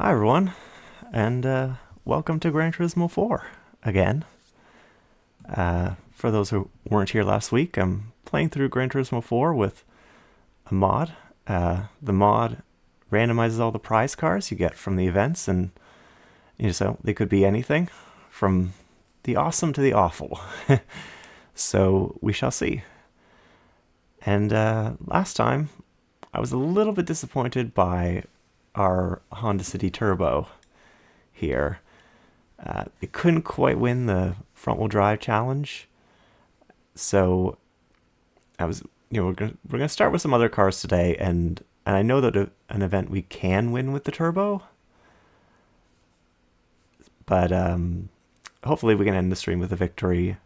Hi everyone, and welcome to Gran Turismo 4 again. For those who weren't here last week, I'm playing through Gran Turismo 4 with a mod. The mod randomizes all the prize cars you get from the events, and so they could be anything from the awesome to the awful. So we shall see. And last time, I was a little bit disappointed by our Honda City Turbo here. It couldn't quite win the front-wheel drive challenge, so we're gonna start with some other cars today, and I know that an event we can win with the turbo, but hopefully we can end the stream with a victory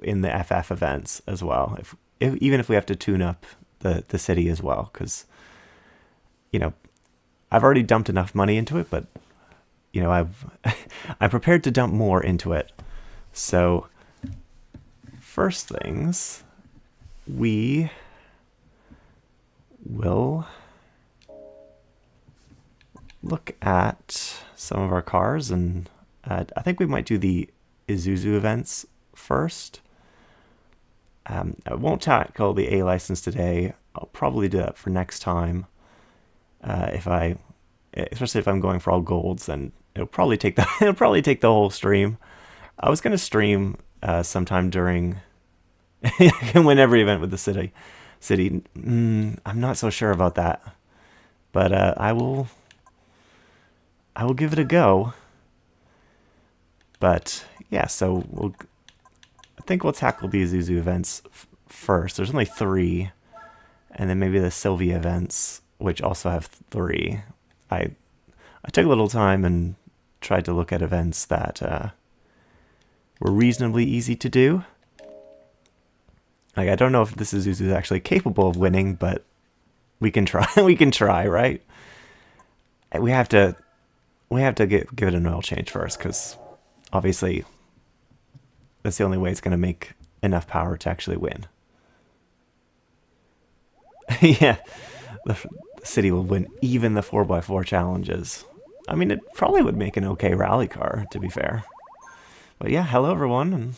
in the FF events as well. Even if we have to tune up the city as well, because I've already dumped enough money into it, but I'm prepared to dump more into it. So first things, we will look at some of our cars, and I think we might do the Isuzu events first. I won't tackle the A license today. I'll probably do that for next time. Especially if I'm going for all golds, then it'll probably take the whole stream. I was gonna stream sometime during I can win every event with the city. I'm not so sure about that, but I will give it a go. But yeah, so I think we'll tackle these Isuzu events first. There's only 3, and then maybe the Silvia events, which also have 3. I took a little time and tried to look at events that were reasonably easy to do. Like, I don't know if this is actually capable of winning, but we can try. We can try, right? We have to give it an oil change first, because obviously that's the only way it's going to make enough power to actually win. Yeah, the city will win even the 4x4 challenges. I mean, it probably would make an okay rally car, to be fair. But yeah, hello everyone, and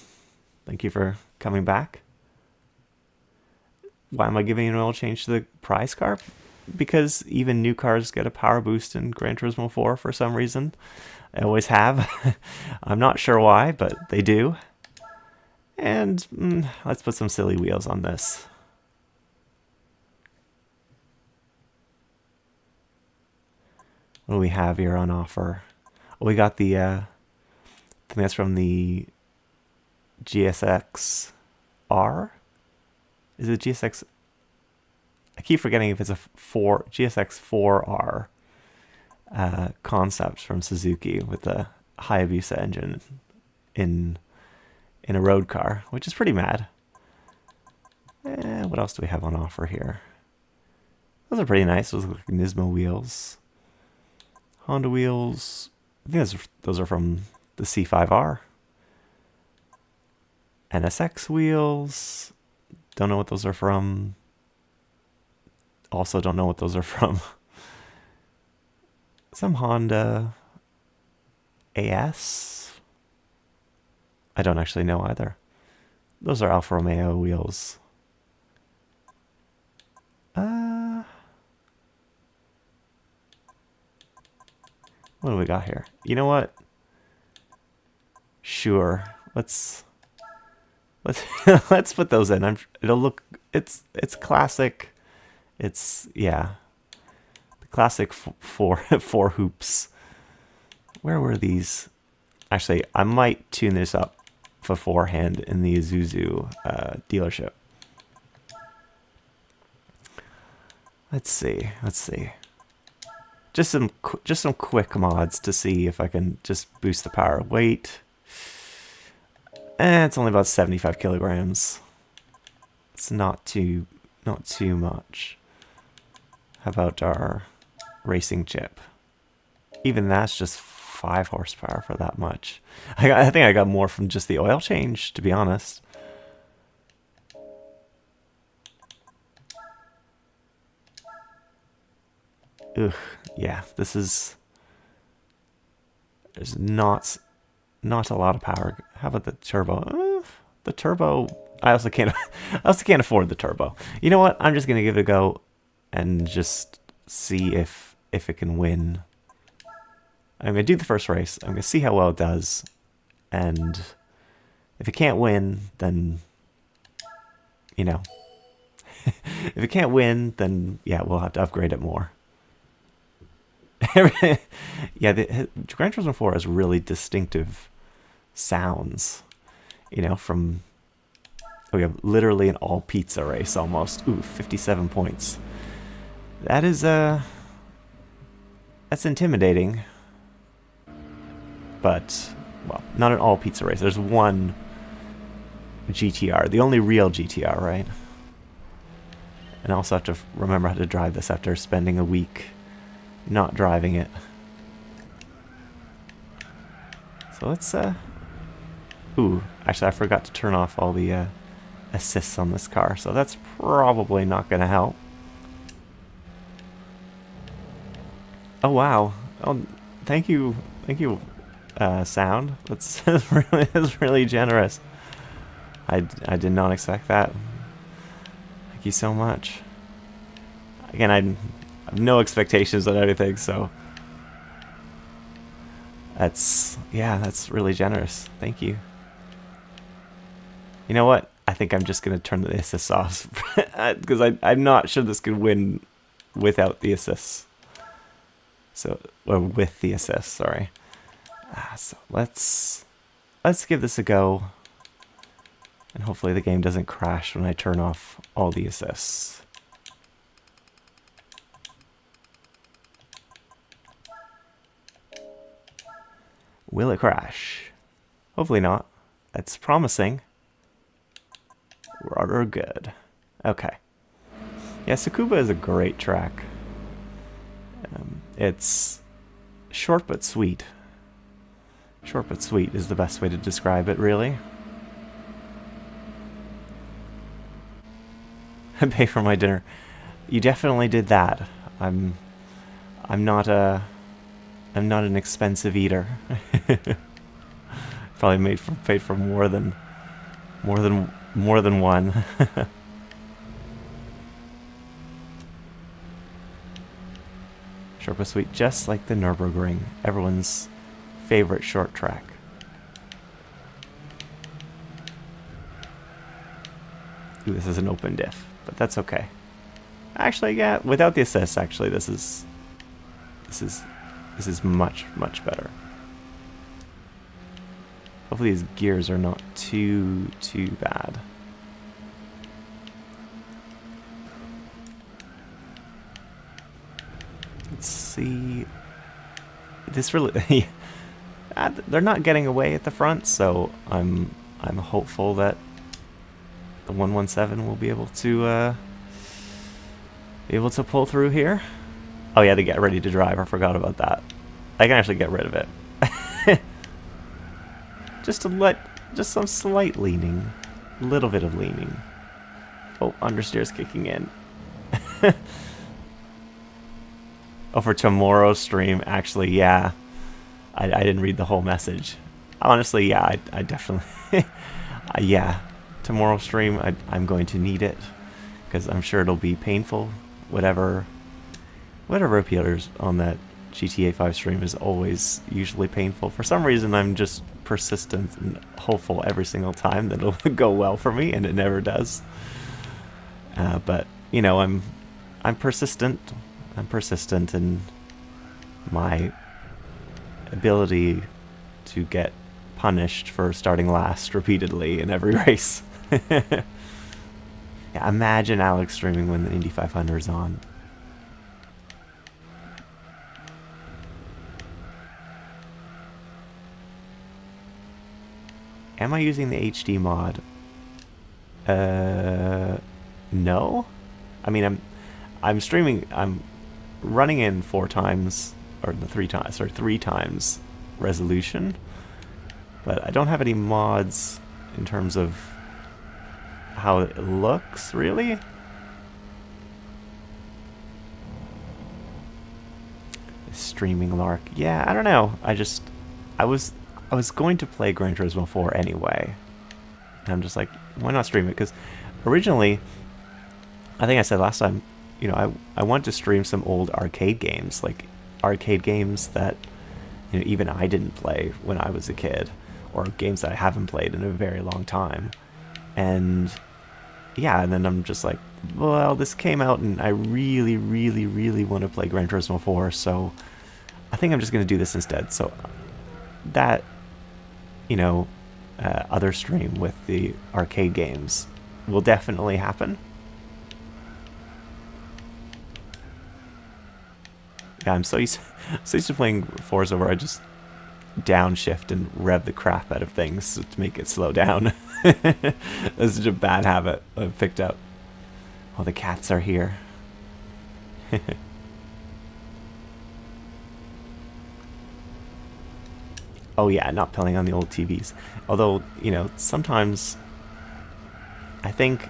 thank you for coming back. Why am I giving an oil change to the prize car? Because even new cars get a power boost in Gran Turismo 4 for some reason. They always have. I'm not sure why, but they do. And let's put some silly wheels on this. What do we have here on offer? Well, we got the, I think that's from the GSX R? Is it GSX? I keep forgetting if it's a GSX 4R concept from Suzuki with the Hayabusa engine in a road car, which is pretty mad. What else do we have on offer here? Those are pretty nice. Those look like Nismo wheels. Honda wheels. I think those are from the C5R. NSX wheels. Don't know what those are from. Also don't know what those are from. Some Honda AS. I don't actually know either. Those are Alfa Romeo wheels. What do we got here? You know what? Sure. Let's let's put those in. It'll look. It's classic. It's the classic four hoops. Where were these? Actually, I might tune this up beforehand in the Isuzu dealership. Let's see. Just some quick mods to see if I can just boost the power. Weight. It's only about 75 kilograms. It's not too much. How about our racing chip? Even that's just 5 horsepower for that much. I think I got more from just the oil change, to be honest. Ugh, yeah, this is There's not a lot of power. How about the turbo? The turbo, I also can't afford the turbo. You know what? I'm just gonna give it a go and just see if it can win. I'm gonna do the first race. I'm gonna see how well it does, and if it can't win, then you know. If it can't win, then yeah, we'll have to upgrade it more. Yeah, the Gran Turismo 4 has really distinctive sounds. You know, from we have literally an all pizza race almost. Ooh, 57 points. That is that's intimidating. But well, not an all pizza race. There's one GTR, the only real GTR, right? And I also have to remember how to drive this after spending a week not driving it. So let's ooh, actually I forgot to turn off all the assists on this car, so that's probably not gonna help. Oh wow. Oh, thank you, sound. That's really generous. I did not expect that. Thank you so much. Again, I have no expectations on anything, so that's really generous. Thank you. You know what? I think I'm just gonna turn the assists off because I'm not sure this could win without the assists. So, or with the assists, sorry. So let's give this a go, and hopefully the game doesn't crash when I turn off all the assists. Will it crash? Hopefully not. That's promising. Rather good. Okay. Yeah, Tsukuba is a great track. It's short but sweet. Short but sweet is the best way to describe it, really. I pay for my dinner. You definitely did that. I'm not an expensive eater. Probably paid for more than one. Short but sweet, just like the Nürburgring, everyone's favorite short track. Ooh, this is an open diff, but that's okay. Actually, yeah, without the assists, actually, this is much better. Hopefully these gears are not too bad. Let's see. This really they're not getting away at the front, so I'm hopeful that the 117 will be able to pull through here. Oh yeah, to get ready to drive. I forgot about that. I can actually get rid of it. just some slight leaning, a little bit of leaning. Oh, understeer's kicking in. Oh, for tomorrow's stream, actually, yeah. I didn't read the whole message. Honestly, yeah, I definitely... yeah, tomorrow's stream, I'm going to need it. Because I'm sure it'll be painful. Whatever appears on that GTA 5 stream is always usually painful. For some reason, I'm just persistent and hopeful every single time that it'll go well for me, and it never does. But, you know, I'm persistent. I'm persistent in my ability to get punished for starting last repeatedly in every race. Yeah, imagine Alex streaming when the Indy 500 is on. Am I using the HD mod? No. I mean, I'm streaming. I'm running in 4 times, or the 3 times resolution, but I don't have any mods in terms of how it looks, really. Streaming lark. Yeah, I don't know. I just I was going to play Gran Turismo 4 anyway. And I'm just like, why not stream it? Because originally, I think I said last time, you know, I want to stream some old arcade games, like arcade games that, you know, even I didn't play when I was a kid, or games that I haven't played in a very long time. And yeah, and then I'm just like, well, this came out and I really, really, really want to play Gran Turismo 4, so I think I'm just going to do this instead. So that, you know, other stream with the arcade games will definitely happen. Yeah, I'm so used to playing Forza where I just downshift and rev the crap out of things to make it slow down. That's such a bad habit I've picked up. Oh, the cats are here. Oh yeah, not playing on the old TVs. Although, you know, sometimes I think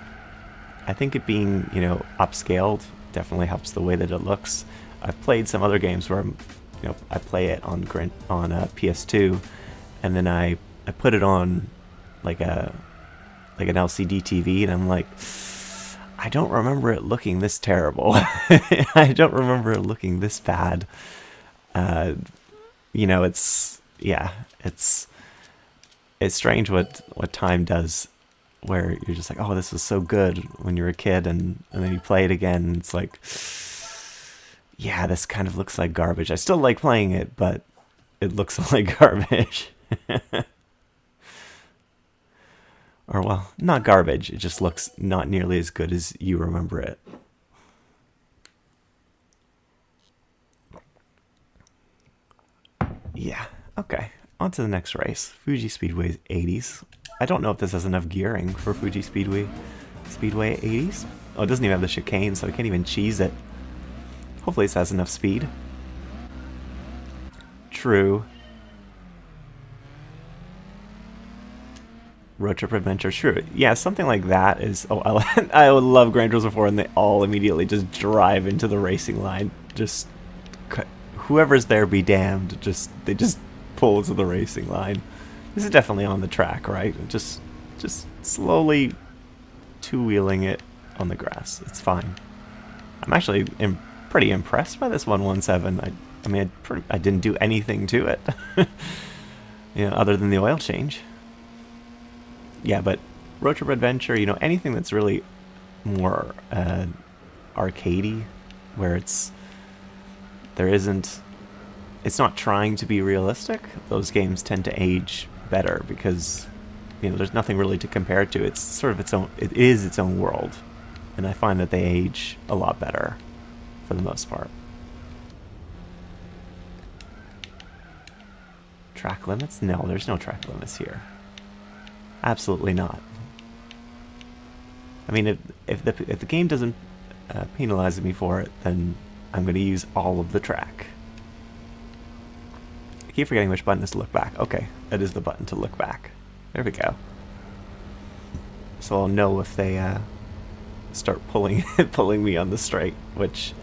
it being, you know, upscaled definitely helps the way that it looks. I've played some other games where I'm, you know, I play it on PS2, and then I put it on like an LCD TV, and I'm like, I don't remember it looking this terrible. I don't remember it looking this bad. You know, it's strange what time does, where you're just like, oh, this was so good when you were a kid, and then you play it again, and it's like, yeah, this kind of looks like garbage. I still like playing it, but it looks like garbage. Or, well, not garbage. It just looks not nearly as good as you remember it. Yeah, okay. On to the next race. Fuji Speedway 80s. I don't know if this has enough gearing for Fuji Speedway 80s. Oh, it doesn't even have the chicane, so I can't even cheese it. Hopefully this has enough speed. True. Road Trip Adventure, true. Yeah, something like that is... Oh, I would love Gran Turismo 4, and they all immediately just drive into the racing line. Just... Whoever's there be damned. They just pull to the racing line. This is definitely on the track, right? Just slowly two-wheeling it on the grass. It's fine. I'm actually pretty impressed by this 117. I mean, I didn't do anything to it, you know, other than the oil change. Yeah, but Road Trip Adventure, you know, anything that's really more arcadey, where it's not trying to be realistic, those games tend to age better because, you know, there's nothing really to compare it to. It's sort of it is its own world, and I find that they age a lot better for the most part. Track limits? No, there's no track limits here. Absolutely not. I mean, if the game doesn't penalize me for it, then I'm going to use all of the track. I keep forgetting which button is to look back. Okay, that is the button to look back. There we go. So I'll know if they start pulling me on the straight, which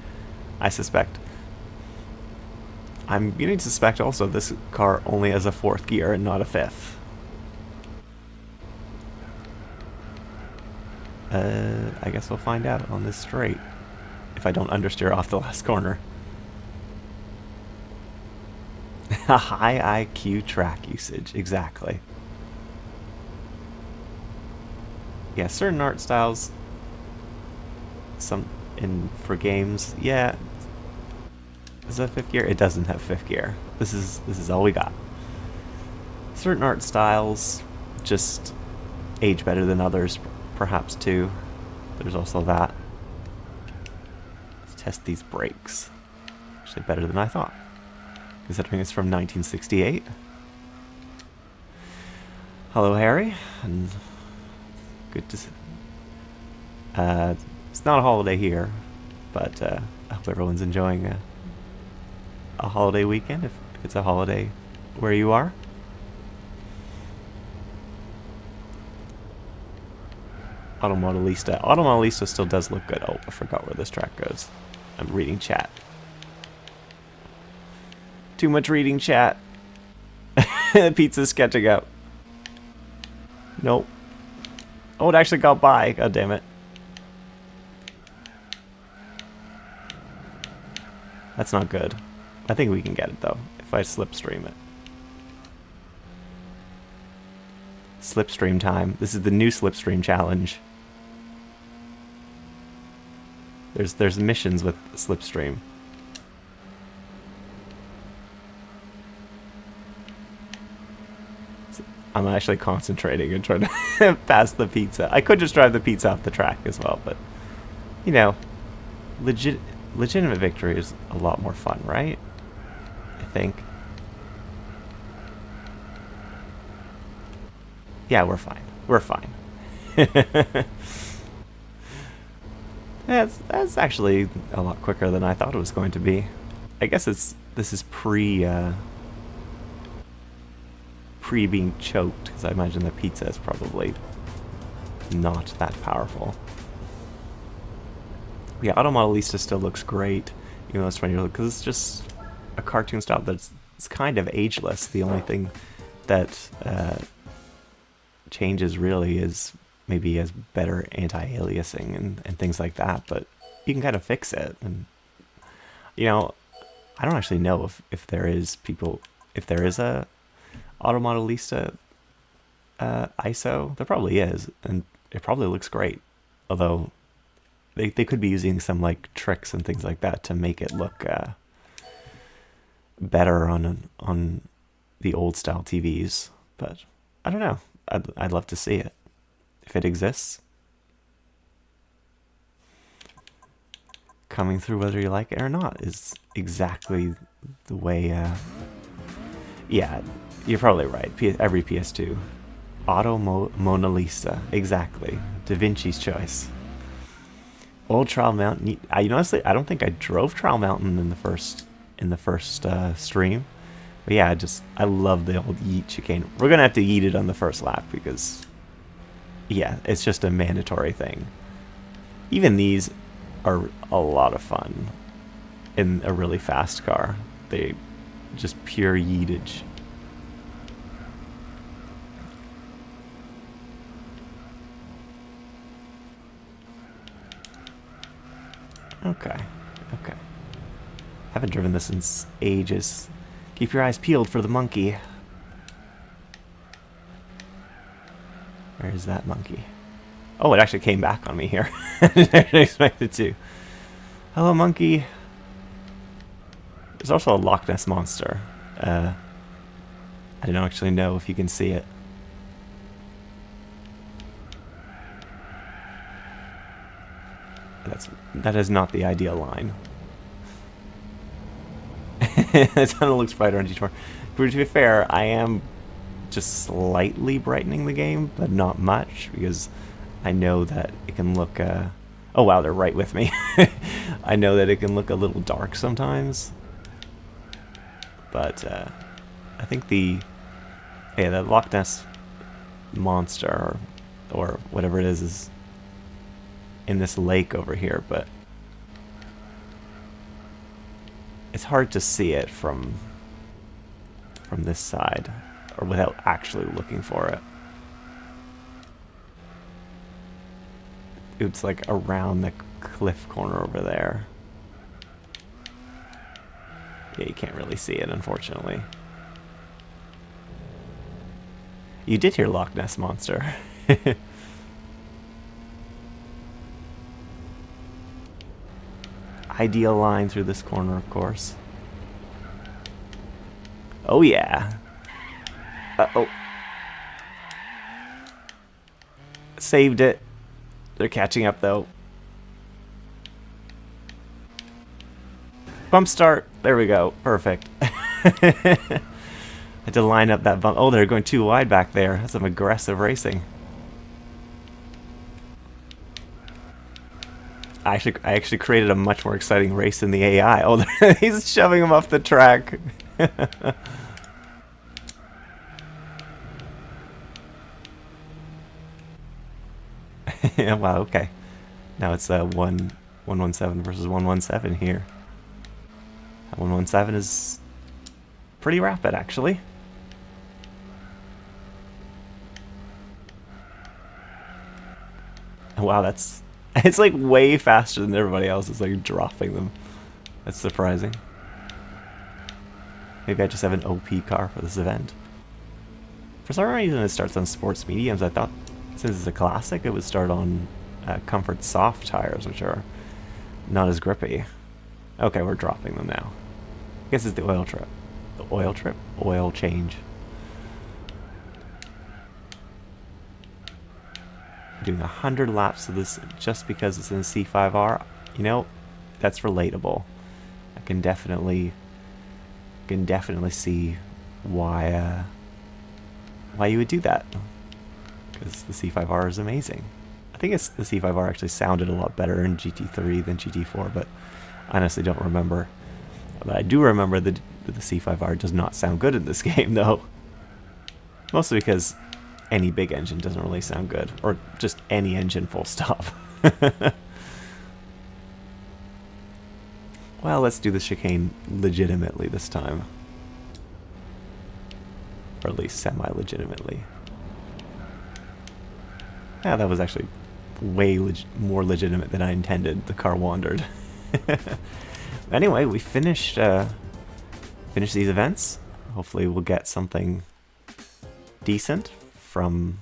I suspect. I'm beginning to suspect also this car only has a 4th gear and not a 5th. I guess we'll find out on this straight if I don't understeer off the last corner. A high IQ track usage, exactly. Yeah, certain art styles, for games, yeah. Is that 5th gear? It doesn't have 5th gear. This is all we got. Certain art styles just age better than others, perhaps too. There's also that. Let's test these brakes. Actually better than I thought, considering it's from 1968. Hello, Harry, and good to see. It's not a holiday here, but I hope everyone's enjoying a holiday weekend, if it's a holiday where you are. Automodelista. Automodelista still does look good. Oh, I forgot where this track goes. I'm reading chat. Too much reading chat. The pizza's catching up. Nope. Oh, it actually got by. God damn it. That's not good. I think we can get it, though, if I slipstream it. Slipstream time. This is the new slipstream challenge. There's missions with slipstream. I'm actually concentrating and trying to pass the pizza. I could just drive the pizza off the track as well, but you know, legitimate victory is a lot more fun, right? I think. Yeah, we're fine. We're fine. That's actually a lot quicker than I thought it was going to be. I guess this is pre being choked, because I imagine the pizza is probably not that powerful. Yeah, Automodelista still looks great, even though it's 20 years old, because it's just a cartoon style that's kind of ageless. The only thing that changes really is maybe as better anti-aliasing and things like that, but you can kind of fix it. And you know, I don't actually know if there is a Automodelista ISO. There probably is, and it probably looks great, although they could be using some like tricks and things like that to make it look better on the old style TVs. But I don't know. I'd love to see it if it exists. Coming through whether you like it or not is exactly the way. Yeah, you're probably right. Every PS2. Mona Lisa, exactly. Da Vinci's Choice. Old Trial Mountain. Honestly, I don't think I drove Trial Mountain in the first stream. But yeah, I love the old yeet chicane. We're gonna have to yeet it on the first lap because, yeah, it's just a mandatory thing. Even these are a lot of fun in a really fast car. They just pure yeetage. Okay. Haven't driven this in ages. Keep your eyes peeled for the monkey. Where is that monkey? Oh, it actually came back on me here. I didn't expect it to. Hello, monkey. There's also a Loch Ness Monster. I don't actually know if you can see it. That is not the ideal line. It tunnel looks brighter on G4. But to be fair, I am just slightly brightening the game, but not much, because I know that it can look... oh wow, they're right with me. I know that it can look a little dark sometimes. But I think the Loch Ness Monster, or whatever it is in this lake over here, but it's hard to see it from this side, or without actually looking for it. It's like around the cliff corner over there. Yeah, you can't really see it, unfortunately. You did hear Loch Ness Monster. Ideal line through this corner, of course. Oh yeah. Uh-oh. Saved it. They're catching up though. Bump start. There we go. Perfect. I had to line up that bump. Oh, they're going too wide back there. That's some aggressive racing. I actually created a much more exciting race in the AI. Oh, he's shoving him off the track. Yeah, wow, okay. Now it's 117 versus 117 here. 117 is pretty rapid, actually. Wow, that's... It's like way faster than everybody else is like dropping them. That's surprising. Maybe I just have an OP car for this event. For some reason it starts on sports mediums. I thought since it's a classic it would start on comfort soft tires, which are not as grippy. Okay, we're dropping them now. I guess it's the oil trip. The oil trip? Oil change. Doing 100 laps of this just because it's in a C5R, you know, that's relatable. I can definitely see why you would do that, because the C5R is amazing. I think the C5R actually sounded a lot better in GT3 than GT4, but I honestly don't remember. But I do remember that the C5R does not sound good in this game, though. Mostly because any big engine doesn't really sound good, or just any engine full stop. Well, let's do the chicane legitimately this time. Or at least semi-legitimately. Yeah, that was actually way more legitimate than I intended. The car wandered. Anyway, we finished these events. Hopefully we'll get something decent from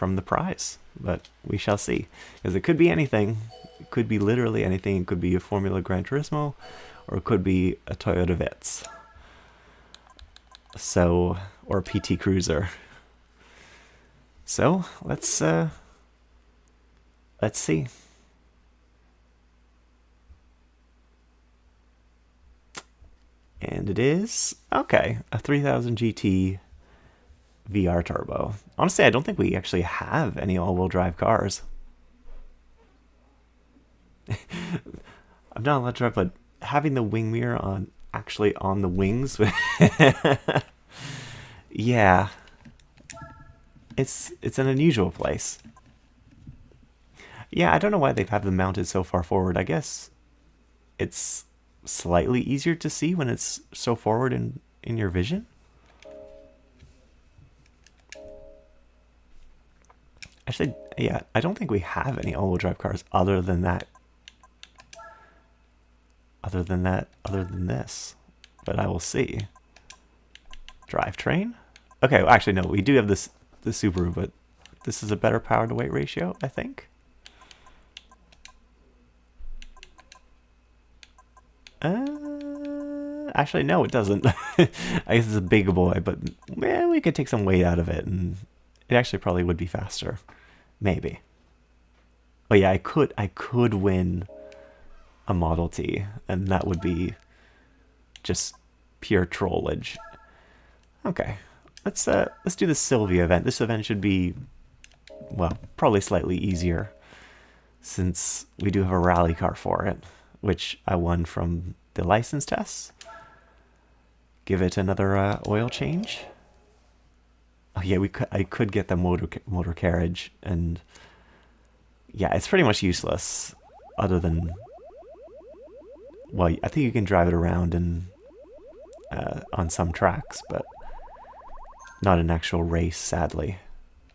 the prize, but we shall see, because it could be anything. It could be literally anything. It could be a Formula Gran Turismo, or it could be a Toyota Vitz, so, or a PT Cruiser. So let's see. And it is okay, a 3000 GT VR turbo. Honestly, I don't think we actually have any all-wheel drive cars. I'm not allowed to drive, but having the wing mirror on, actually on the wings, yeah, it's an unusual place. Yeah, I don't know why they have them mounted so far forward. I guess it's slightly easier to see when it's so forward in your vision. Actually, yeah, I don't think we have any all-wheel drive cars other than that. Other than this. But I will see. Drivetrain? Okay, well, actually, no, we do have the Subaru, but this is a better power to weight ratio, I think. Actually, no, it doesn't. I guess it's a big boy, but man, we could take some weight out of it, and it actually probably would be faster. Maybe. Oh yeah, I could win a Model T, and that would be just pure trollage. Okay, let's do the Silvia event. This event should be, well, probably slightly easier, since we do have a rally car for it, which I won from the license tests. Give it another oil change. Oh yeah, I could get the motor carriage, and yeah, it's pretty much useless, other than, well, I think you can drive it around and on some tracks, but not an actual race, sadly,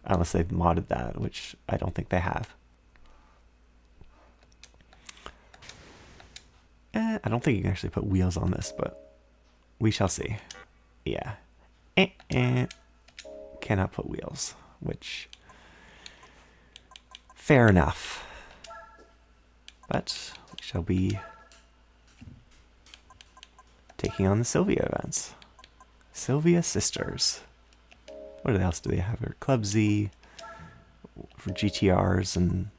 unless they've modded that, which I don't think they have. I don't think you can actually put wheels on this, but we shall see. Yeah. Cannot put wheels, which, fair enough. But we shall be taking on the Silvia events. Silvia Sisters. What else do they have here? Club Z for GTRs and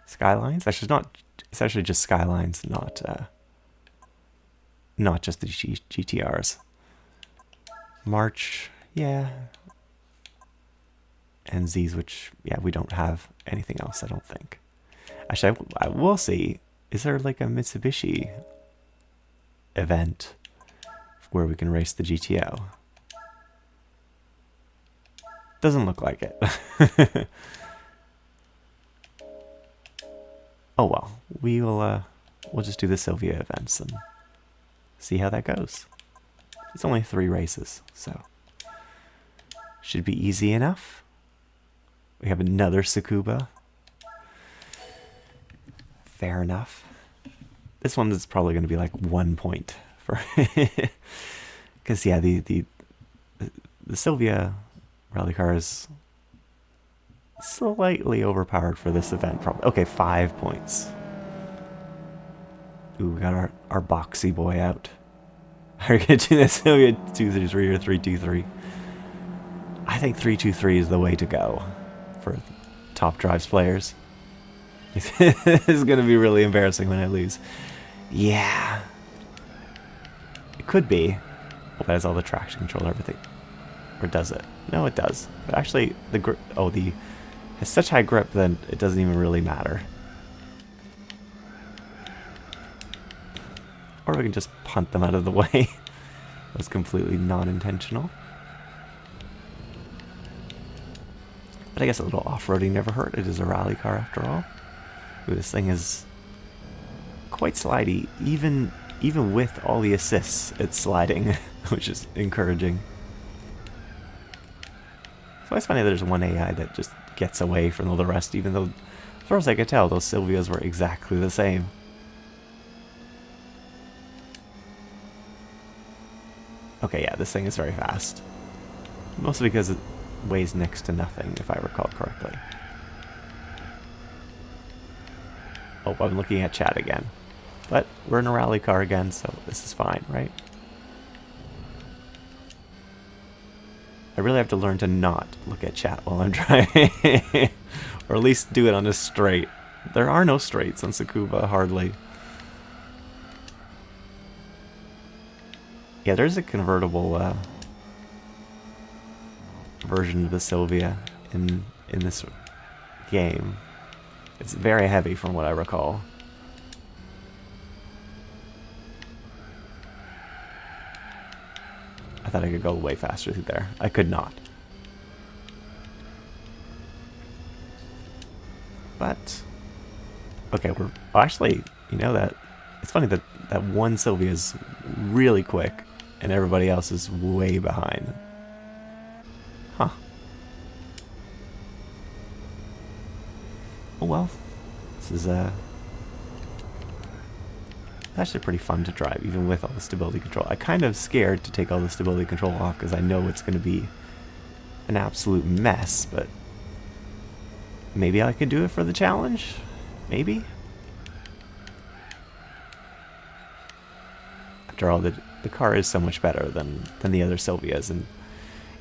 Skylines. Actually, it's actually just Skylines, not just the GTRs. March, yeah. And Z's, which, yeah, we don't have anything else, I don't think. Actually, I will see, is there like a Mitsubishi event where we can race the GTO? Doesn't look like it. Oh well, we'll just do the Silvia events and see how that goes. It's only 3 races, so should be easy enough. We have another Tsukuba. Fair enough. This one is probably going to be like 1 point for, because yeah, the Silvia rally car is slightly overpowered for this event. Probably okay. 5 points. Ooh, we got our boxy boy out. Are we gonna do this? Silvia 2-3 or 3-2-3? I think 3-2-3 is the way to go for top drives players. This is going to be really embarrassing when I lose. Yeah. It could be. Well, that has all the traction control and everything. Or does it? No, it does. But actually, the grip... Oh, the... has such high grip that it doesn't even really matter. Or we can just punt them out of the way. That was completely non-intentional. But I guess a little off-roading never hurt. It is a rally car after all. Ooh, this thing is quite slidey. Even with all the assists, it's sliding, which is encouraging. So it's funny that there's one AI that just gets away from all the rest, even though, as far as I could tell, those Silvias were exactly the same. Okay, yeah, this thing is very fast. Mostly because it weighs next to nothing, if I recall correctly. Oh, I'm looking at chat again. But we're in a rally car again, so this is fine, right? I really have to learn to not look at chat while I'm driving. Or at least do it on a straight. There are no straights on Tsukuba, hardly. Yeah, there's a convertible version of the Silvia in this game. It's very heavy from what I recall. I thought I could go way faster through there. I could not. But okay, we're actually, you know, that it's funny that that one Silvia is really quick and everybody else is way behind. Huh. Oh well. This is actually pretty fun to drive, even with all the stability control. I'm kind of scared to take all the stability control off because I know it's going to be an absolute mess, but maybe I could do it for the challenge? Maybe? After all, the car is so much better than the other Silvias, and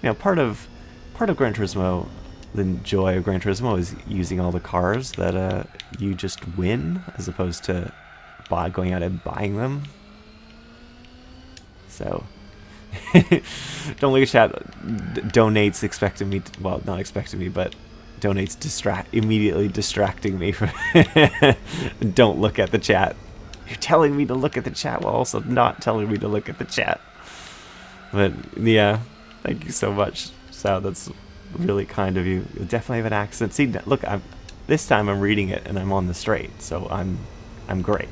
you know, part of Gran Turismo, the joy of Gran Turismo is using all the cars that you just win, as opposed to going out and buying them. So don't look at chat. Donates expecting me to, well, not expecting me, but donates immediately distracting me from don't look at the chat. You're telling me to look at the chat while also not telling me to look at the chat. But yeah, thank you so much, Sal. That's really kind of you. You'll definitely have an accent. See, look, this time I'm reading it and I'm on the straight, so I'm great.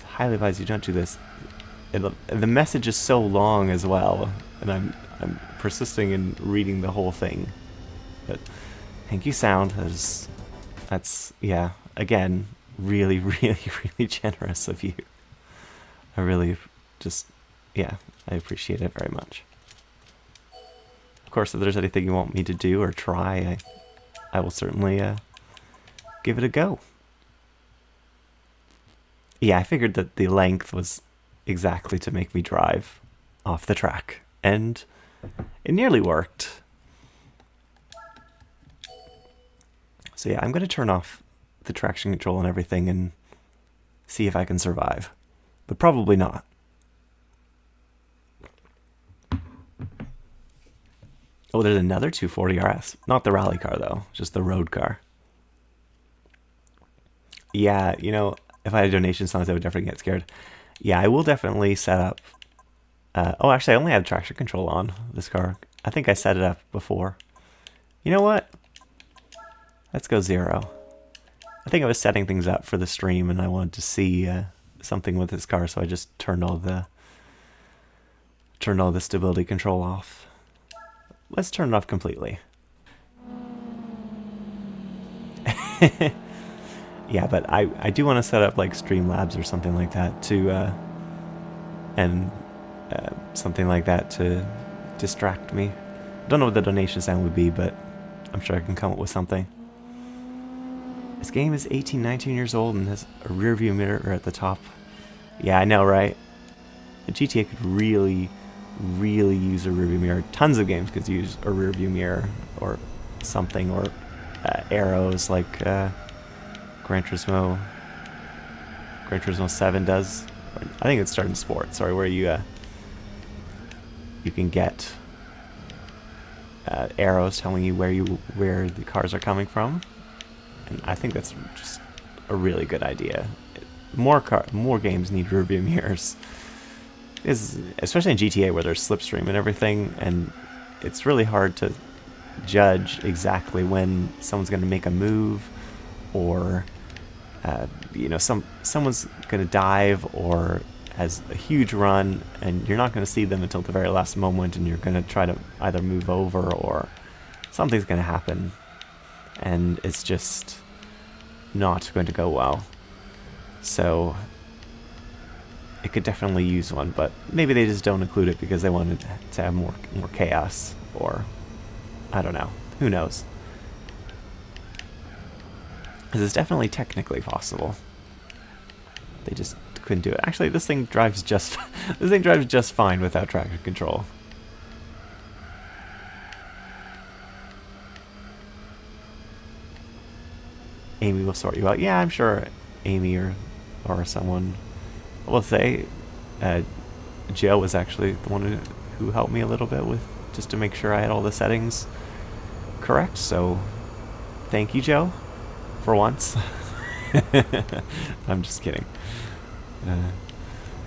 Highly advise you don't do this. The message is so long as well, and I'm persisting in reading the whole thing. But thank you, Sound. That's yeah. Again, really, really, really generous of you. I really just, yeah, I appreciate it very much. Of course, if there's anything you want me to do or try, I will certainly give it a go. Yeah, I figured that the length was exactly to make me drive off the track, and it nearly worked. So yeah, I'm going to turn off the traction control and everything and see if I can survive. But probably not. Oh, there's another 240 RS. Not the rally car, though. Just the road car. Yeah, you know, if I had donation songs, I would definitely get scared. Yeah, I will definitely set up... oh, actually, I only have traction control on this car. I think I set it up before. You know what? Let's go 0. I think I was setting things up for the stream, and I wanted to see something with this car, so I just turned all the stability control off. let's turn it off completely. Yeah, but I do want to set up like Streamlabs or something like that to something like that to distract me. Don't know what the donation sound would be, but I'm sure I can come up with something. This game is 18, 19 years old and has a rear view mirror at the top. Yeah, I know, right? The GTA could really use a rear view mirror. Tons of games could use a rear view mirror or something, or arrows like Gran Turismo 7 does. I think it's starting sports. Sorry, where you can get arrows telling you where the cars are coming from, and I think that's just a really good idea. More games need rear view mirrors, especially in GTA where there's slipstream and everything, and it's really hard to judge exactly when someone's going to make a move, or someone's going to dive or has a huge run, and you're not going to see them until the very last moment, and you're going to try to either move over or something's going to happen, and it's just not going to go well. So it could definitely use one, but maybe they just don't include it because they wanted to have more chaos, or I don't know. Who knows? Because it's definitely technically possible. They just couldn't do it. Actually, this thing drives just fine without traction control. Amy will sort you out. Yeah, I'm sure Amy or someone will say. Joe was actually the one who helped me a little bit with just to make sure I had all the settings correct. So thank you, Joe, for once. I'm just kidding.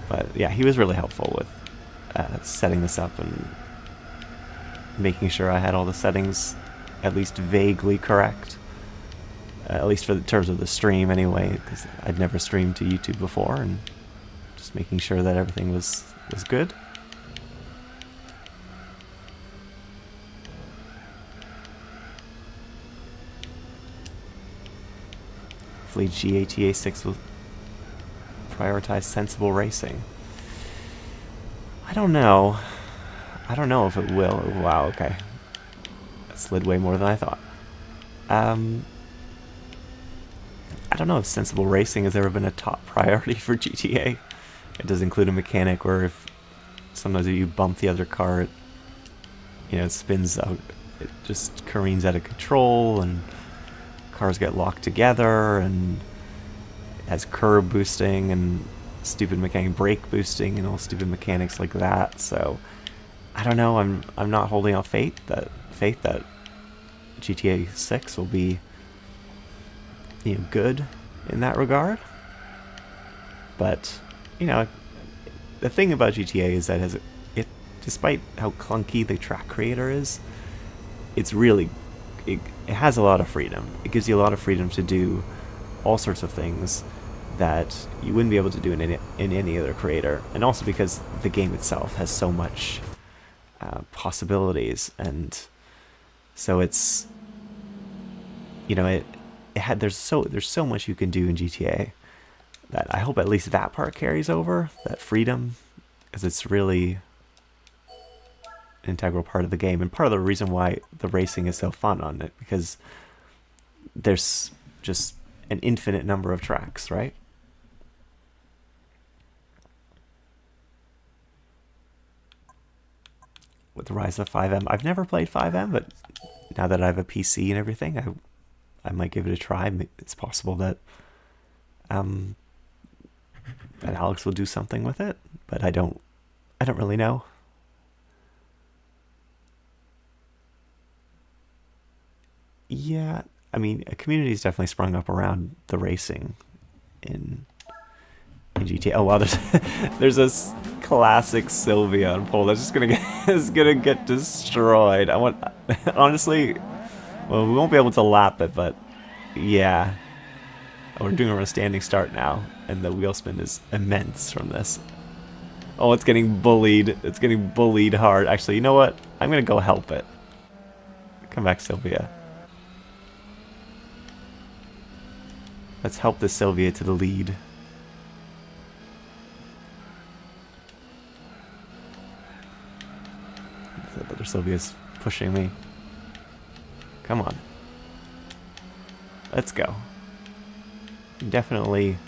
But yeah, he was really helpful with setting this up and making sure I had all the settings at least vaguely correct. At least for the terms of the stream anyway, because I'd never streamed to YouTube before, and just making sure that everything was good. Hopefully GTA 6 will prioritize sensible racing. I don't know. I don't know if it will. Wow, okay. That slid way more than I thought. I don't know if sensible racing has ever been a top priority for GTA. It does include a mechanic where if sometimes if you bump the other car, it spins out, it just careens out of control, and cars get locked together, and it has curb boosting and stupid mechanic brake boosting and all stupid mechanics like that. So I don't know. I'm not holding out faith that GTA 6 will be good in that regard. But the thing about GTA is that it despite how clunky the track creator is, it has a lot of freedom. It gives you a lot of freedom to do all sorts of things that you wouldn't be able to do in any other creator, and also because the game itself has so much possibilities, and so it's there's so much you can do in GTA that I hope at least that part carries over, that freedom, because it's really an integral part of the game, and part of the reason why the racing is so fun on it, because there's just an infinite number of tracks, right? With the rise of 5M, I've never played 5M, but now that I have a PC and everything, I might give it a try. It's possible that that Alex will do something with it, but I don't really know. Yeah, I mean, a community's definitely sprung up around the racing in GTA. Oh wow, there's this classic Silvia on pole that's just gonna get destroyed. Honestly, well, we won't be able to lap it, but yeah. Oh, we're doing a standing start now, and the wheel spin is immense from this. Oh, it's getting bullied. It's getting bullied hard. Actually, you know what? I'm gonna go help it. Come back, Silvia. Let's help the Silvia to the lead. The other Silvia's pushing me. Come on. Let's go. Definitely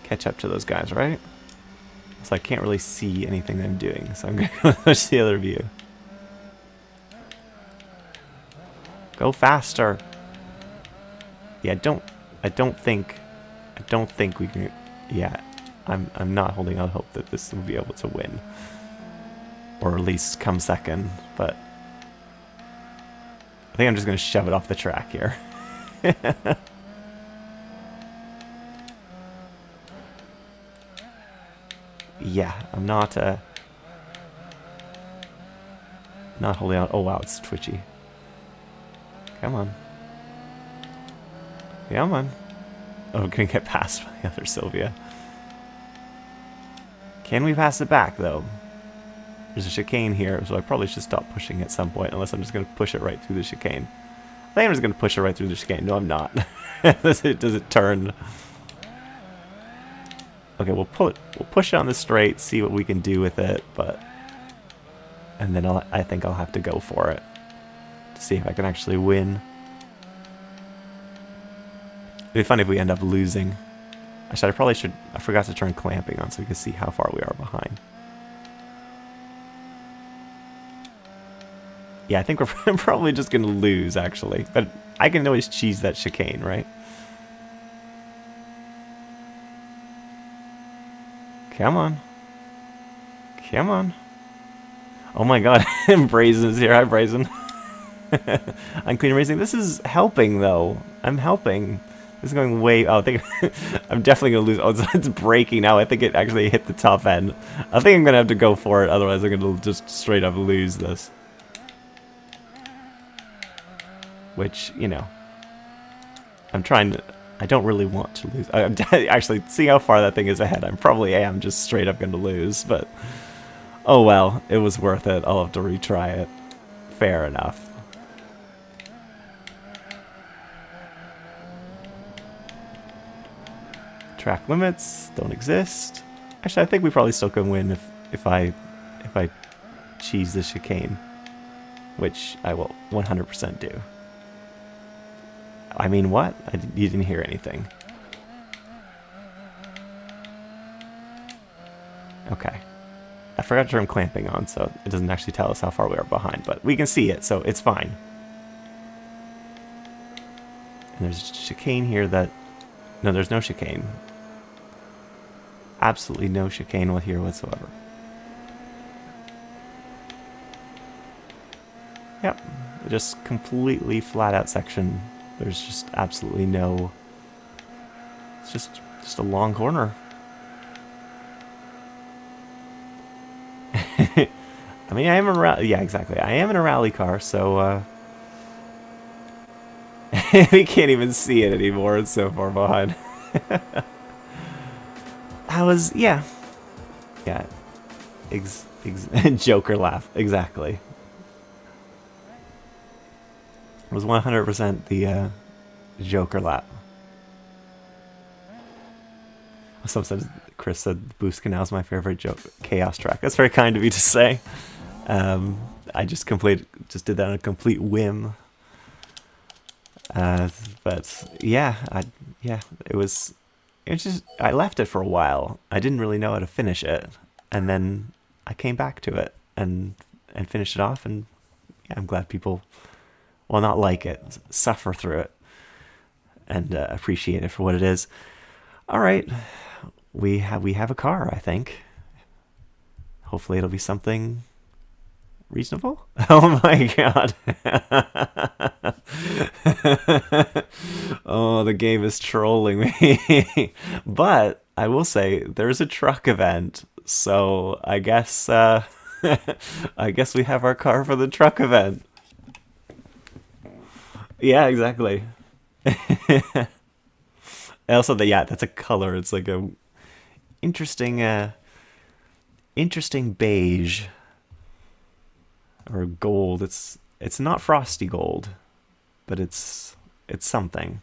catch up to those guys, right? So I can't really see anything I'm doing, so I'm gonna push the other view. Go faster. Yeah, I don't think we can. Yeah, I'm not holding out hope that this will be able to win, or at least come second. But I think I'm just gonna shove it off the track here. Yeah, I'm not holding out. Oh wow, it's twitchy. Come on. Come on. Oh, we're gonna get passed by the other Silvia. Can we pass it back though? There's a chicane here, so I probably should stop pushing at some point, unless I'm just gonna push it right through the chicane. I think I'm just gonna push it right through the chicane. No, I'm not. Does it turn? Okay, we'll push it on the straight, see what we can do with it, and then I think I'll have to go for it to see if I can actually win. It'd be funny if we end up losing. Actually, I forgot to turn clamping on so we can see how far we are behind. Yeah, I think we're probably just gonna lose, actually. But I can always cheese that chicane, right? Come on. Come on. Oh my god, Brazen is here. Hi, Brazen. I'm clean racing. This is helping, though. I'm helping. This is going way... Oh, I think... I'm definitely going to lose. Oh, it's breaking now. I think it actually hit the top end. I think I'm going to have to go for it. Otherwise, I'm going to just straight up lose this. Which, you know... I'm trying to... I don't really want to lose. Actually, see how far that thing is ahead. I probably am just straight up going to lose, but... Oh well, it was worth it. I'll have to retry it. Fair enough. Track limits don't exist. Actually, I think we probably still can win if I cheese the chicane, which I will 100% do. I mean, what? You didn't hear anything. Okay. I forgot to turn clamping on, so it doesn't actually tell us how far we are behind, but we can see it, so it's fine. And there's a chicane here that... No, there's no chicane. Absolutely no chicane here whatsoever. Yep. Just completely flat out section. There's just absolutely no... It's just a long corner. I mean, I am a yeah, exactly. I am in a rally car, so we can't even see it anymore. It's so far behind. I was, yeah, Joker laugh, exactly. It was 100% the Joker lap. Sometimes Chris said Boost Canal is my favorite chaos track. That's very kind of you to say. I just did that on a complete whim. But yeah, it was just, I left it for a while. I didn't really know how to finish it, and then I came back to it and finished it off. And yeah, I'm glad people, well, not like it, suffer through it, and appreciate it for what it is. All right. We have a car, I think. Hopefully it'll be something reasonable. Oh my god. Oh, the game is trolling me. But I will say there's a truck event, so I guess I guess we have our car for the truck event. Yeah, exactly. Also, that's a color. It's like a interesting beige or gold. It's It's not frosty gold, but it's something.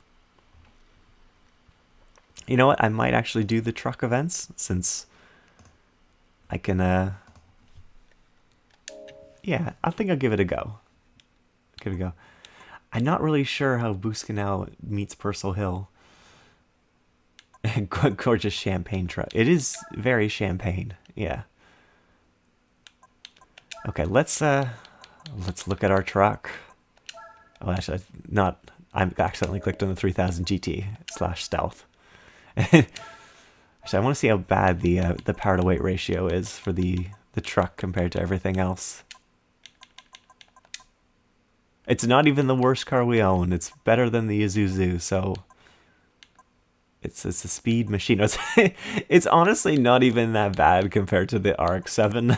You know what? I might actually do the truck events since I can. Yeah, I think I'll give it a go. Give it a go. I'm not really sure how Boost Canal meets Purcell Hill. Gorgeous champagne truck. It is very champagne. Yeah. Okay, let's look at our truck. Oh, actually, not. I accidentally clicked on the 3000 GT / stealth. Actually, I want to see how bad the power to weight ratio is for the truck compared to everything else. It's not even the worst car we own. It's better than the Isuzu, so it's a speed machine. It's honestly not even that bad compared to the RX-7,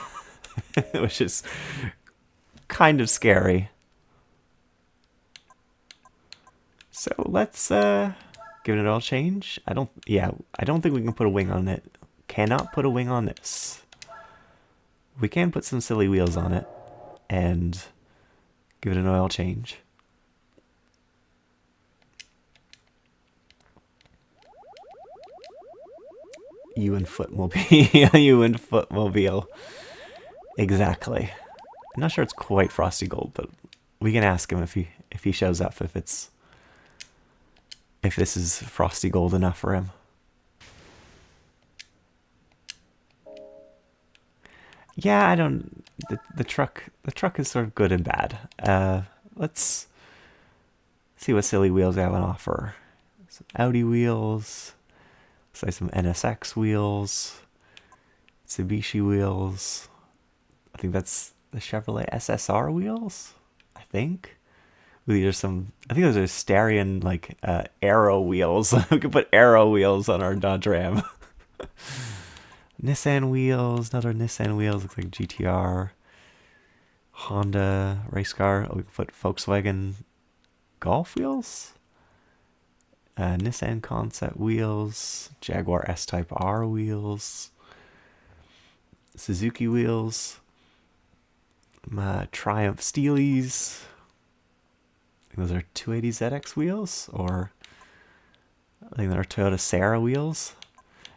which is kind of scary. So let's give it an oil change. I don't think we can put a wing on it. Cannot put a wing on this. We can put some silly wheels on it and give it an oil change. You and Footmobile. You and Footmobile. Exactly. I'm not sure it's quite frosty gold, but we can ask him if he shows up if this is frosty gold enough for him. Yeah, I don't. The truck is sort of good and bad. Let's see what silly wheels I have on offer. Some Audi wheels. Looks like some NSX wheels. Mitsubishi wheels. I think that's the Chevrolet SSR wheels. I think. These are some. I think those are Starion like Aero wheels. We could put Aero wheels on our Dodge Ram. Nissan wheels, another Nissan wheels, looks like GTR. Honda race car. Oh, we can put Volkswagen Golf wheels. Nissan Concept wheels. Jaguar S-Type R wheels. Suzuki wheels. Triumph Steelies. I think those are 280ZX wheels, or I think they're Toyota Serra wheels.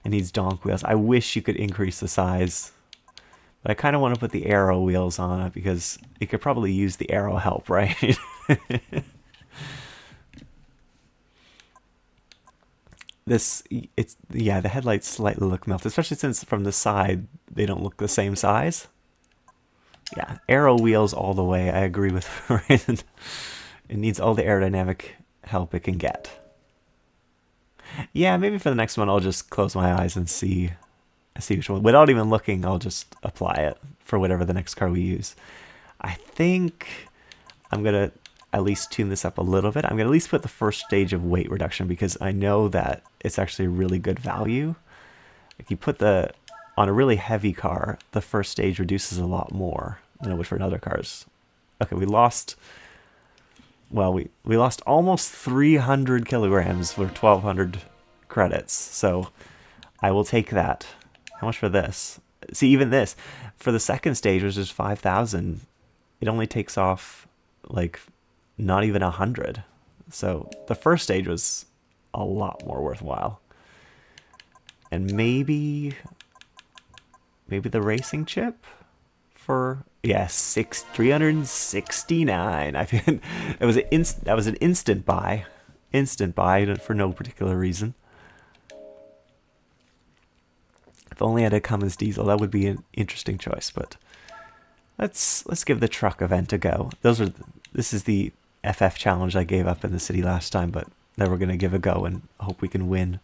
It needs donk wheels. I wish you could increase the size, but I kind of want to put the Aero wheels on it because it could probably use the Aero help, right? The headlights slightly look melted, especially since from the side they don't look the same size. Yeah, Aero wheels all the way. I agree with Ryan. It needs all the aerodynamic help it can get. Yeah, maybe for the next one I'll just close my eyes and see which one. Without even looking, I'll just apply it for whatever the next car we use. I think I'm going to at least tune this up a little bit. I'm going to at least put the first stage of weight reduction because I know that it's actually really good value. If you put on a really heavy car, the first stage reduces a lot more than it would for other cars. Okay, we lost almost 300 kilograms for 1,200 credits, so I will take that. How much for this? See, even this, for the second stage, which is 5,000, it only takes off, like, not even 100. So the first stage was a lot more worthwhile. And maybe the racing chip for... Yes, 369. I think that was an instant buy for no particular reason. If only I had a Cummins diesel, that would be an interesting choice. But let's give the truck event a go. This is the FF challenge I gave up in the city last time, but then we're gonna give a go and hope we can win.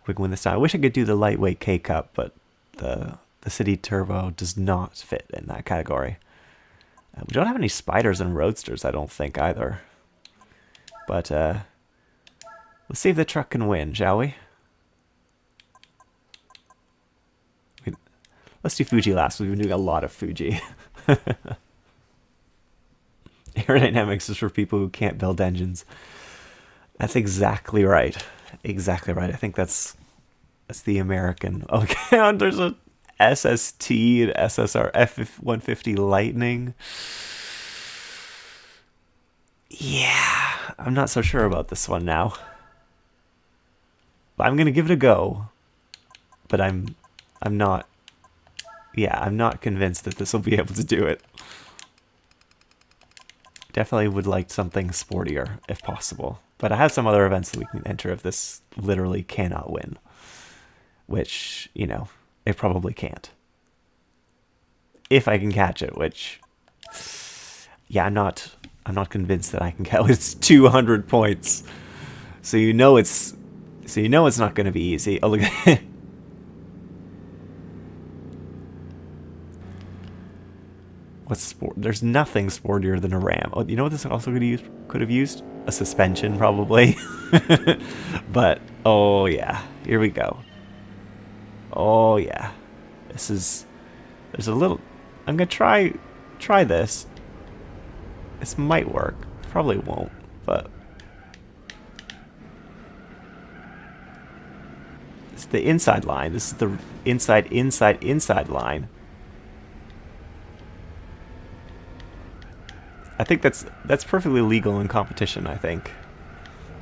We can win this time. I wish I could do the lightweight K Cup, but the City Turbo does not fit in that category. We don't have any Spiders and Roadsters, I don't think, either. But let's see if the truck can win, shall we? Let's do Fuji last. We've been doing a lot of Fuji. Aerodynamics is for people who can't build engines. That's exactly right. Exactly right. I think that's the American. Okay, there's a SST and SSR F-150 Lightning. Yeah, I'm not so sure about this one now. I'm gonna give it a go, but I'm not. Yeah, I'm not convinced that this will be able to do it. Definitely would like something sportier if possible. But I have some other events that we can enter if this literally cannot win. Which, you know, it probably can't. If I can catch it, which, yeah, I'm not convinced that I can catch it. It's 200 points. So you know it's not going to be easy. Oh, look at it. What's sport? There's nothing sportier than a ram. Oh, you know what this also could have used? A suspension, probably. But, oh yeah, here we go. Oh yeah, there's a little. I'm gonna try this. This might work. Probably won't, but it's the inside line. This is the inside line. I think that's perfectly legal in competition, I think.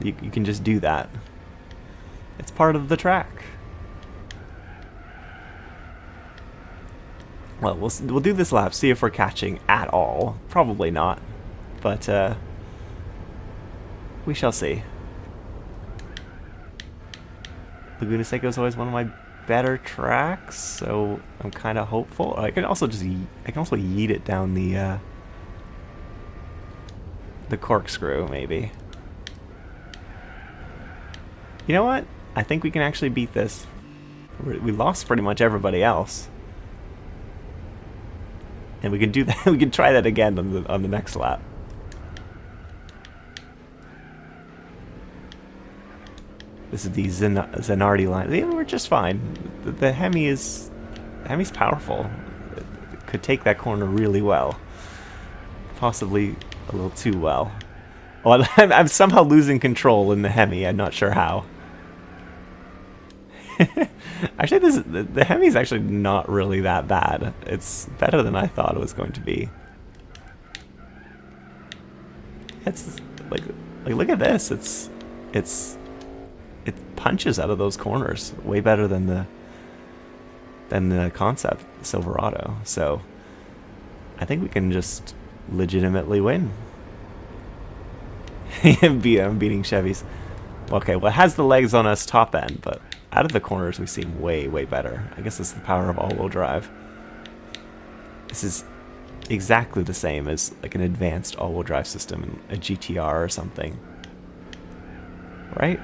You can just do that. It's part of the track. Well, we'll do this lap, see if we're catching at all. Probably not, but we shall see. Laguna Seca is always one of my better tracks, so I'm kind of hopeful. I can also yeet it down the corkscrew, maybe. You know what? I think we can actually beat this. We lost pretty much everybody else, and we can do that. We can try that again on the next lap. This is the Zanardi line. We're just fine. The Hemi's powerful. It could take that corner really well, possibly a little too well. Well, I'm somehow losing control in the Hemi. I'm not sure how. Actually, the Hemi's actually not really that bad. It's better than I thought it was going to be. It's like look at this. It punches out of those corners way better than the concept Silverado. So I think we can just legitimately win. I'm beating Chevys. Okay, well, it has the legs on us top end, but out of the corners we seem way better. I guess it's the power of all-wheel drive. This is exactly the same as like an advanced all-wheel drive system in a GTR or something, right?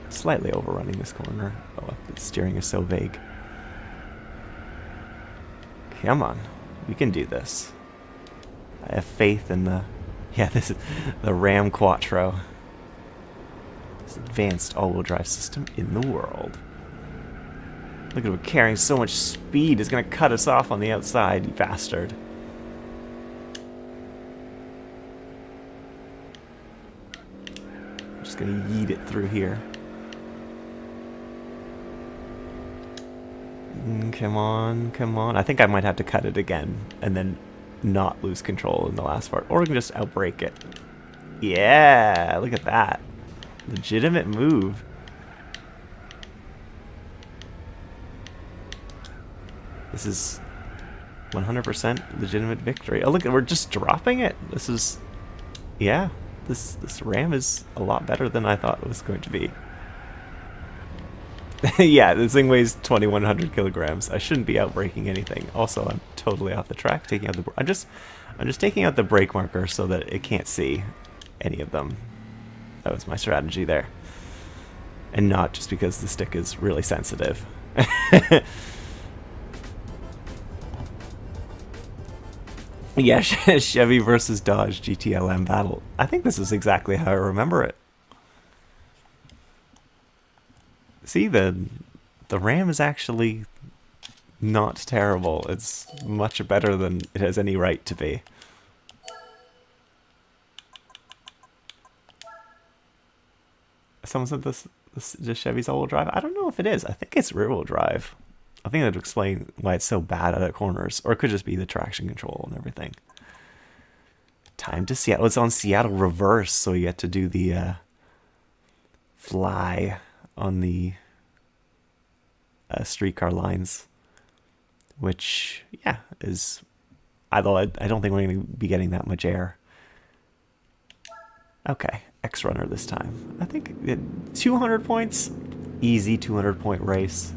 Slightly overrunning this corner. Oh, the steering is so vague. Come on, we can do this. I have faith in this is the Ram Quattro. This advanced all-wheel drive system in the world. Look at him carrying so much speed. It's gonna cut us off on the outside, you bastard. I'm just gonna yeet it through here. Come on, come on. I think I might have to cut it again and then not lose control in the last part. Or we can just outbrake it. Yeah, look at that. Legitimate move. This is 100% legitimate victory. Oh, look, we're just dropping it. This is... Yeah, this Ram is a lot better than I thought it was going to be. Yeah, this thing weighs 2,100 kilograms. I shouldn't be outbraking anything. Also, I'm totally off the track. Taking out the I'm just taking out the brake marker so that it can't see any of them. That was my strategy there, and not just because the stick is really sensitive. Yeah, Chevy versus Dodge GTLM battle. I think this is exactly how I remember it. See, the Ram is actually not terrible. It's much better than it has any right to be. Someone said this Chevy's all-wheel drive. I don't know if it is. I think it's rear-wheel drive. I think that would explain why it's so bad out of corners. Or it could just be the traction control and everything. Time to Seattle. It's on Seattle reverse, so you get to do the fly on the streetcar lines. Which, yeah, is... Although I don't think we're going to be getting that much air. Okay, X runner this time. I think 200 points. Easy 200-point race.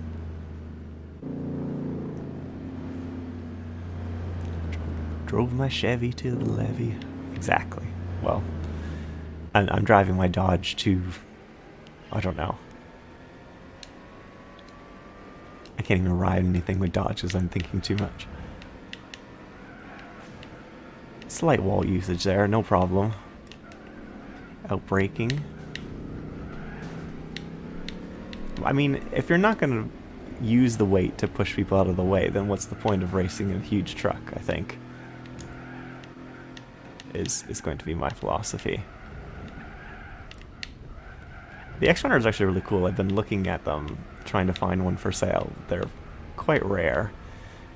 Drove my Chevy to the levee. Exactly. Well, I'm driving my Dodge to... I don't know. I can't even ride anything with Dodge because I'm thinking too much. Slight wall usage there, no problem. Outbraking. I mean, if you're not going to use the weight to push people out of the way, then what's the point of racing a huge truck, I think. Is going to be my philosophy. The X-Runner is actually really cool. I've been looking at them, trying to find one for sale. They're quite rare.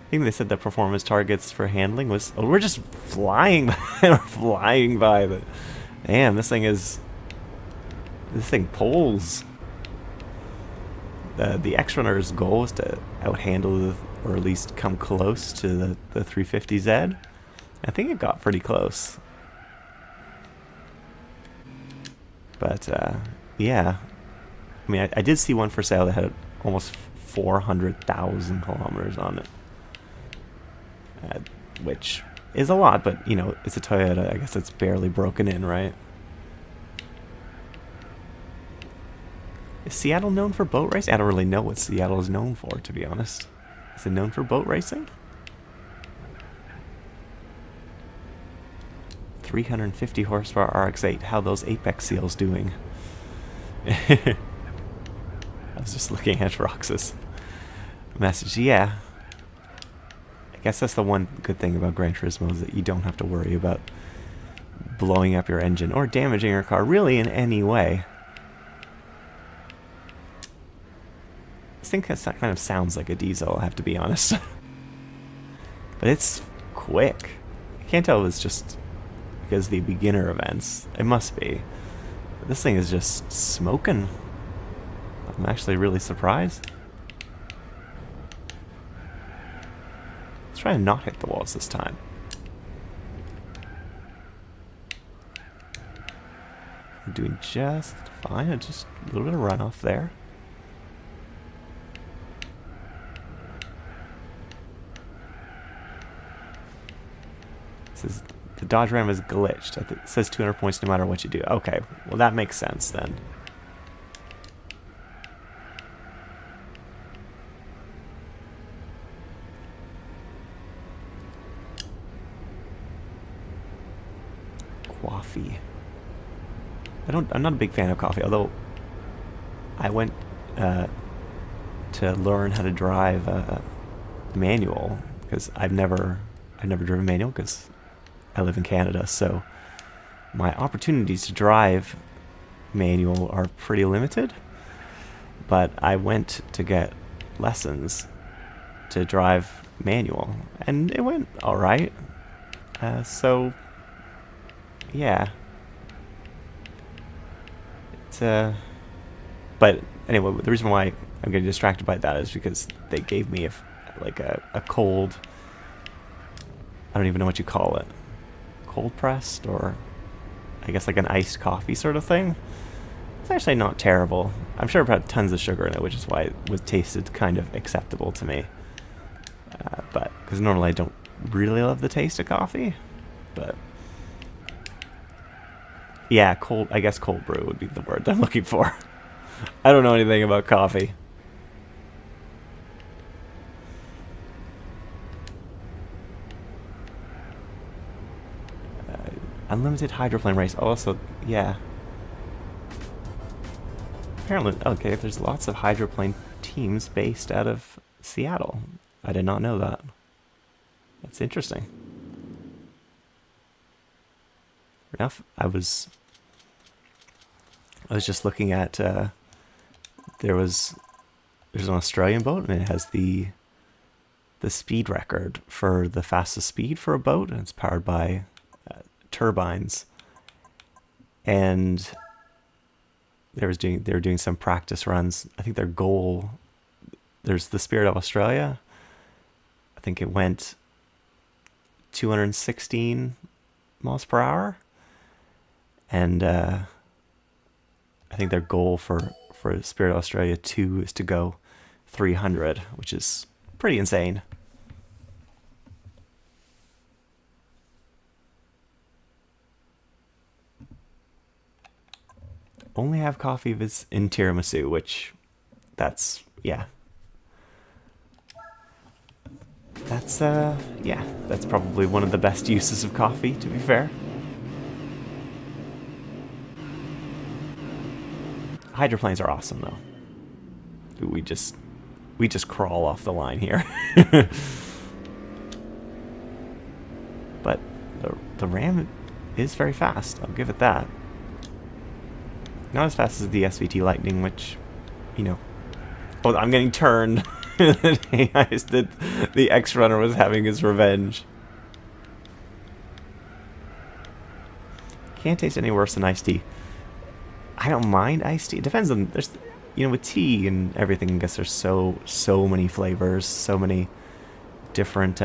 I think they said the performance targets for handling was... Oh, we're just flying by. We're flying by. Damn, this thing is... This thing pulls. The X-Runner's goal is to outhandle, or at least come close to the 350Z. I think it got pretty close. But, yeah. I mean, I did see one for sale that had almost 400,000 kilometers on it. Which is a lot, but, you know, it's a Toyota. I guess it's barely broken in, right? Is Seattle known for boat racing? I don't really know what Seattle is known for, to be honest. Is it known for boat racing? 350 horsepower RX-8. How those Apex Seals doing? I was just looking at Roxas message. Yeah. I guess that's the one good thing about Gran Turismo is that you don't have to worry about blowing up your engine or damaging your car really in any way. This thing kind of sounds like a diesel, I have to be honest. But it's quick. I can't tell if it's just because the beginner events. It must be. But this thing is just smoking. I'm actually really surprised. Let's try and not hit the walls this time. I'm doing just fine. Just a little bit of runoff there. Says the Dodge Ram is glitched. It says 200 points no matter what you do. Okay, well that makes sense then. Coffee. I'm not a big fan of coffee, although I went to learn how to drive manual because I've never driven manual because I live in Canada, so my opportunities to drive manual are pretty limited. But I went to get lessons to drive manual, and it went alright. So, yeah. It's, but anyway, the reason why I'm getting distracted by that is because they gave me a cold... I don't even know what you call it. Cold pressed, or I guess like an iced coffee sort of thing. It's actually not terrible. I'm sure it had tons of sugar in it, which is why it tasted kind of acceptable to me. But because normally I don't really love the taste of coffee, but yeah, cold. I guess cold brew would be the word I'm looking for. I don't know anything about coffee. Unlimited hydroplane race. Also, yeah. Apparently, okay, there's lots of hydroplane teams based out of Seattle. I did not know that. That's interesting. Enough. I was just looking at there's an Australian boat and it has the the speed record for the fastest speed for a boat, and it's powered by turbines. And they were doing some practice runs. I think their goal, there's the Spirit of Australia. I think it went 216 miles per hour, and I think their goal for Spirit of Australia 2 is to go 300, which is pretty insane. Only have coffee if it's in tiramisu, which that's, yeah. That's, yeah, that's probably one of the best uses of coffee, to be fair. Hydroplanes are awesome, though. We just crawl off the line here. But the Ram is very fast, I'll give it that. Not as fast as the SVT Lightning, which, you know... Oh, I'm getting turned. The X-Runner was having his revenge. Can't taste any worse than iced tea. I don't mind iced tea. It depends on... There's, you know, with tea and everything, I guess there's so many flavors, so many different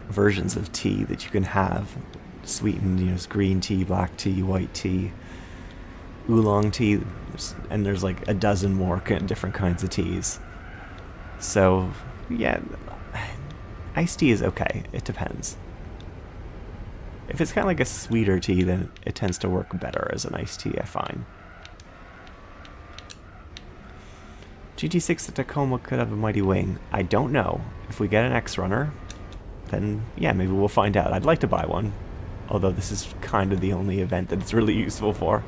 versions of tea that you can have. Sweetened, you know, green tea, black tea, white tea, oolong tea, and there's like a dozen more different kinds of teas. So, yeah, iced tea is okay. It depends. If it's kind of like a sweeter tea, then it tends to work better as an iced tea, I find. GT6 at Tacoma could have a mighty wing. I don't know. If we get an X-Runner, then yeah, maybe we'll find out. I'd like to buy one. Although this is kind of the only event that it's really useful for.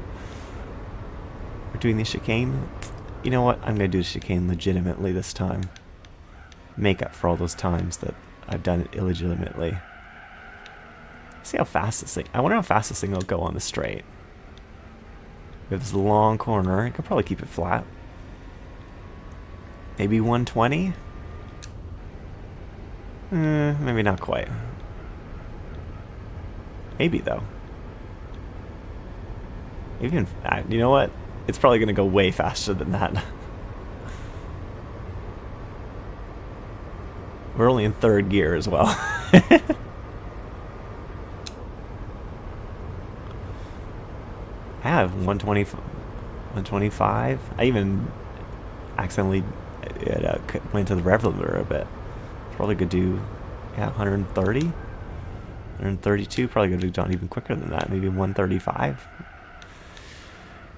We're doing the chicane. You know what? I'm going to do the chicane legitimately this time. Make up for all those times that I've done it illegitimately. See how fast this thing... I wonder how fast this thing will go on the straight. We have this long corner. I could probably keep it flat. Maybe 120? Maybe not quite. Maybe, though. Even, you know what? It's probably going to go way faster than that. We're only in third gear as well. I have 120, 125. I even accidentally went to the rev limiter a bit. Probably could do, yeah, 130. 132, probably going to do even quicker than that, maybe 135.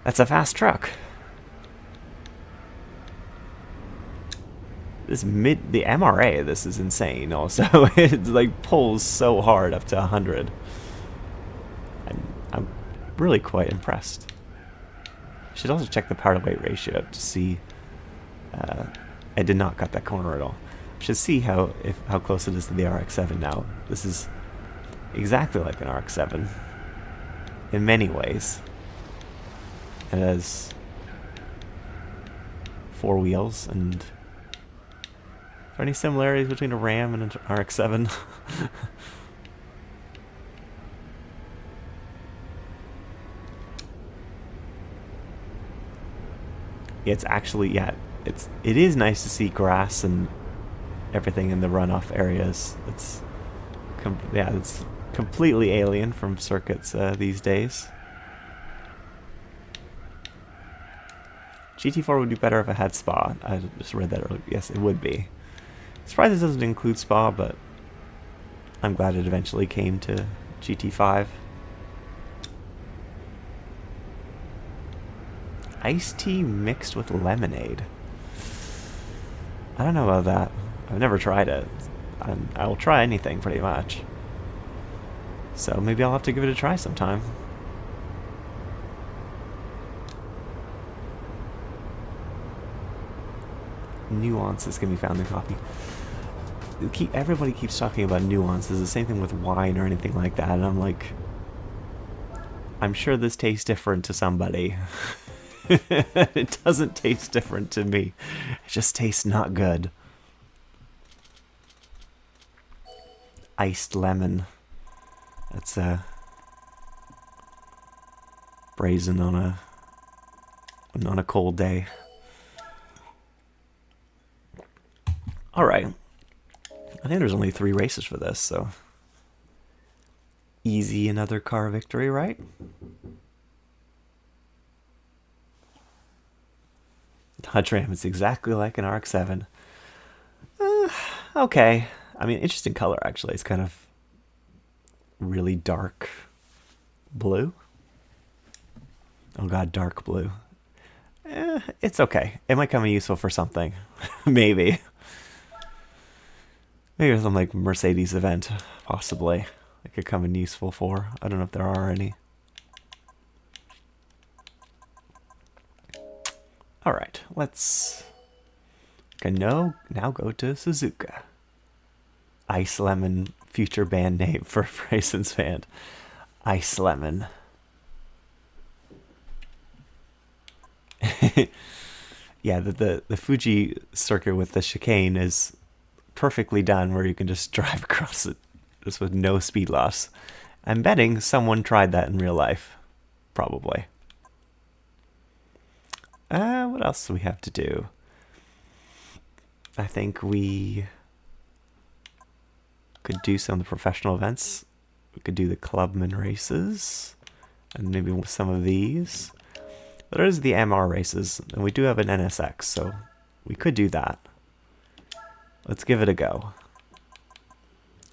That's a fast truck. The MRA, this is insane also. It like pulls so hard up to 100. I'm really quite impressed. Should also check the power to weight ratio to see. I did not cut that corner at all. Should see how close it is to the RX-7 now. This is exactly like an RX-7 in many ways. It has 4 wheels, and are there any similarities between a Ram and an RX-7? It's actually, yeah, it is nice to see grass and everything in the runoff areas. It's completely alien from circuits these days. GT4 would be better if it had Spa. I just read that earlier. Yes, it would be. Surprised it doesn't include Spa, but I'm glad it eventually came to GT5. Iced tea mixed with lemonade. I don't know about that. I've never tried it. I will try anything pretty much. So maybe I'll have to give it a try sometime. Nuances can be found in coffee. Everybody keeps talking about nuances. The same thing with wine or anything like that. And I'm like, I'm sure this tastes different to somebody. It doesn't taste different to me. It just tastes not good. iced lemon. That's brazen on a cold day. All right. I think there's only 3 races for this, so easy another car victory, right? Dodge Ram is exactly like an RX-7. Okay. I mean, interesting color, actually. It's kind of really dark blue. Oh god, dark blue. It's okay. It might come in useful for something. Maybe. Maybe some like Mercedes event, possibly. It could come in useful for. I don't know if there are any. Alright, let's now go to Suzuka. Ice Lemon, future band name for Bryson's band. Ice Lemon. Yeah, the Fuji circuit with the chicane is perfectly done where you can just drive across it just with no speed loss. I'm betting someone tried that in real life. Probably. What else do we have to do? I think we could do some of the professional events. We could do the clubman races. And maybe some of these. But there's the MR races. And we do have an NSX, so we could do that. Let's give it a go.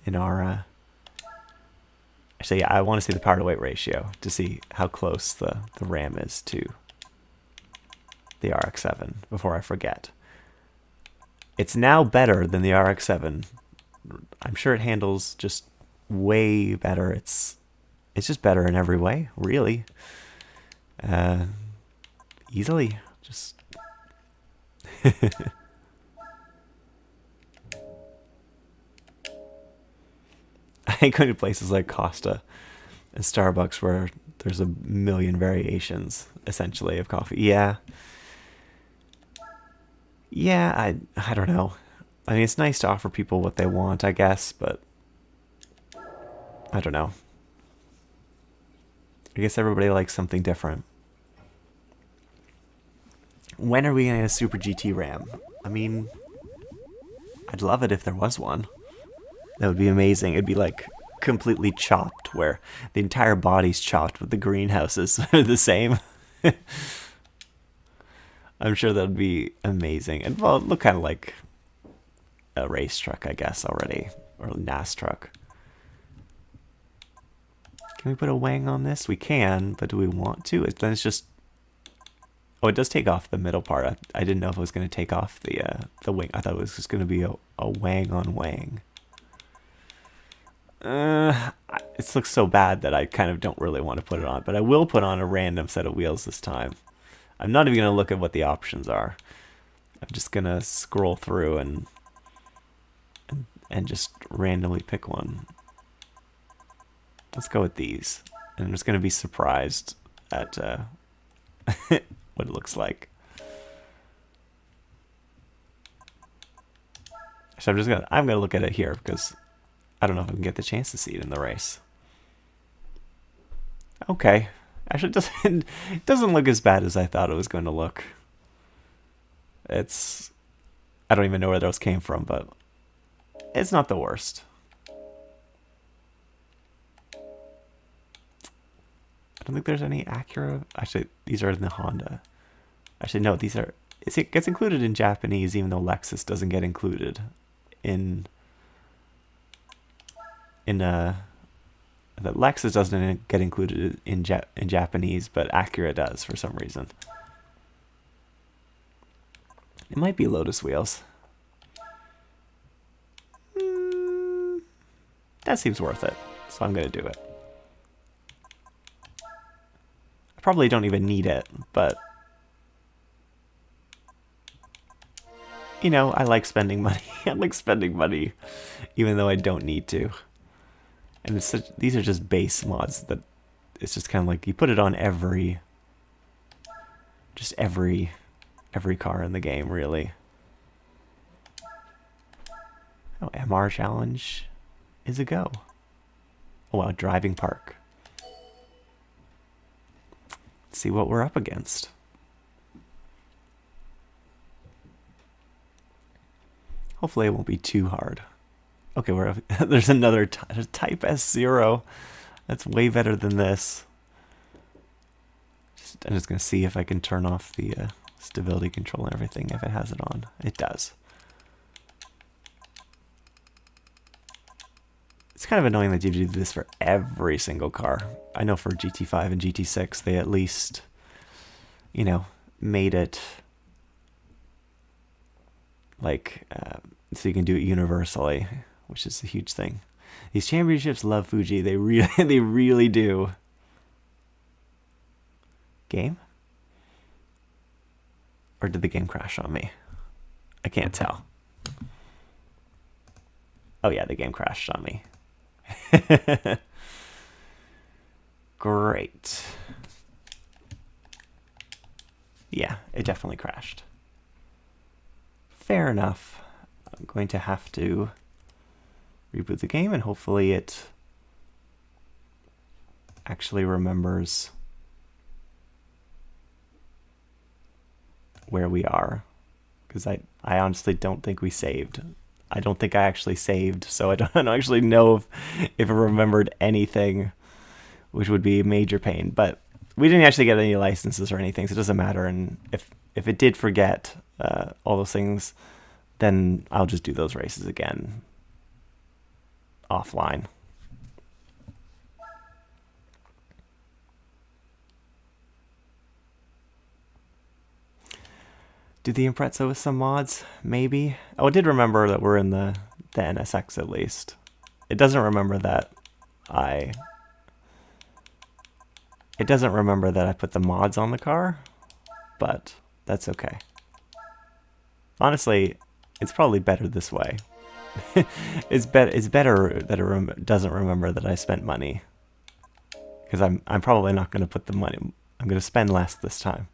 In our... Actually, yeah, I want to see the power to weight ratio to see how close the Ram is to the RX-7 before I forget. It's now better than the RX-7. I'm sure it handles just way better. It's just better in every way, really. Easily, just... I think going to places like Costa and Starbucks where there's a million variations, essentially, of coffee. Yeah. Yeah, I don't know. I mean, it's nice to offer people what they want, I guess, but I don't know. I guess everybody likes something different. When are we going to get a Super GT Ram? I mean, I'd love it if there was one. That would be amazing. It'd be like completely chopped, where the entire body's chopped, but the greenhouses are the same. I'm sure that would be amazing. And well, look kind of like a race truck, I guess, already. Or a NAS truck. Can we put a wang on this? We can, but do we want to? Then it's just... Oh, it does take off the middle part. I didn't know if it was going to take off the wing. I thought it was just going to be a wang on wang. It looks so bad that I kind of don't really want to put it on. But I will put on a random set of wheels this time. I'm not even going to look at what the options are. I'm just going to scroll through and just randomly pick one. Let's go with these. And I'm just going to be surprised at what it looks like. So I'm gonna look at it here because I don't know if I can get the chance to see it in the race. Okay. Actually, it doesn't look as bad as I thought it was going to look. I don't even know where those came from, but it's not the worst. I don't think there's any Acura. Actually, these are in the Honda. Actually, no, these are... It gets included in Japanese, even though Lexus doesn't get included in that Lexus doesn't get included in Japanese, but Acura does for some reason. It might be Lotus wheels. That seems worth it, so I'm going to do it. I probably don't even need it, but you know, I like spending money. I like spending money, even though I don't need to. And these are just base mods that it's just kind of like you put it on every car in the game, really. Oh, MR challenge, is a go. Oh wow, driving park. Let's see what we're up against. Hopefully it won't be too hard. Okay, there's another Type S0. That's way better than this. I'm just going to see if I can turn off the stability control and everything if it has it on. It does. It's kind of annoying that you do this for every single car. I know for GT5 and GT6 they at least, you know, made it like so you can do it universally, which is a huge thing. These championships love Fuji. They really do. Game? Or did the game crash on me? I can't tell. Oh yeah, the game crashed on me. Great. Yeah, it definitely crashed. Fair enough. I'm going to have to reboot the game and hopefully it actually remembers where we are, because I honestly don't think we saved. I don't think I actually saved, so I don't actually know if it remembered anything, which would be a major pain. But we didn't actually get any licenses or anything, so it doesn't matter. And if it did forget all those things, then I'll just do those races again offline. Do the Impreza with some mods? Maybe. Oh, it did remember that we're in the NSX at least. It doesn't remember that It doesn't remember that I put the mods on the car, but that's okay. Honestly, it's probably better this way. It's better that it doesn't remember that I spent money, because I'm probably not going to put the money. I'm going to spend less this time.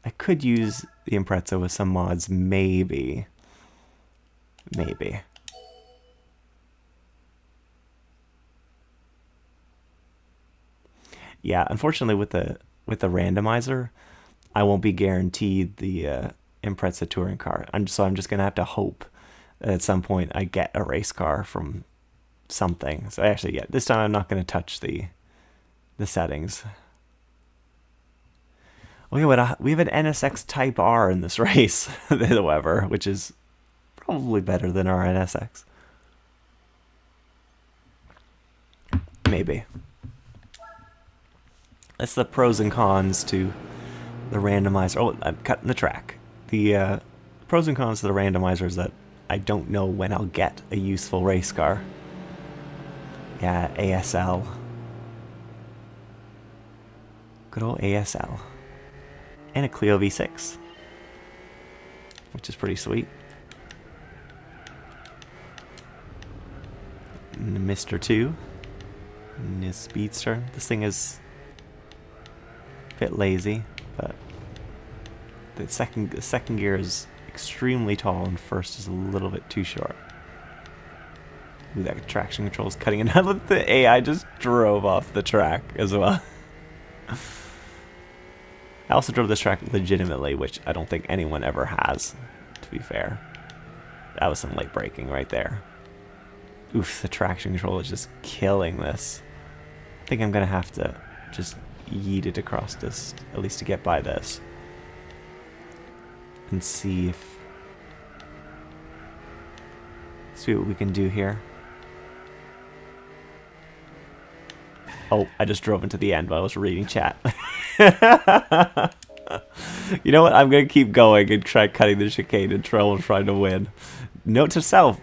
I could use the Impreza with some mods, maybe. Maybe. Yeah, unfortunately with the randomizer, I won't be guaranteed the Impreza touring car. So I'm just gonna have to hope that at some point I get a race car from something. So actually, yeah, this time I'm not gonna touch the settings. Okay, we have an NSX Type R in this race, however, which is probably better than our NSX. Maybe. That's the pros and cons to the randomizer. Oh, I'm cutting the track. The pros and cons to the randomizer is that I don't know when I'll get a useful race car. Yeah, ASL. Good old ASL. And a Clio V6, which is pretty sweet. And the Mr. 2. And his Speedster. This thing is a bit lazy, but the second gear is extremely tall and first is a little bit too short. Ooh, that traction control is cutting it out. The AI just drove off the track as well. I also drove this track legitimately, which I don't think anyone ever has, to be fair. That was some late braking right there. Oof, the traction control is just killing this. I think I'm going to have to just yeet it across this, at least to get by this. And see what we can do here. Oh, I just drove into the end while I was reading chat. You know what? I'm going to keep going and try cutting the chicane and trying to win. Note to self,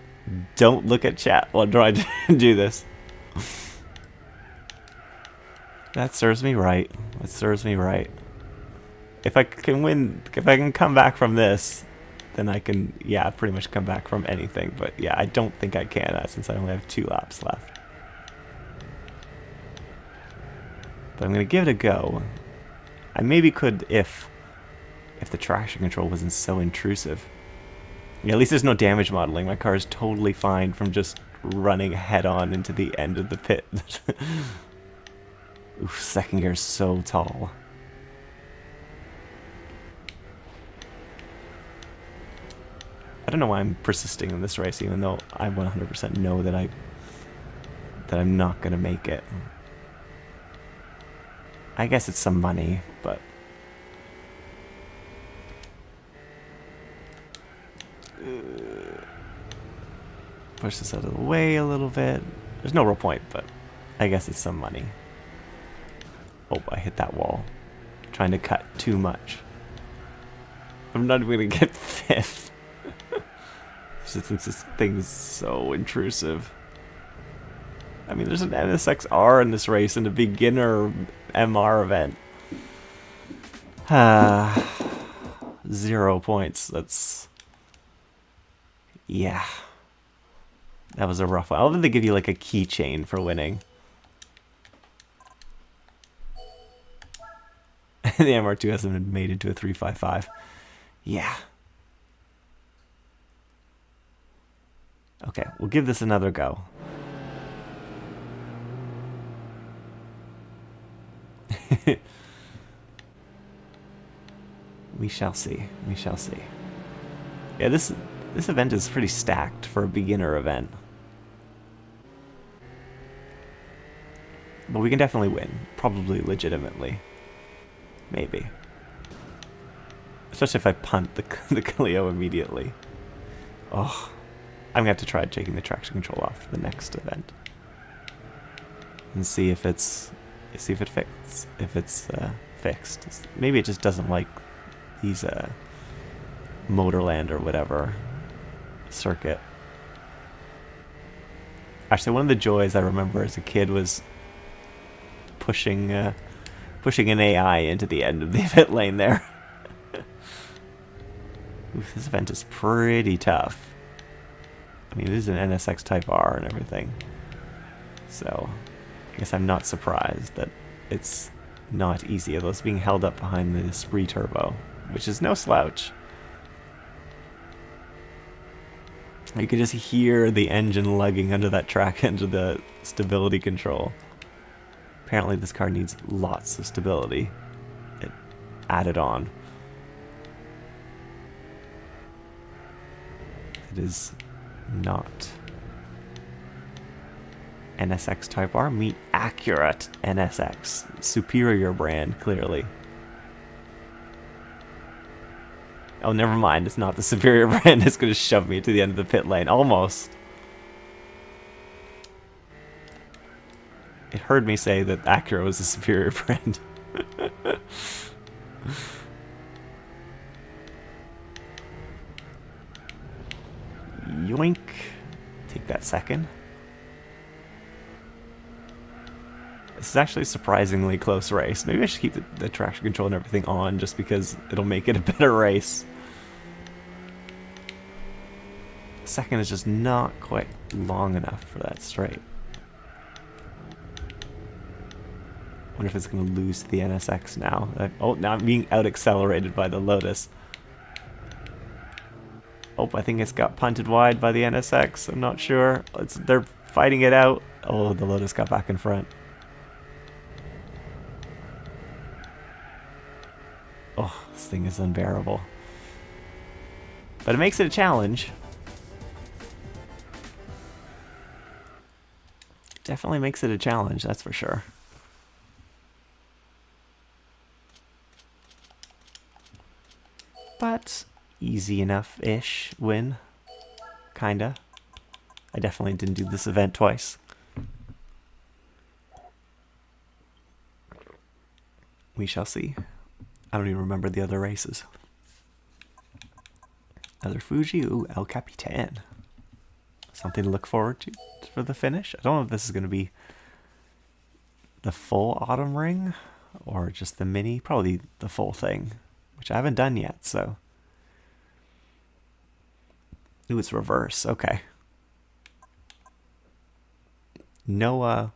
don't look at chat while I'm trying to do this. That serves me right. That serves me right. If I can win, if I can come back from this, then I can, yeah, pretty much come back from anything. But yeah, I don't think I can since I only have 2 laps left. But I'm going to give it a go. I maybe could if the traction control wasn't so intrusive. Yeah, at least there's no damage modeling. My car is totally fine from just running head-on into the end of the pit. Oof, second gear is so tall. I don't know why I'm persisting in this race, even though I 100% know that I'm not gonna make it. I guess it's some money, but push this out of the way a little bit. There's no real point, but I guess it's some money. Oh, I hit that wall. Trying to cut too much. I'm not even gonna get fifth. Since this thing is so intrusive. I mean, there's an NSX-R in this race in a beginner MR event. 0 points. That's... yeah. That was a rough one. I love that they give you like a keychain for winning. The MR2 hasn't been made into a 355. Yeah. Okay, we'll give this another go. We shall see. We shall see. Yeah, this event is pretty stacked for a beginner event. But we can definitely win. Probably legitimately. Maybe. Especially if I punt the Clio immediately. Oh, I'm going to have to try taking the traction control off for the next event. And see if it's... see if it fixed. If it's fixed. Maybe it just doesn't like these Motorland or whatever circuit. Actually, one of the joys I remember as a kid was pushing an AI into the end of the pit lane there. Oof, this event is pretty tough. I mean, it is an NSX Type R and everything. So, I guess I'm not surprised that it's not easy, although it's being held up behind the Spree Turbo, which is no slouch. You can just hear the engine lugging under that track, under the stability control. Apparently this car needs lots of stability added on. It is not NSX Type R. Meet accurate NSX. Superior brand, clearly. Oh, never mind. It's not the superior brand. It's going to shove me to the end of the pit lane. Almost. It heard me say that Acura was the superior brand. Yoink. Take that second. This is actually a surprisingly close race. Maybe I should keep the traction control and everything on just because it'll make it a better race. Second is just not quite long enough for that straight. Wonder if it's going to lose to the NSX now. Oh, now I'm being out-accelerated by the Lotus. Oh, I think it's got punted wide by the NSX. I'm not sure. They're fighting it out. Oh, the Lotus got back in front. Oh, this thing is unbearable. But it makes it a challenge. Definitely makes it a challenge, that's for sure. But easy enough-ish win. Kinda. I definitely didn't do this event twice. We shall see. I don't even remember the other races. Another Fuji. Ooh, El Capitan. Something to look forward to for the finish. I don't know if this is going to be the full autumn ring or just the mini. Probably the full thing, which I haven't done yet, so. Ooh, it's reverse. Okay. No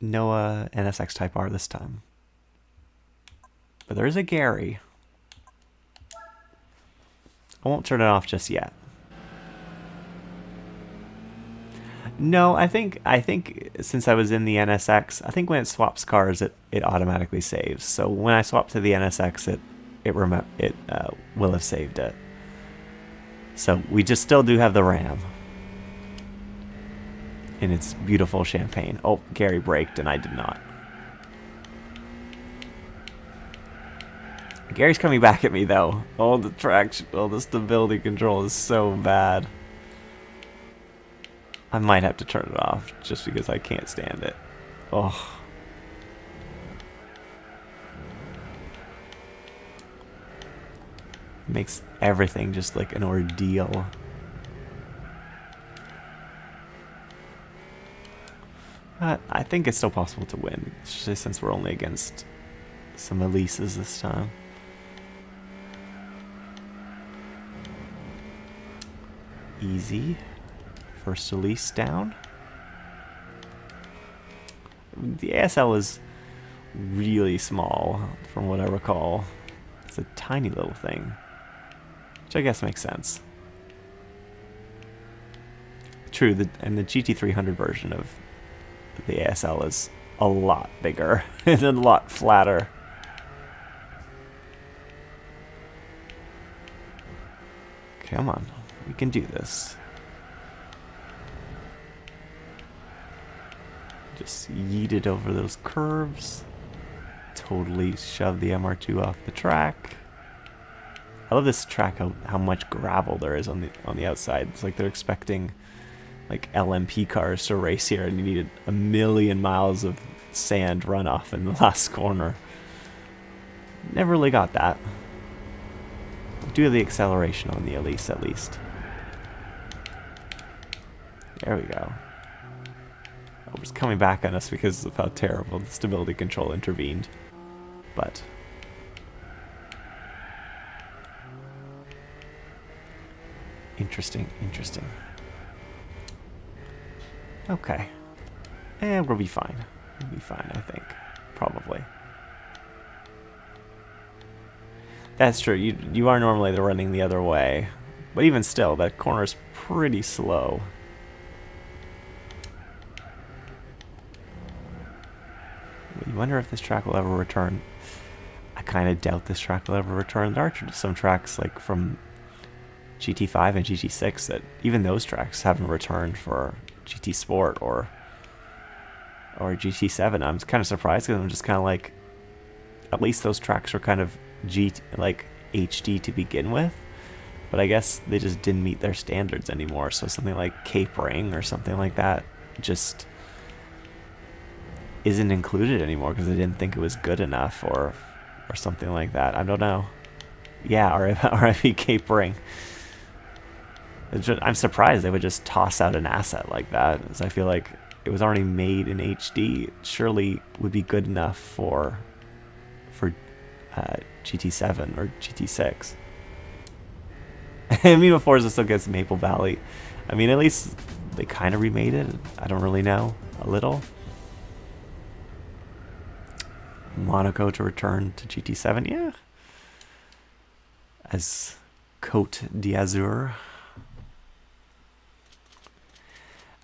NSX Type R this time. But there is a Gary. I won't turn it off just yet. No, I think since I was in the NSX, I think when it swaps cars, it automatically saves. So when I swap to the NSX, it will have saved it. So we just still do have the Ram. And it's beautiful champagne. Oh, Gary braked and I did not. Gary's coming back at me though. Oh, the traction, oh, the stability control is so bad. I might have to turn it off just because I can't stand it. Oh. Makes everything just like an ordeal. I think it's still possible to win, especially since we're only against some Elises this time. Easy. First Elise down. The ASL is really small, from what I recall. It's a tiny little thing, which I guess makes sense. True, and the GT300 version of the ASL is a lot bigger and a lot flatter. Come on, we can do this. Just yeet it over those curves. Totally shove the MR2 off the track. I love this track, how much gravel there is on the outside. It's like they're expecting like LMP cars to race here, and you needed 1,000,000 miles of sand runoff in the last corner. Never really got that. Do have the acceleration on the Elise at least. There we go. It was coming back on us because of how terrible the stability control intervened. But interesting. Okay. And we'll be fine. We'll be fine, I think. Probably. That's true. You are normally running the other way. But even still, that corner is pretty slow. You wonder if this track will ever return. I kind of doubt this track will ever return. There are some tracks like from GT5 and GT6 that even those tracks haven't returned for GT Sport or GT7. I'm kind of surprised because I'm just kind of like, at least those tracks were kind of HD to begin with, but I guess they just didn't meet their standards anymore. So something like Cape Ring or something like that just isn't included anymore because they didn't think it was good enough or something like that. I don't know. Yeah, RIP Cape Ring. I'm surprised they would just toss out an asset like that, as I feel like it was already made in HD. It surely would be good enough for GT7 or GT6. I mean, before it still gets Maple Valley. I mean, at least they kind of remade it. I don't really know. A little. Monaco to return to GT7, yeah. As Côte d'Azur.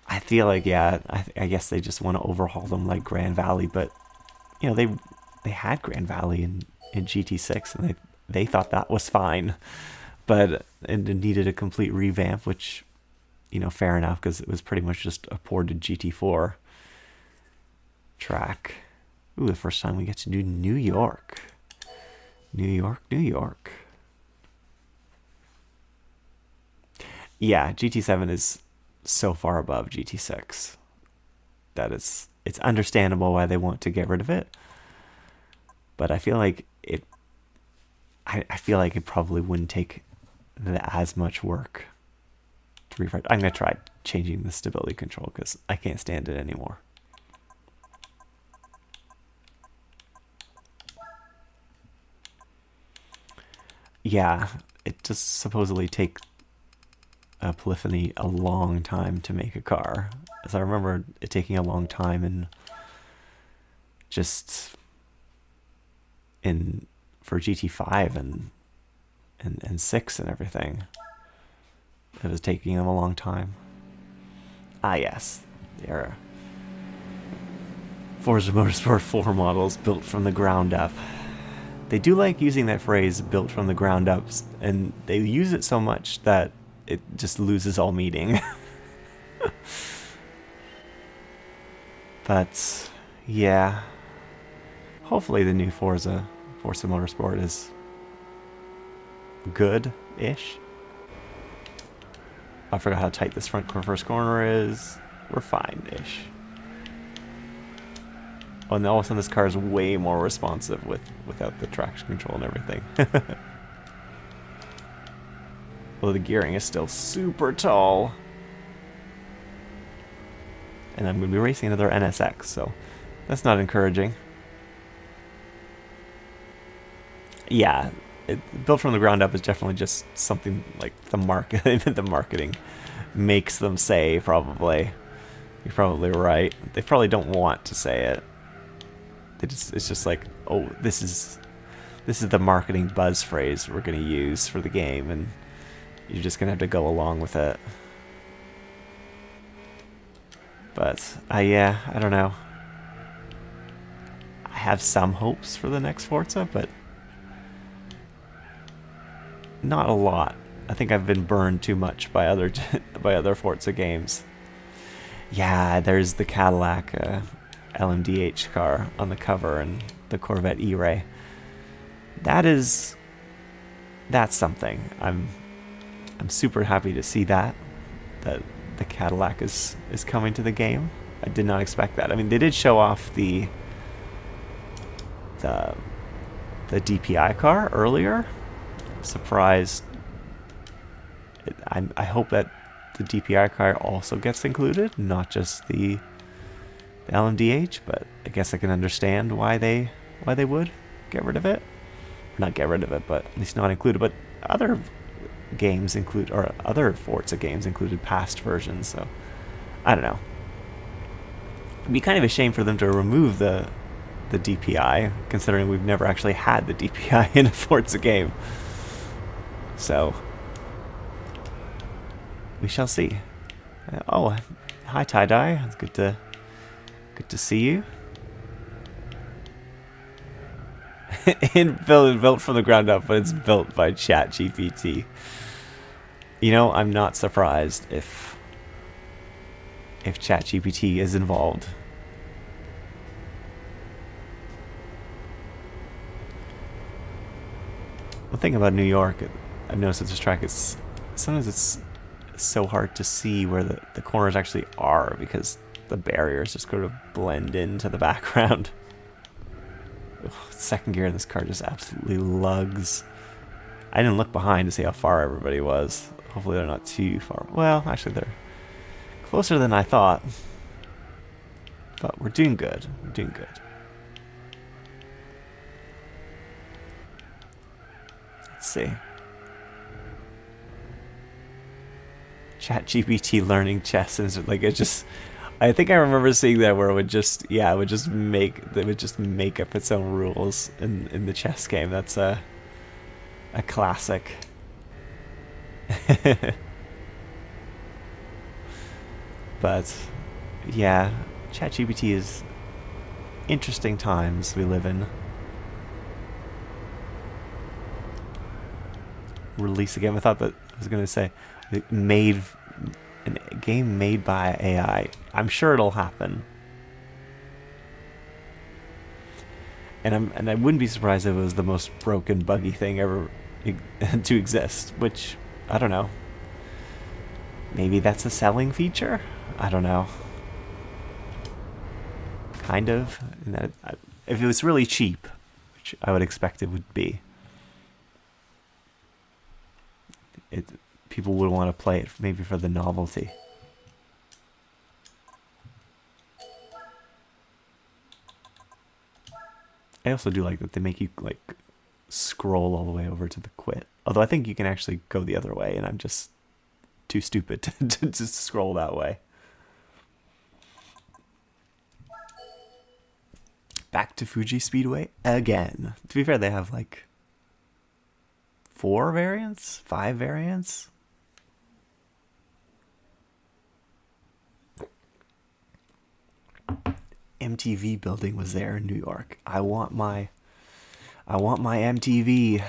I feel like, yeah, I guess they just want to overhaul them like Grand Valley, but you know, they had Grand Valley in GT6 and they thought that was fine, but it needed a complete revamp, which, you know, fair enough, because it was pretty much just a ported GT4 track. Ooh, the first time we get to do New York. New York. Yeah, GT7 is so far above GT6 that it's understandable why they want to get rid of it. But I feel like I feel like it probably wouldn't take as much work to refresh. I'm gonna try changing the stability control because I can't stand it anymore. Yeah, it just supposedly takes Polyphony a long time to make a car. As I remember it taking a long time and just for GT5 and and 6 and everything. It was taking them a long time. Ah, yes. There are Forza Motorsport 4 models built from the ground up. They do like using that phrase, built from the ground up, and they use it so much that it just loses all meaning. But, yeah. Hopefully the new Forza Motorsport is good-ish. I forgot how tight this first corner is. We're fine-ish. Oh, and all of a sudden this car is way more responsive without the traction control and everything. Although the gearing is still super tall. And I'm going to be racing another NSX, so that's not encouraging. Yeah, built from the ground up is definitely just something like the marketing makes them say, probably. You're probably right. They probably don't want to say it. It's just like, oh, this is the marketing buzz phrase we're going to use for the game, and you're just going to have to go along with it. But, yeah, I don't know. I have some hopes for the next Forza, but not a lot. I think I've been burned too much by other Forza games. Yeah, there's the Cadillac LMDH car on the cover and the Corvette E-Ray. That's something. I'm super happy to see that the Cadillac is coming to the game. I did not expect that. I mean, they did show off the DPI car earlier. I'm surprised. I hope that the DPI car also gets included, not just the LMDH, but I guess I can understand why they would get rid of it. Not get rid of it, but at least not include it. But other games other Forza games included past versions, so I don't know. It'd be kind of a shame for them to remove the DPI, considering we've never actually had the DPI in a Forza game. So we shall see. Oh, hi Tie-Dye. It's good to see you. Built from the ground up, but it's built by ChatGPT. You know, I'm not surprised if ChatGPT is involved. One thing about New York, I've noticed at this track, sometimes it's so hard to see where the corners actually are because the barriers just sort of blend into the background. Ugh, second gear in this car just absolutely lugs. I didn't look behind to see how far everybody was. Hopefully they're not too far. Well, actually they're closer than I thought. But we're doing good. We're doing good. Let's see. ChatGPT learning chess, and like, it just, I think I remember seeing that where it would just make up its own rules in the chess game. That's a classic. But yeah, ChatGPT is interesting times we live in. Release a game. I thought that I was gonna say a game made by AI. I'm sure it'll happen. And I wouldn't be surprised if it was the most broken, buggy thing ever to exist, which, I don't know. Maybe that's a selling feature? I don't know. Kind of. If it was really cheap, which I would expect it would be, people would want to play it maybe for the novelty. I also do like that they make you like scroll all the way over to the quit. Although I think you can actually go the other way, and I'm just too stupid to scroll that way. Back to Fuji Speedway again. To be fair, they have like 4 variants? 5 variants? MTV building was there in New York. I want my MTV.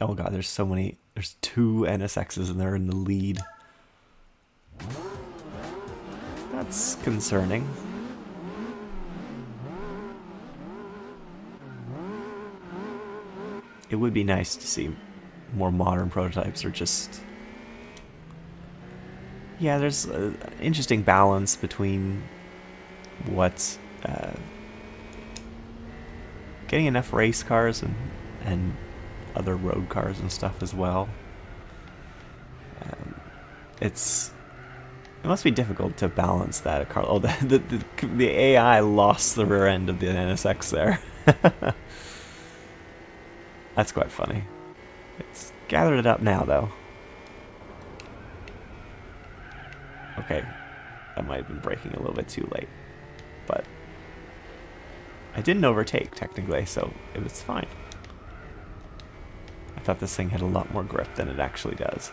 Oh god, there's so many. There's 2 NSXs and they're in the lead. That's concerning. It would be nice to see more modern prototypes, or just... Yeah, there's an interesting balance between what's getting enough race cars and other road cars and stuff as well. It must be difficult to balance that. Oh, the AI lost the rear end of the NSX there. That's quite funny. It's gathered it up now, though. Okay, that might have been braking a little bit too late, but I didn't overtake technically, so it was fine. I thought this thing had a lot more grip than it actually does.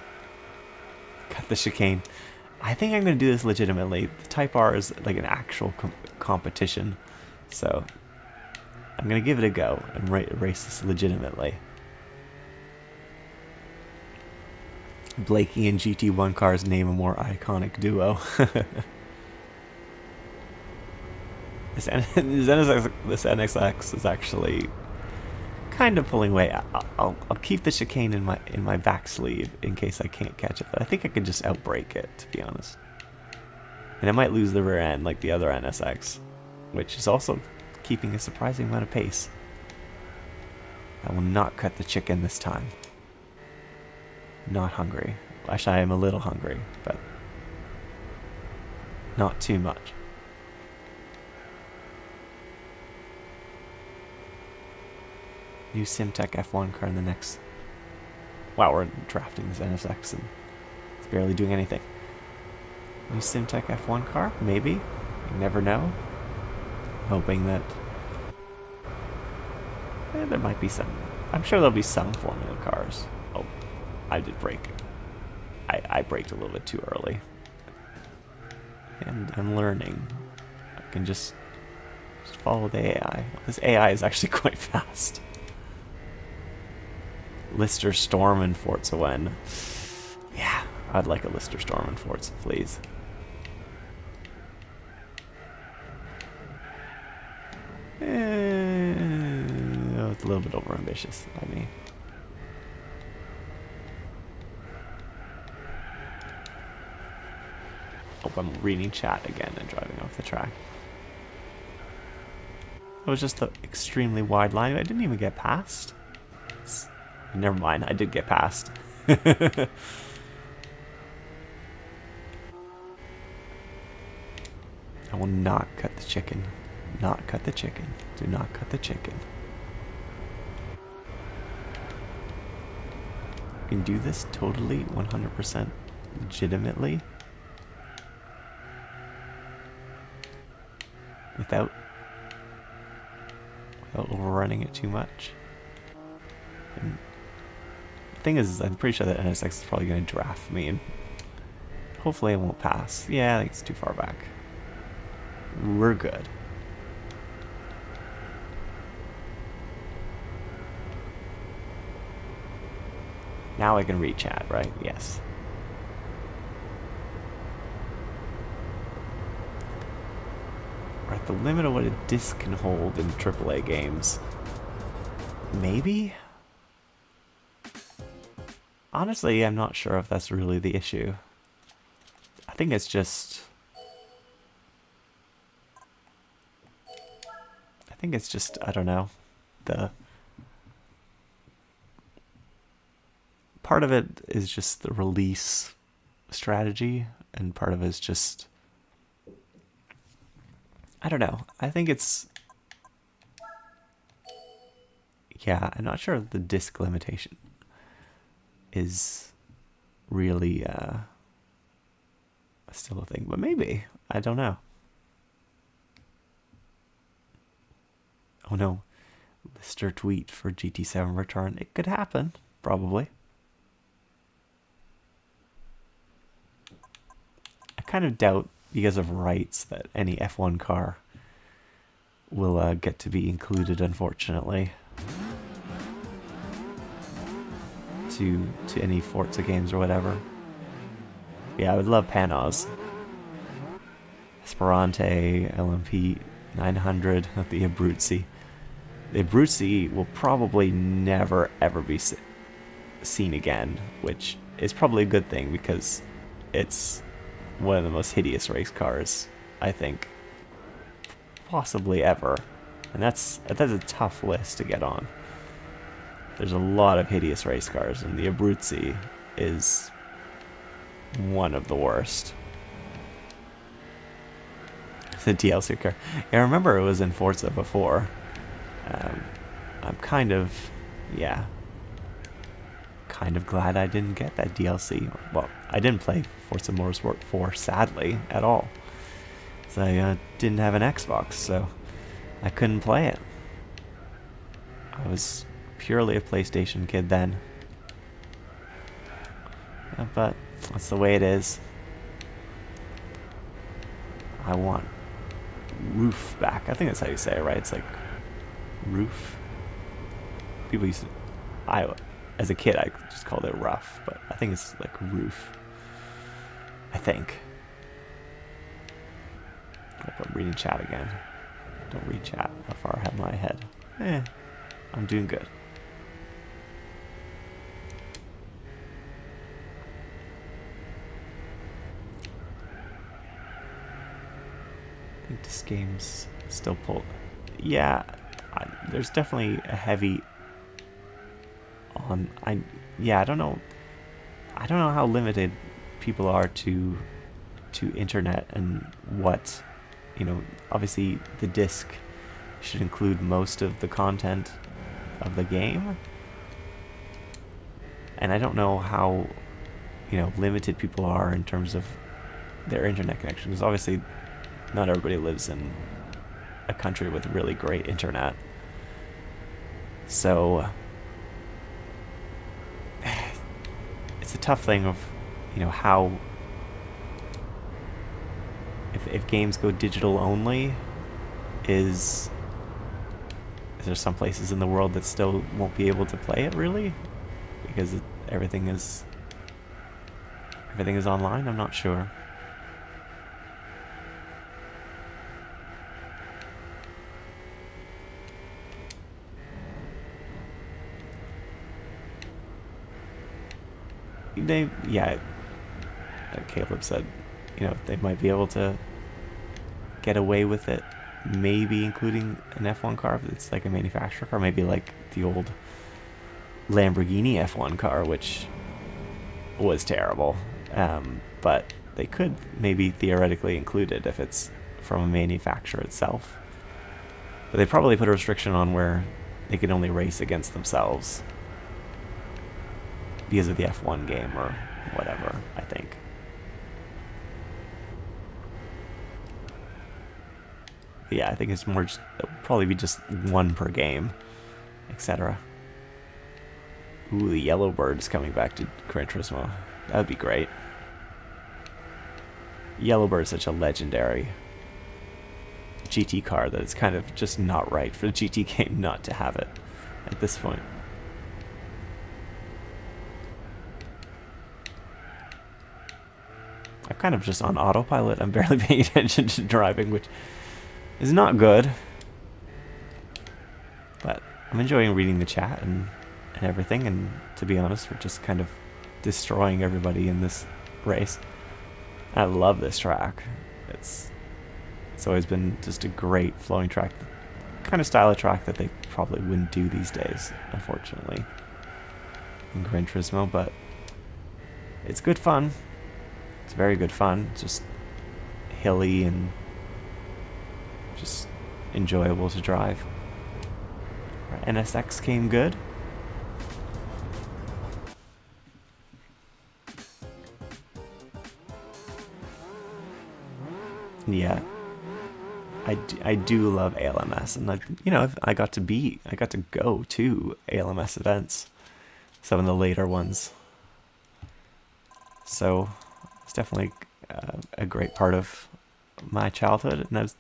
Cut the chicane. I think I'm going to do this legitimately. The Type R is like an actual competition, so I'm going to give it a go and race this legitimately. Blakey and GT1 cars name a more iconic duo. This NSX is actually kind of pulling away. I'll keep the chicane in my back sleeve in case I can't catch it, but I think I can just outbrake it, to be honest. And I might lose the rear end like the other NSX, which is also keeping a surprising amount of pace. I will not cut the chicken this time. Not hungry. Actually, I am a little hungry, but not too much. New Simtech F1 car in the next... Wow, we're drafting this NSX and it's barely doing anything. New Simtech F1 car? Maybe? You never know. Hoping that... there might be some... I'm sure there'll be some Formula cars. Oh, I did brake. I braked a little bit too early. And I'm learning. I can just follow the AI. This AI is actually quite fast. Lister Storm and Forza Wen. Yeah, I'd like a Lister Storm and Forza, please. Oh, it's a little bit overambitious by me. Hope I'm reading chat again and driving off the track. It was just the extremely wide line. I didn't even get past. Never mind, I did get past. I will not cut the chicken. Not cut the chicken. Do not cut the chicken. You can do this totally 100% legitimately without overrunning it too much. And the thing is, I'm pretty sure that NSX is probably going to draft me, and hopefully I won't pass. Yeah, I think it's too far back. We're good. Now I can read chat, right? Yes. We're at the limit of what a disc can hold in AAA games. Maybe? Honestly, I'm not sure if that's really the issue. I think it's just... I don't know. The... Part of it is just the release strategy, and part of it is just... I don't know. I think it's... Yeah, I'm not sure if the disc limitation is really still a thing, but maybe. I don't know. Oh no. Mr. Tweet for GT7 return. It could happen, probably. I kind of doubt, because of rights, that any F1 car will get to be included, unfortunately, to any Forza games or whatever. Yeah, I would love Panos. Esperante, LMP 900, the Abruzzi. The Abruzzi will probably never ever be seen again, which is probably a good thing because it's one of the most hideous race cars, I think, possibly ever. And that's a tough list to get on. There's a lot of hideous race cars, and the Abruzzi is one of the worst. The DLC car. I remember it was in Forza before. I'm kind of glad I didn't get that DLC. Well, I didn't play Forza Motorsport 4, sadly, at all. So I didn't have an Xbox, so I couldn't play it. I was purely a PlayStation kid then. But that's the way it is. I want Roof back. I think that's how you say it, right? It's like Roof. People used to... as a kid, I just called it Rough, but I think it's like Roof. I think. Hope I'm reading chat again. Don't read chat. How far I have my head? I'm doing good. I think this game's still pulled. Yeah, there's definitely a heavy on. I don't know. I don't know how limited people are to internet and what, obviously the disc should include most of the content of the game. And I don't know how, limited people are in terms of their internet connection. Because obviously not everybody lives in a country with really great internet. So it's a tough thing of, how if games go digital only, is there some places in the world that still won't be able to play it, really? Because everything is online? I'm not sure. Caleb said, they might be able to get away with it, maybe including an F1 car if it's like a manufacturer car, maybe like the old Lamborghini F1 car, which was terrible. But they could maybe theoretically include it if it's from a manufacturer itself. But they probably put a restriction on where they could only race against themselves because of the F1 game or whatever, I think. Yeah, I think it's more just, it'll probably be just one per game, etc. Ooh, the Yellowbird is coming back to Gran Turismo. That would be great. Yellowbird is such a legendary GT car that it's kind of just not right for the GT game not to have it at this point. I'm kind of just on autopilot. I'm barely paying attention to driving, which is not good. But I'm enjoying reading the chat and everything, and to be honest, we're just kind of destroying everybody in this race. I love this track. It's always been just a great flowing track, kind of style of track that they probably wouldn't do these days, unfortunately, in Gran Turismo, but it's good fun. It's very good fun. It's just hilly and just enjoyable to drive. NSX came good. Yeah. I do love ALMS, and I got to go to ALMS events, some of the later ones. So it's definitely a great part of my childhood. And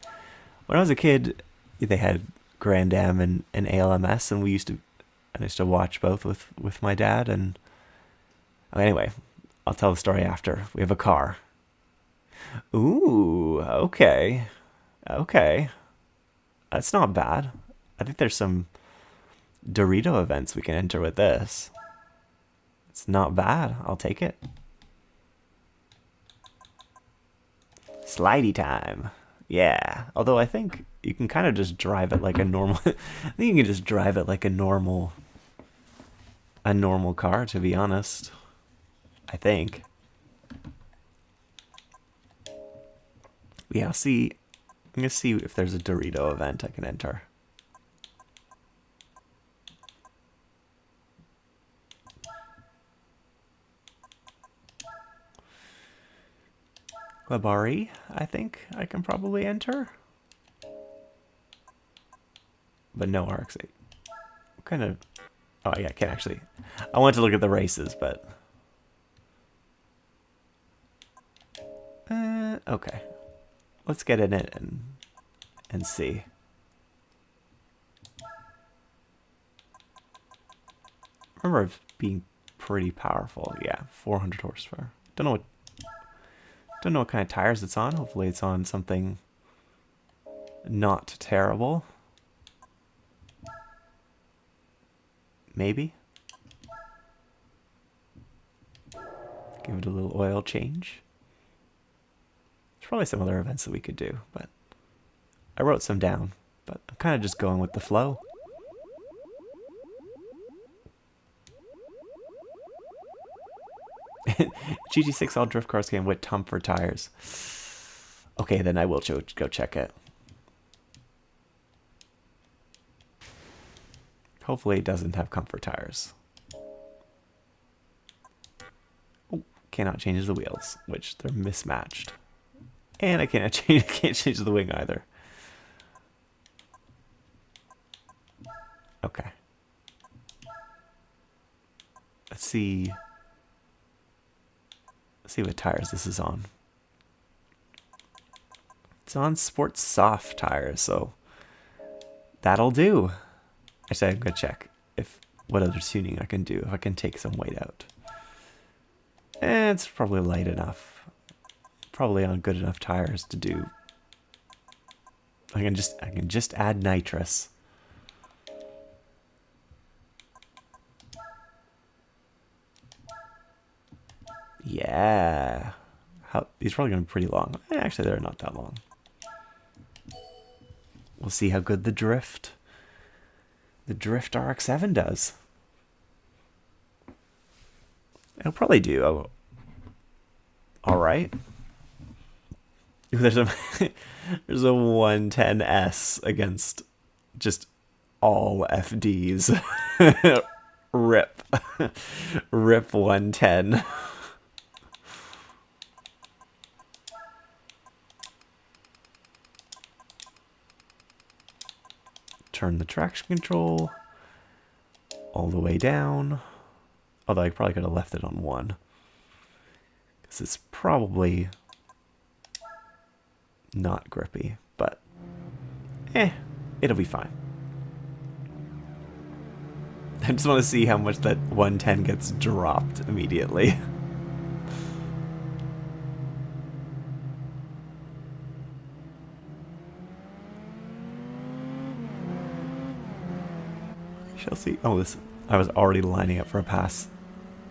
when I was a kid, they had Grand Am and ALMS, and I used to watch both with my dad. And anyway, I'll tell the story after. We have a car. Ooh, okay. Okay. That's not bad. I think there's some Dorito events we can enter with this. It's not bad. I'll take it. Slidey time. Yeah. Although I think you can kind of just drive it like a normal... I think you can just drive it like a normal car, to be honest. I think. Yeah, I'm going to see if there's a Dorito event I can enter. Labari, I think I can probably enter. But no RX-8. What kind of... Oh, yeah, I can actually... I wanted to look at the races, but... Okay. Let's get in it and see. Remember it being pretty powerful. Yeah, 400 horsepower. Don't know what kind of tires it's on. Hopefully it's on something not terrible. Maybe. Give it a little oil change. There's probably some other events that we could do, but I wrote some down. But I'm kind of just going with the flow. GT6 all drift cars came with Comfort tires. Okay, then I will go check it. Hopefully it doesn't have Comfort tires. Oh, cannot change the wheels, which they're mismatched. And I can't change the wing either. Okay. Let's see what tires this is on. It's on sports soft tires, so that'll do. Actually, I'm gonna check what other tuning I can do, if I can take some weight out. It's probably light enough. Probably on good enough tires to do. I can just add nitrous. Yeah. These are probably going to be pretty long. Actually, they're not that long. We'll see how good the Drift RX-7 does. It'll probably do all right. There's a 110S against just all FDs. Rip. Rip 110. Turn the traction control all the way down. Although I probably could have left it on 1. Because it's probably not grippy, but it'll be fine. I just want to see how much that 110 gets dropped immediately. Shall see. Oh, I was already lining up for a pass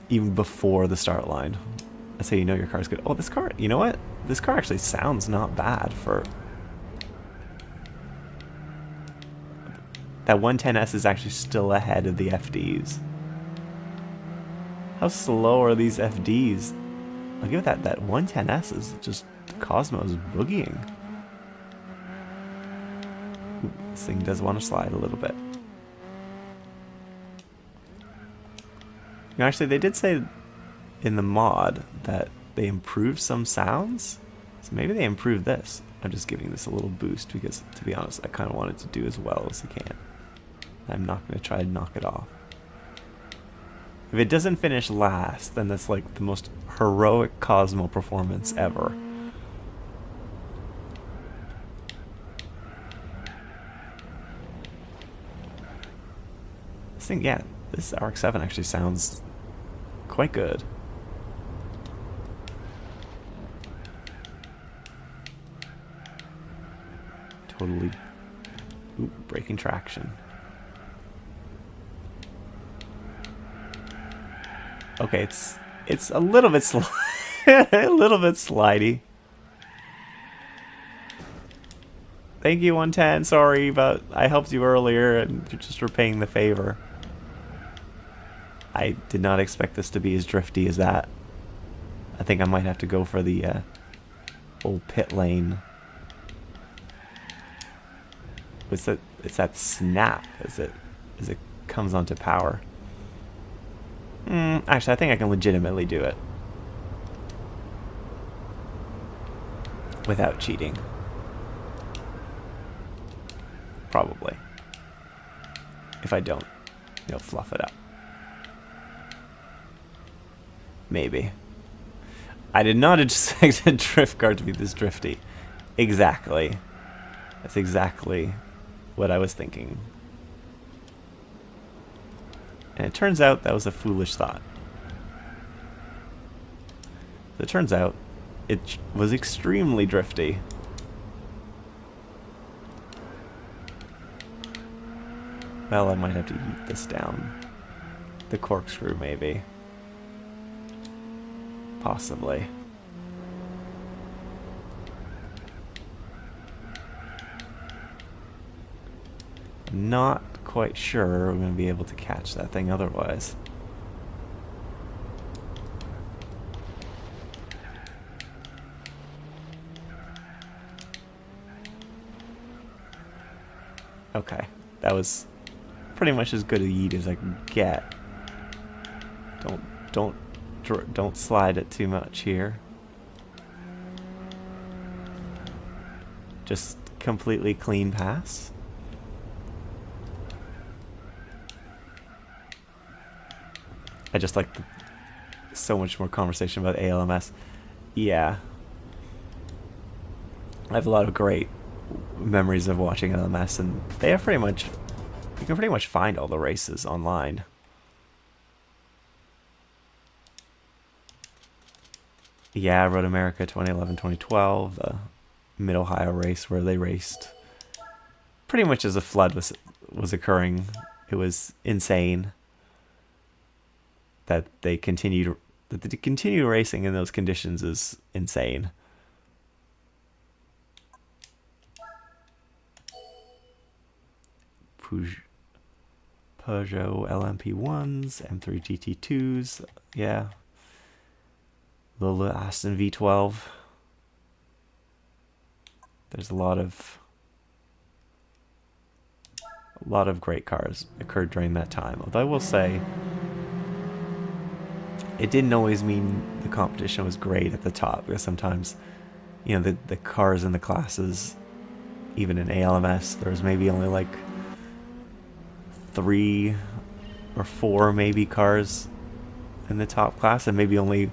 even before the start line. That's how you know your car's good. Oh, this car, you know what? This car actually sounds not bad for... That 110S is actually still ahead of the FDs. How slow are these FDs? I'll give it that 110S is just Cosmos boogieing. Ooh, this thing does want to slide a little bit. Actually, they did say in the mod that they improved some sounds. So maybe they improved this. I'm just giving this a little boost because, to be honest, I kind of want it to do as well as it can. I'm not going to try to knock it off. If it doesn't finish last, then that's like the most heroic Cosmo performance ever. This thing, yeah, this RX-7 actually sounds quite good. Totally. Ooh, breaking traction. Okay, it's a little bit a little bit slidey. Thank you, 110. Sorry, but I helped you earlier, and you're just repaying the favor. I did not expect this to be as drifty as that. I think I might have to go for the old pit lane. It's that snap as it comes onto power. Actually, I think I can legitimately do it without cheating. Probably. If I don't, fluff it up. Maybe. I did not expect a drift car to be this drifty. Exactly. That's exactly what I was thinking. And it turns out that was a foolish thought. So it turns out it was extremely drifty. Well, I might have to eat this down. The corkscrew, maybe. Possibly. I'm not quite sure we're going to be able to catch that thing otherwise. Okay, that was pretty much as good a yeet as I can get. Don't slide it too much here. Just completely clean pass. I just like so much more conversation about ALMS. Yeah. I have a lot of great memories of watching LMS, and they have pretty much, you can pretty much find all the races online. Yeah, Road America 2011-2012, the Mid-Ohio race where they raced pretty much as a flood was occurring. It was insane that they continued racing in those conditions is insane. Peugeot LMP1s, M3 GT2s, yeah. Little Aston V12. There's a lot of great cars occurred during that time. Although I will say, it didn't always mean the competition was great at the top, because sometimes, the cars in the classes, even in ALMS, there was maybe only like 3 or 4 maybe cars in the top class, and maybe only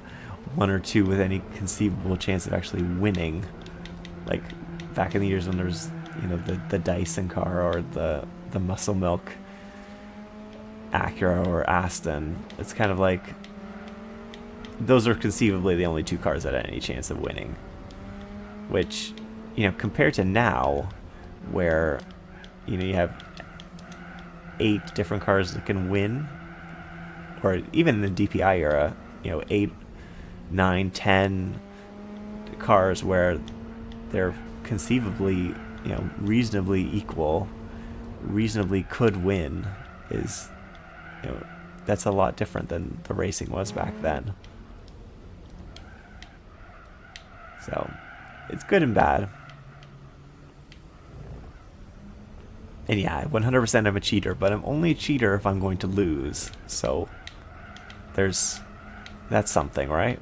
1 or 2 with any conceivable chance of actually winning. Like back in the years when there's the Dyson car or the Muscle Milk Acura or Aston. It's kind of like those are conceivably the only 2 cars that had any chance of winning. Which, compared to now, where you have 8 different cars that can win, or even in the DPI era, 8, 9, 10 cars where they're conceivably, reasonably equal, reasonably could win, is, that's a lot different than the racing was back then. So, it's good and bad. And yeah, 100% I'm a cheater, but I'm only a cheater if I'm going to lose. So, that's something, right?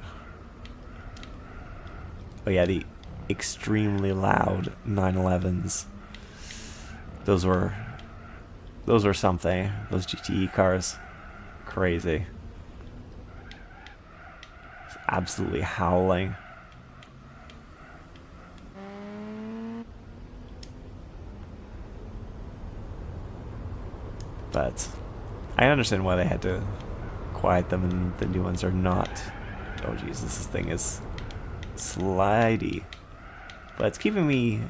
But yeah, extremely loud 911s. Those were something. Those GTE cars, crazy. It's absolutely howling. But I understand why they had to quiet them, and the new ones are not. Oh jeez, this thing is slidey. But it's keeping me...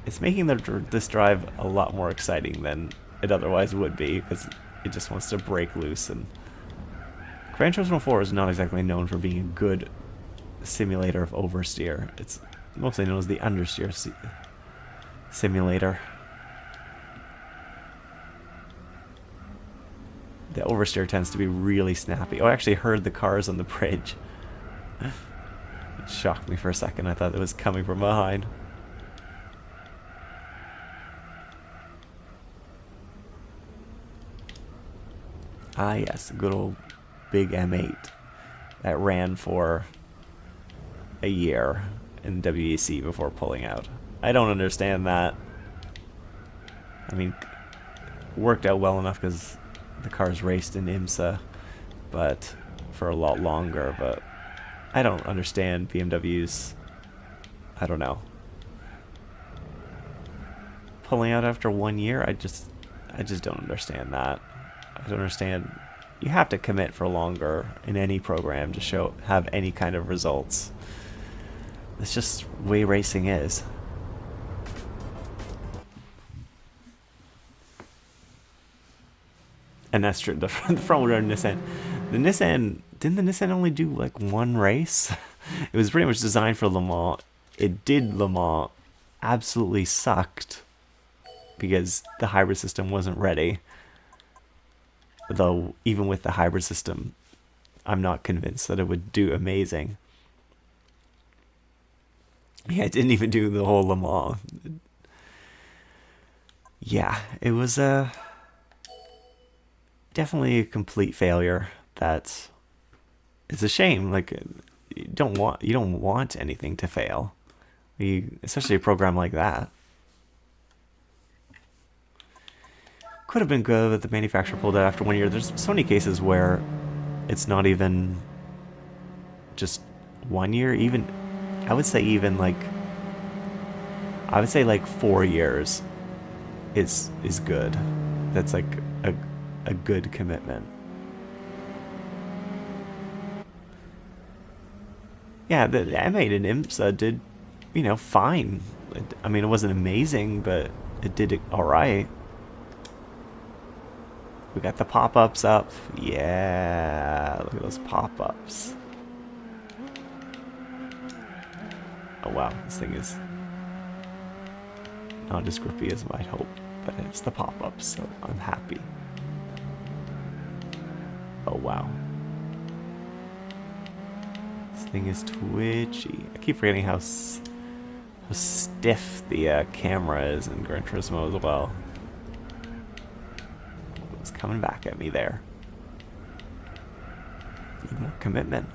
It's making this drive a lot more exciting than it otherwise would be, because it just wants to break loose. And Gran Turismo 4 is not exactly known for being a good simulator of oversteer. It's mostly known as the understeer simulator. The oversteer tends to be really snappy. Oh, I actually heard the cars on the bridge. It shocked me for a second. I thought it was coming from behind. Ah yes, a good old big M8 that ran for a year in WEC before pulling out. I don't understand that. I mean, it worked out well enough because the cars raced in IMSA, but for a lot longer. But I don't understand BMW's, I don't know, pulling out after 1 year. I just don't understand that. I don't understand. You have to commit for longer in any program to have any kind of results. That's just the way racing is. And that's true. The front wheel Nissan. Didn't the Nissan only do like one race? It was pretty much designed for Le Mans. It did Le Mans. Absolutely sucked because the hybrid system wasn't ready. Though even with the hybrid system, I'm not convinced that it would do amazing. Yeah, it didn't even do the whole Le Mans. Yeah, it was definitely a complete failure. It's a shame. Like, you don't want anything to fail, especially a program like that. Could have been good that the manufacturer pulled it after 1 year. There's so many cases where it's not even just 1 year. Even I would say like 4 years is good. That's like a good commitment. Yeah, the M8 in IMSA did, fine. I mean, it wasn't amazing, but it did all right. We got the pop-ups up. Yeah, look at those pop-ups. Oh wow, this thing is not as grippy as I'd hope, but it's the pop-ups, so I'm happy. Oh wow. This thing is twitchy. I keep forgetting how stiff the camera is in Gran Turismo as well. It's coming back at me there. Need more commitment.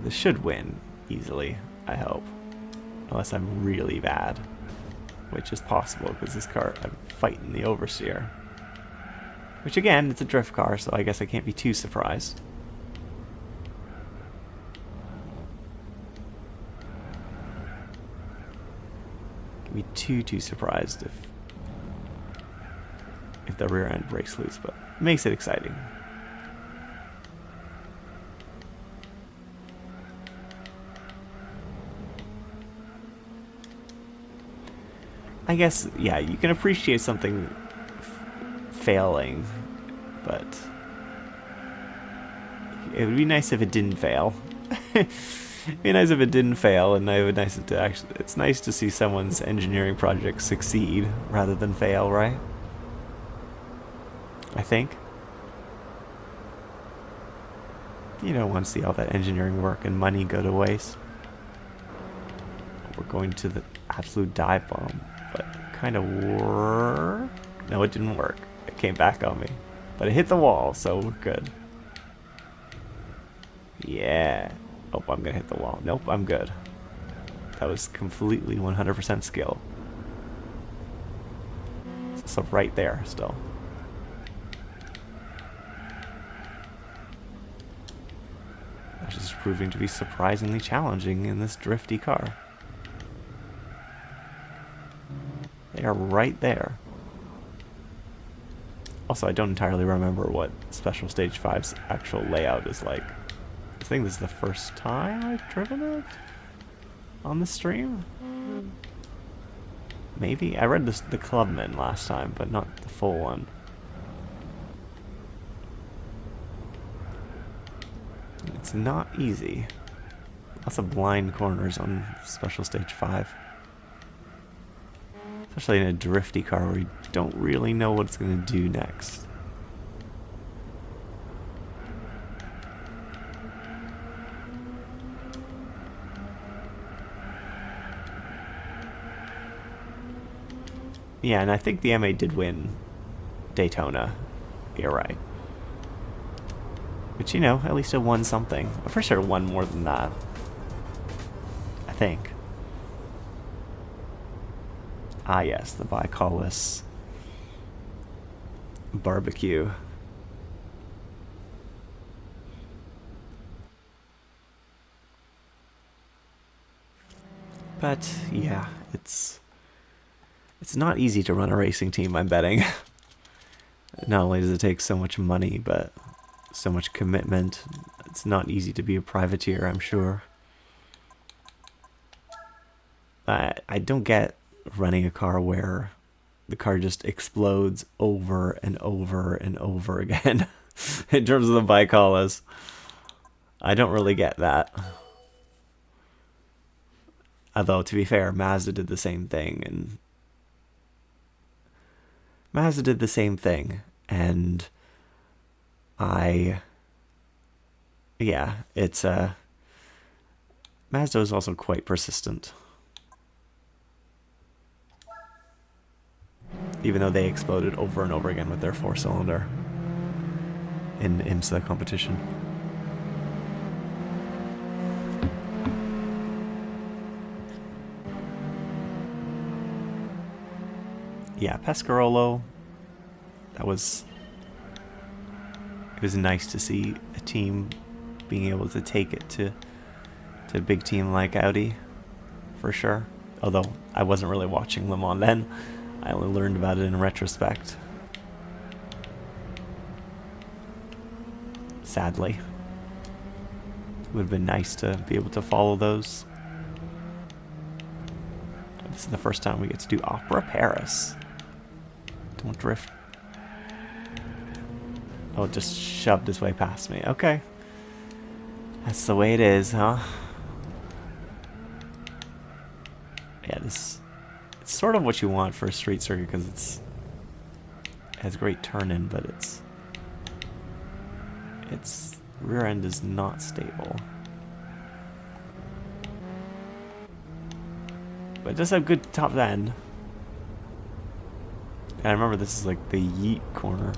This should win easily, I hope. Unless I'm really bad. Which is possible, because this car, I'm fighting the oversteer. Which again, it's a drift car, so I guess I can't be too surprised. Can't be too surprised if the rear end breaks loose, but it makes it exciting. I guess, yeah, you can appreciate something failing, but it would be nice if it didn't fail. It'd be nice if it didn't fail, and it's nice to see someone's engineering project succeed rather than fail, right? I think. You don't want to see all that engineering work and money go to waste. We're going to the absolute dive bomb. But kind of worked. No, it didn't work. It came back on me. But it hit the wall, so we're good. Yeah. Oh, I'm gonna hit the wall. Nope, I'm good. That was completely 100% skill. So right there, still. Which is proving to be surprisingly challenging in this drifty car. They are right there. Also, I don't entirely remember what Special Stage 5's actual layout is like. I think this is the first time I've driven it on the stream. Maybe? I read the Clubman last time, but not the full one. It's not easy. Lots of blind corners on Special Stage 5. Especially in a drifty car where you don't really know what it's going to do next. Yeah, and I think the MA did win Daytona. You're right. But you know, at least it won something. I'm pretty sure it won more than that. I think. Ah yes, the Bicallus barbecue. But yeah, it's not easy to run a racing team, I'm betting. Not only does it take so much money, but so much commitment. It's not easy to be a privateer, I'm sure. I don't get running a car where the car just explodes over and over and over again in terms of the Bicallus. I don't really get that. Although, to be fair, Mazda did the same thing, and yeah, it's Mazda is also quite persistent. Even though they exploded over and over again with their 4-cylinder in IMSA competition. Yeah, Pescarolo, it was nice to see a team being able to take it to a big team like Audi, for sure. Although I wasn't really watching Le Mans then. I only learned about it in retrospect. Sadly. It would have been nice to be able to follow those. This is the first time we get to do Opera Paris. Don't drift. Oh, it just shoved its way past me. Okay. That's the way it is, huh? Yeah, it's sort of what you want for a street circuit because it has great turn-in, but its rear end is not stable. But it does have good top end. And I remember this is like the yeet corner.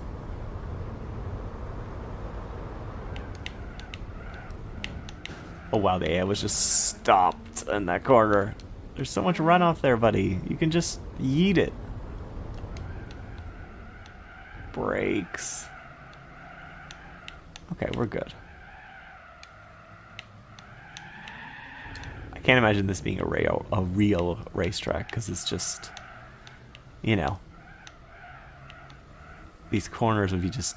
Oh wow, the AI was just stopped in that corner. There's so much runoff there, buddy. You can just yeet it. Brakes. Okay, we're good. I can't imagine this being a real racetrack, because it's just, you know, these corners would be just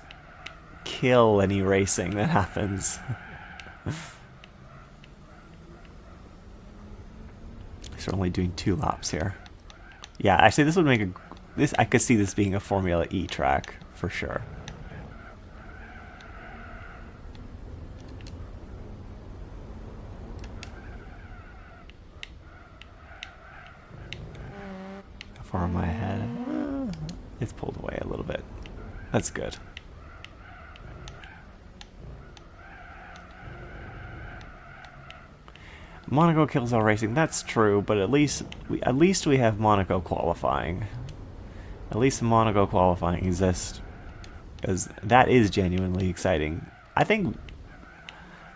kill any racing that happens. We're only doing 2 laps here. Yeah, actually this would make I could see this being a Formula E track for sure. How far am I ahead? It's pulled away a little bit. That's good. Monaco kills all racing. That's true, but at least we have Monaco qualifying. At least Monaco qualifying exists. because that is genuinely exciting. I think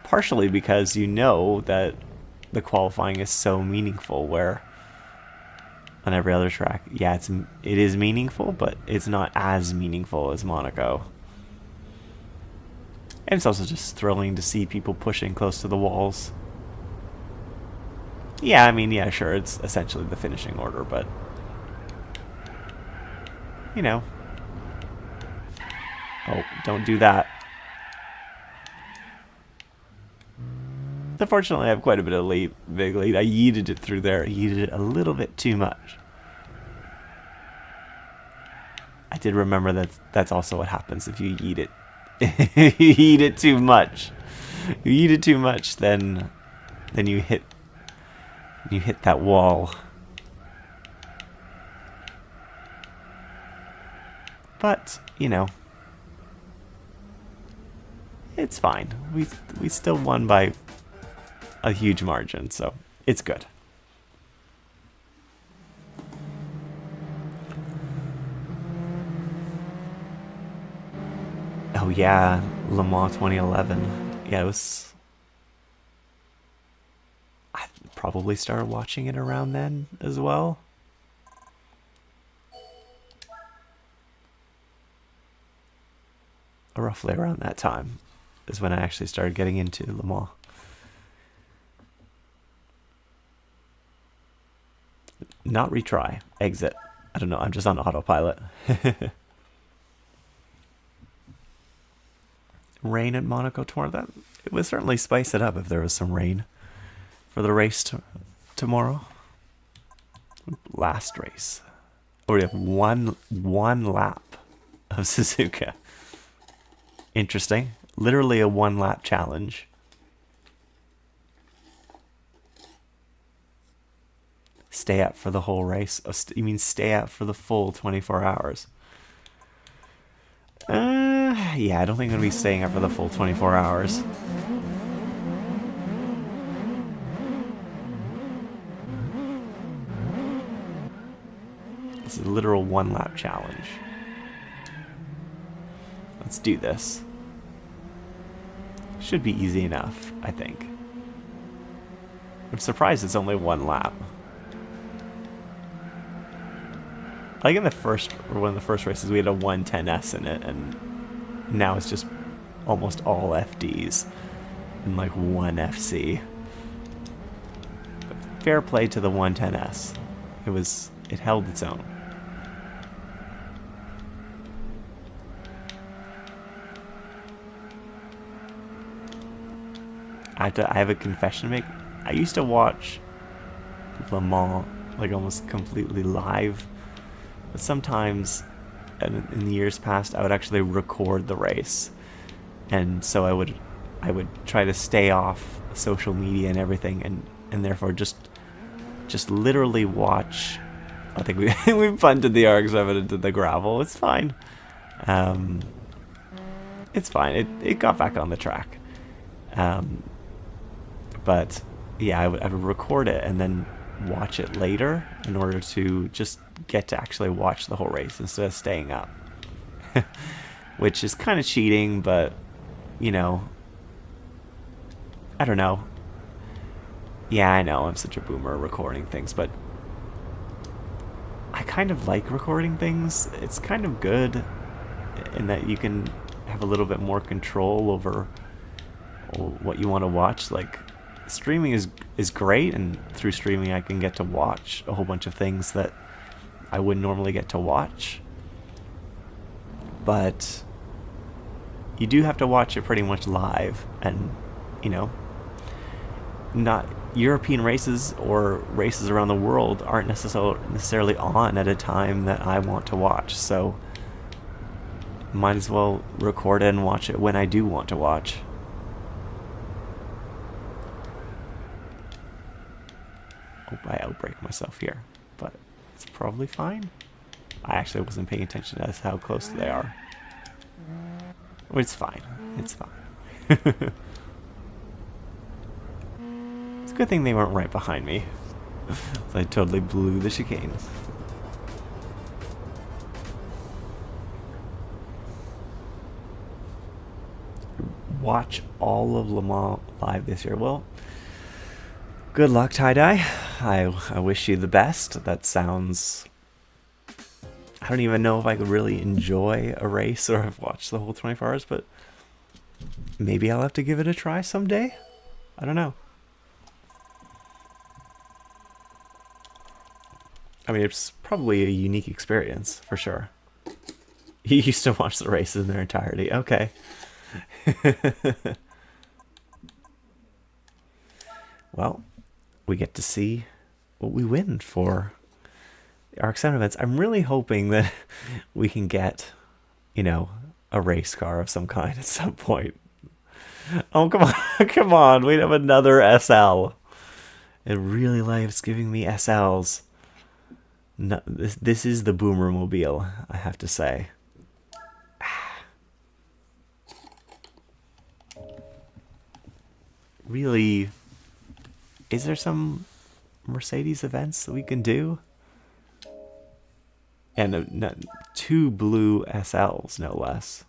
partially because you know that the qualifying is so meaningful, where on every other track, yeah, it is meaningful, but it's not as meaningful as Monaco. And it's also just thrilling to see people pushing close to the walls. Yeah, I mean, yeah, sure, it's essentially the finishing order, but you know. Oh, don't do that. Unfortunately, I have quite a bit of big lead. I yeeted it through there. I yeeted it a little bit too much. I did remember that that's also what happens if you yeet it. You yeet it too much. You yeet it too much, then you hit that wall. But, you know, it's fine. We still won by a huge margin, so it's good. Oh yeah, Le Mans 2011. Yeah, it was... I probably started watching it around then as well. Roughly around that time is when I actually started getting into Le Mans. Not retry. Exit. I don't know, I'm just on autopilot. Rain at Monaco tomorrow. It would certainly spice it up if there was some rain for the race tomorrow. Last race. Oh, we have one lap of Suzuka. Interesting. Literally a 1-lap challenge. Stay up for the whole race? Oh, you mean stay up for the full 24 hours? Yeah, I don't think I'm going to be staying up for the full 24 hours. It's a literal 1-lap challenge. Let's do this. Should be easy enough, I think. I'm surprised it's only 1 lap. Like in the first, or one of the first races, we had a 110S in it, and now it's just almost all FDs and like 1 FC. But fair play to the 110S. It held its own. I have a confession to make. I used to watch Le Mans like almost completely live, but sometimes in the years past I would actually record the race, and so I would try to stay off social media and everything, and therefore just literally watch. I think we punted the RX-7 into the gravel. It's fine. It's fine. It got back on the track. But yeah, I would record it and then watch it later in order to just get to actually watch the whole race instead of staying up. Which is kind of cheating, but, you know, I don't know. Yeah, I know, I'm such a boomer recording things, but I kind of like recording things. It's kind of good in that you can have a little bit more control over what you want to watch. Like, streaming is great, and through streaming I can get to watch a whole bunch of things that I wouldn't normally get to watch. But you do have to watch it pretty much live, and, you know, not European races or races around the world aren't necessarily on at a time that I want to watch, so might as well record it and watch it when I do want to watch. Hope I outbreak myself here, but it's probably fine. I actually wasn't paying attention to how close they are. It's fine. It's fine. It's a good thing they weren't right behind me. So I totally blew the chicanes. watch all of Le Mans live this year. Well, good luck, Tie-Dye. I wish you the best. That sounds... I don't even know if I could really enjoy a race or have watched the whole 24 hours, but maybe I'll have to give it a try someday. I don't know. I mean, it's probably a unique experience, for sure. You used to watch the races in their entirety. Okay. Well, we get to see what we win for the RX-7 events. I'm really hoping that we can get, you know, a race car of some kind at some point. Oh, come on. Come on. We have another SL. It really likes giving me SLs. No, this is the Boomer Mobile, I have to say. Really, is there some Mercedes events that we can do? And 2 blue SLs, no less.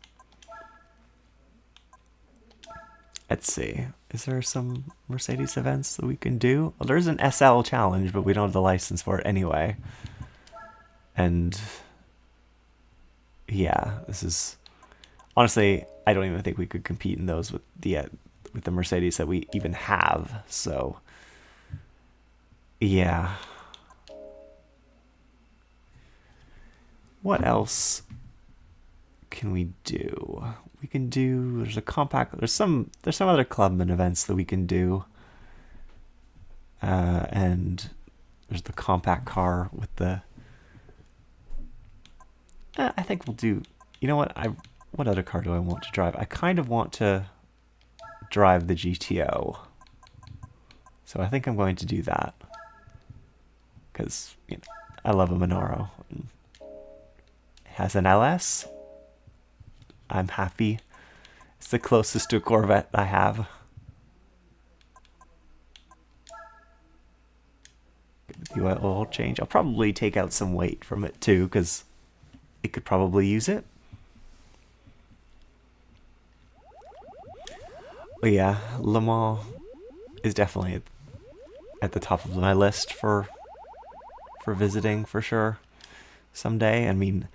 Let's see. Is there some Mercedes events that we can do? Well, there's an SL challenge, but we don't have the license for it anyway. And yeah, this is honestly, I don't even think we could compete in those with the Mercedes that we even have. So yeah. What else can we do? We can do, there's a compact, there's some other clubman events that we can do. And there's the compact car with the I think we'll do, you know what other car do I want to drive? I kind of want to drive the GTO. So I think I'm going to do that. Because, you know, I love a Monaro. It has an LS. I'm happy. It's the closest to a Corvette I have. Do an oil change. I'll probably take out some weight from it too, because it could probably use it. But yeah, Le Mans is definitely at the top of my list for visiting for sure someday. I mean,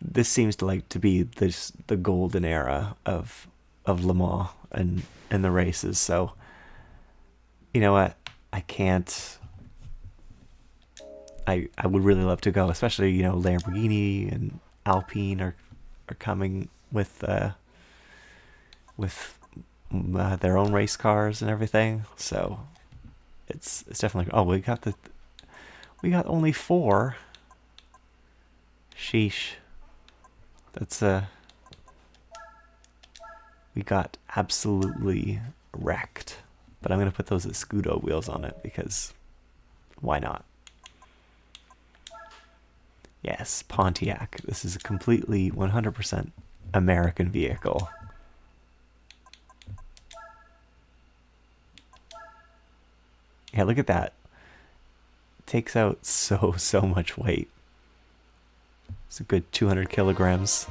this seems to be the golden era of Le Mans and the races. So you know what? I would really love to go, especially, you know, Lamborghini and Alpine are coming with their own race cars and everything. So it's definitely, oh, we got only 4. Sheesh. That's we got absolutely wrecked. But I'm gonna put those Scudo wheels on it because why not? Yes, Pontiac. This is a completely 100% American vehicle. Yeah, look at that. Takes out so much weight. It's a good 200 kilograms.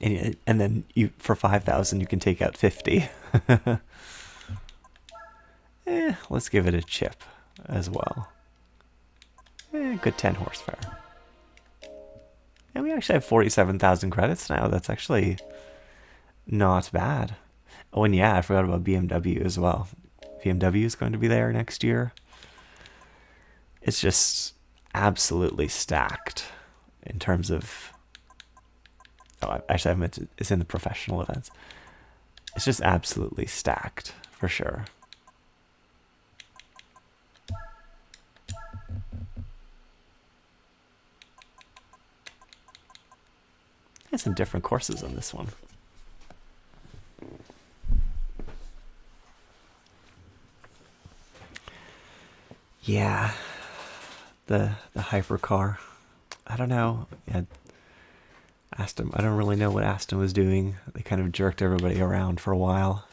And then for 5,000 you can take out 50. Let's give it a chip as well. Good 10 horsepower. And we actually have 47,000 credits now. That's actually not bad. Oh, and yeah, I forgot about BMW as well. BMW is going to be there next year. It's just absolutely stacked in terms of... Oh, actually, I meant to, it's in the professional events. It's just absolutely stacked, for sure. There's some different courses on this one. Yeah, the hypercar. I don't know. Yeah, Aston. I don't really know what Aston was doing. They kind of jerked everybody around for a while.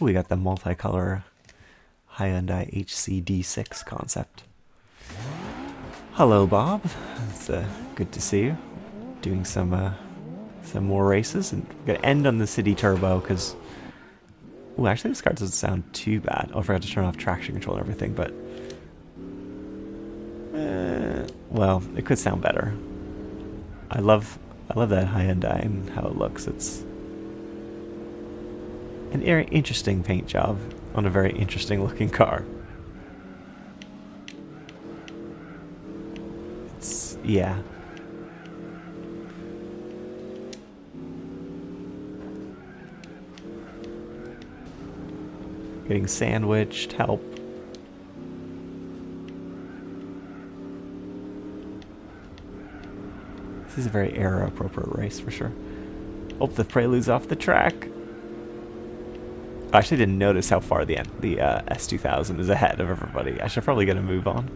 Ooh, we got the multicolor Hyundai HCD6 concept. Hello, Bob. It's good to see you. Doing some some more races, and we're gonna end on the City Turbo because, oh, actually this car doesn't sound too bad. Oh, I forgot to turn off traction control and everything, but well, it could sound better. I love that Hyundai and how it looks. It's an very interesting paint job on a very interesting looking car. It's, yeah. Getting sandwiched, help. This is a very era-appropriate race for sure. Oh, the Prelude's off the track. I actually didn't notice how far the S2000 is ahead of everybody. I should probably get a move on.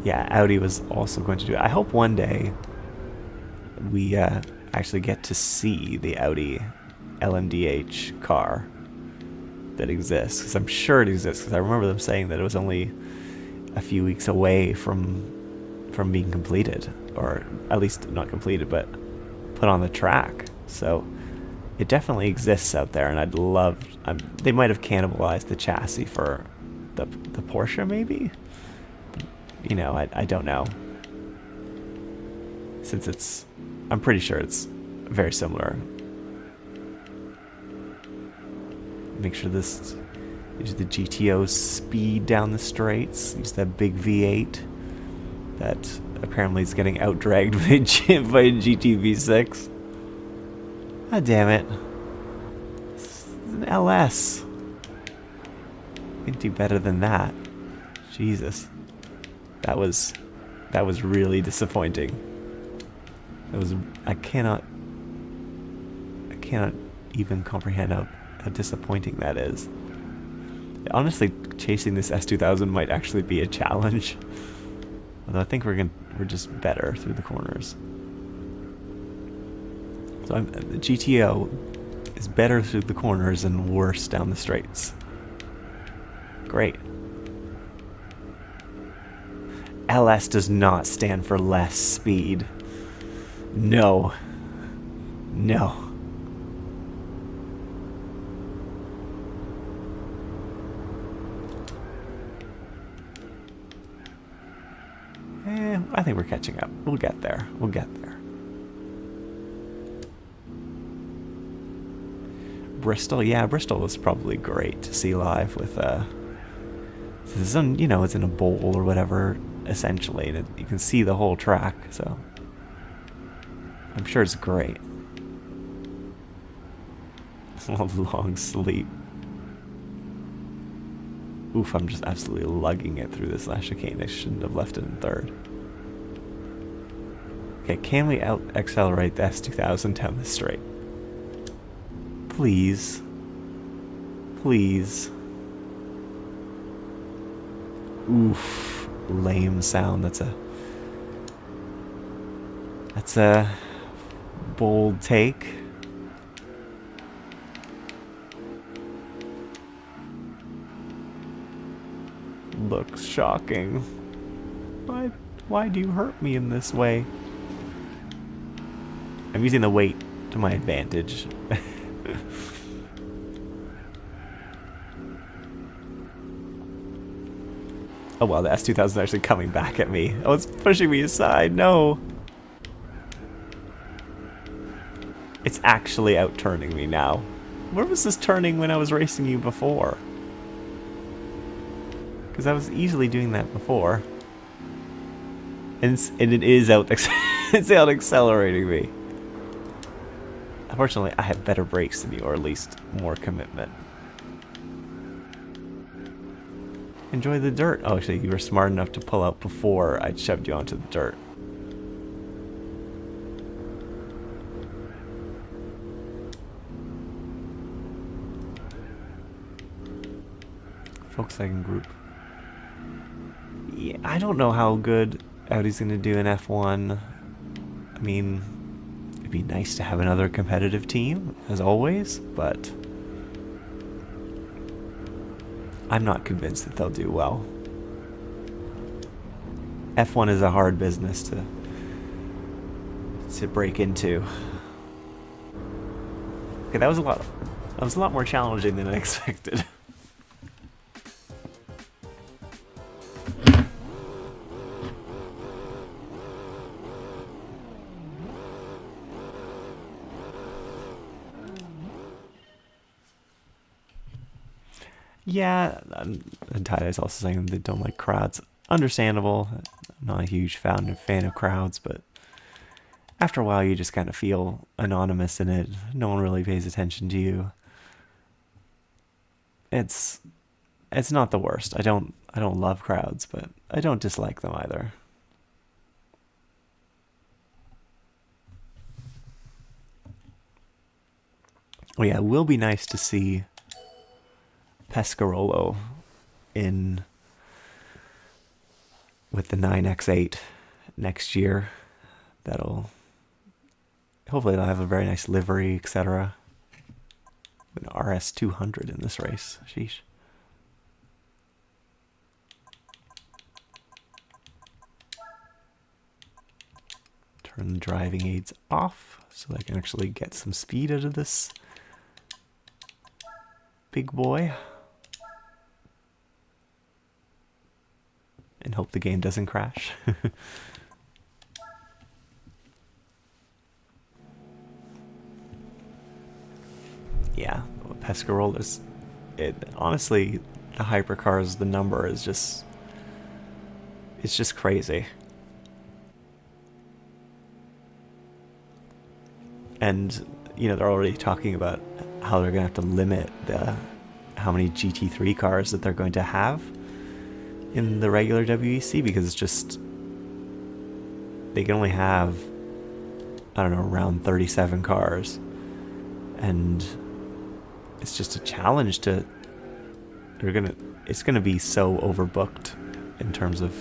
Yeah, Audi was also going to do it. I hope one day we actually get to see the Audi LMDH car that exists, because I'm sure it exists, because I remember them saying that it was only a few weeks away from being completed, or at least not completed, but put on the track. So it definitely exists out there, and I'd love. They might have cannibalized the chassis for the Porsche, maybe. You know, I don't know. Since I'm pretty sure it's very similar. Make sure this is the GTO speed down the straights. Use that big V8 that apparently is getting out-dragged by a GTV6. Ah, damn it. This is an LS. You can do better than that. Jesus. That was really disappointing. I cannot even comprehend how disappointing that is. Honestly, chasing this S2000 might actually be a challenge. Although I think we're just better through the corners. So the GTO is better through the corners and worse down the straights. Great. LS does not stand for less speed. No. No. I think we're catching up. We'll get there. We'll get there. Bristol, yeah, Bristol was probably great to see live with it's on, you know, it's in a bowl or whatever, essentially, and you can see the whole track, so I'm sure it's great. A long sleep. Oof, I'm just absolutely lugging it through this last chicane. I shouldn't have left it in third. Okay, can we out-accelerate the S2000 down the straight? Please. Please. Oof. Lame sound. That's a bold take. Looks shocking. Why do you hurt me in this way? I'm using the weight to my advantage. Oh well, the S2000 is actually coming back at me. Oh, it's pushing me aside. No. It's actually out-turning me now. Where was this turning when I was racing you before? Because I was easily doing that before. And it is it's out-accelerating me. Unfortunately, I have better brakes than you, or at least more commitment. Enjoy the dirt. Oh, actually, you were smart enough to pull out before I shoved you onto the dirt. Volkswagen Group. Yeah, I don't know how good Audi's going to do in F1. I mean, it'd be nice to have another competitive team, as always, but I'm not convinced that they'll do well. F1 is a hard business to break into. Okay, that was a lot more challenging than I expected. Yeah, and Tai's also saying they don't like crowds. Understandable. I'm not a huge fan of crowds, but after a while you just kind of feel anonymous in it. No one really pays attention to you. It's not the worst. I don't love crowds, but I don't dislike them either. Oh yeah, it will be nice to see Pescarolo with the 9X8 next year. Hopefully they'll have a very nice livery, etc. An RS200 in this race. Sheesh. Turn the driving aids off so I can actually get some speed out of this big boy. And hope the game doesn't crash. Yeah, Pescarola's. Honestly, the hypercars, the number is just. It's just crazy. And, you know, they're already talking about how they're going to have to limit how many GT3 cars that they're going to have in the regular WEC, because it's just, they can only have, I don't know, around 37 cars, and it's just a challenge to, it's gonna be so overbooked in terms of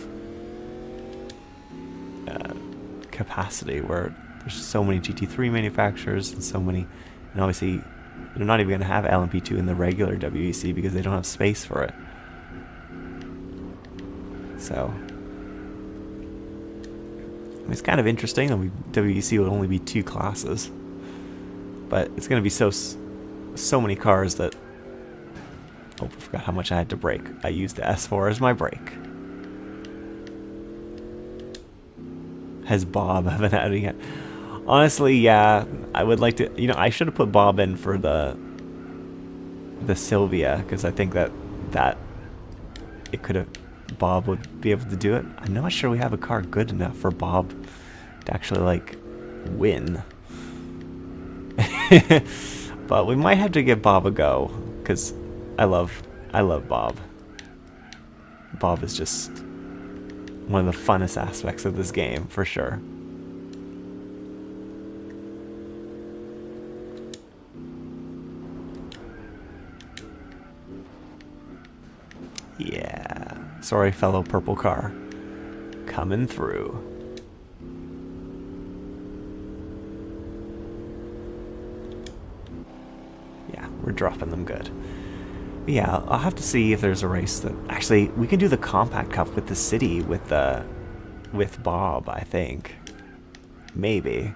capacity, where there's so many GT3 manufacturers and so many, and obviously they're not even gonna have LMP2 in the regular WEC because they don't have space for it. So, I mean, it's kind of interesting. I mean, WEC would only be 2 classes, but it's going to be so many cars that. Oh, I forgot how much I had to brake. I used the S4 as my brake. Has Bob haven't had it yet? Honestly, yeah, I would like to. You know, I should have put Bob in for the Silvia, because I think that it could have. Bob would be able to do it. I'm not sure we have a car good enough for Bob to actually like win. But we might have to give Bob a go, because I love Bob. Bob is just one of the funnest aspects of this game, for sure. Yeah. Sorry, fellow purple car. Coming through. Yeah, we're dropping them good. But yeah, I'll have to see if there's a race that... Actually, we can do the Compact Cup with the city with Bob, I think. Maybe.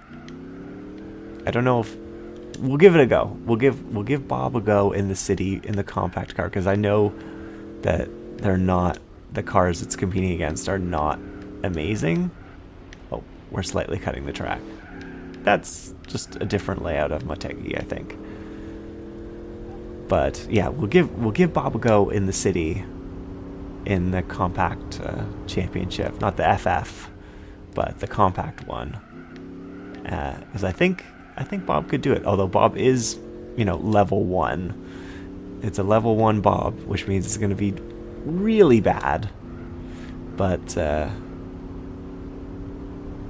I don't know if... We'll give it a go. We'll give Bob a go in the city, in the Compact car, because I know that they're not... The cars it's competing against are not amazing. Oh, we're slightly cutting the track. That's just a different layout of Motegi, I think. But yeah, we'll give Bob a go in the city, in the Compact Championship, not the FF, but the Compact one. Because I think Bob could do it. Although Bob is, you know, level 1. It's a level 1 Bob, which means it's going to be really bad, but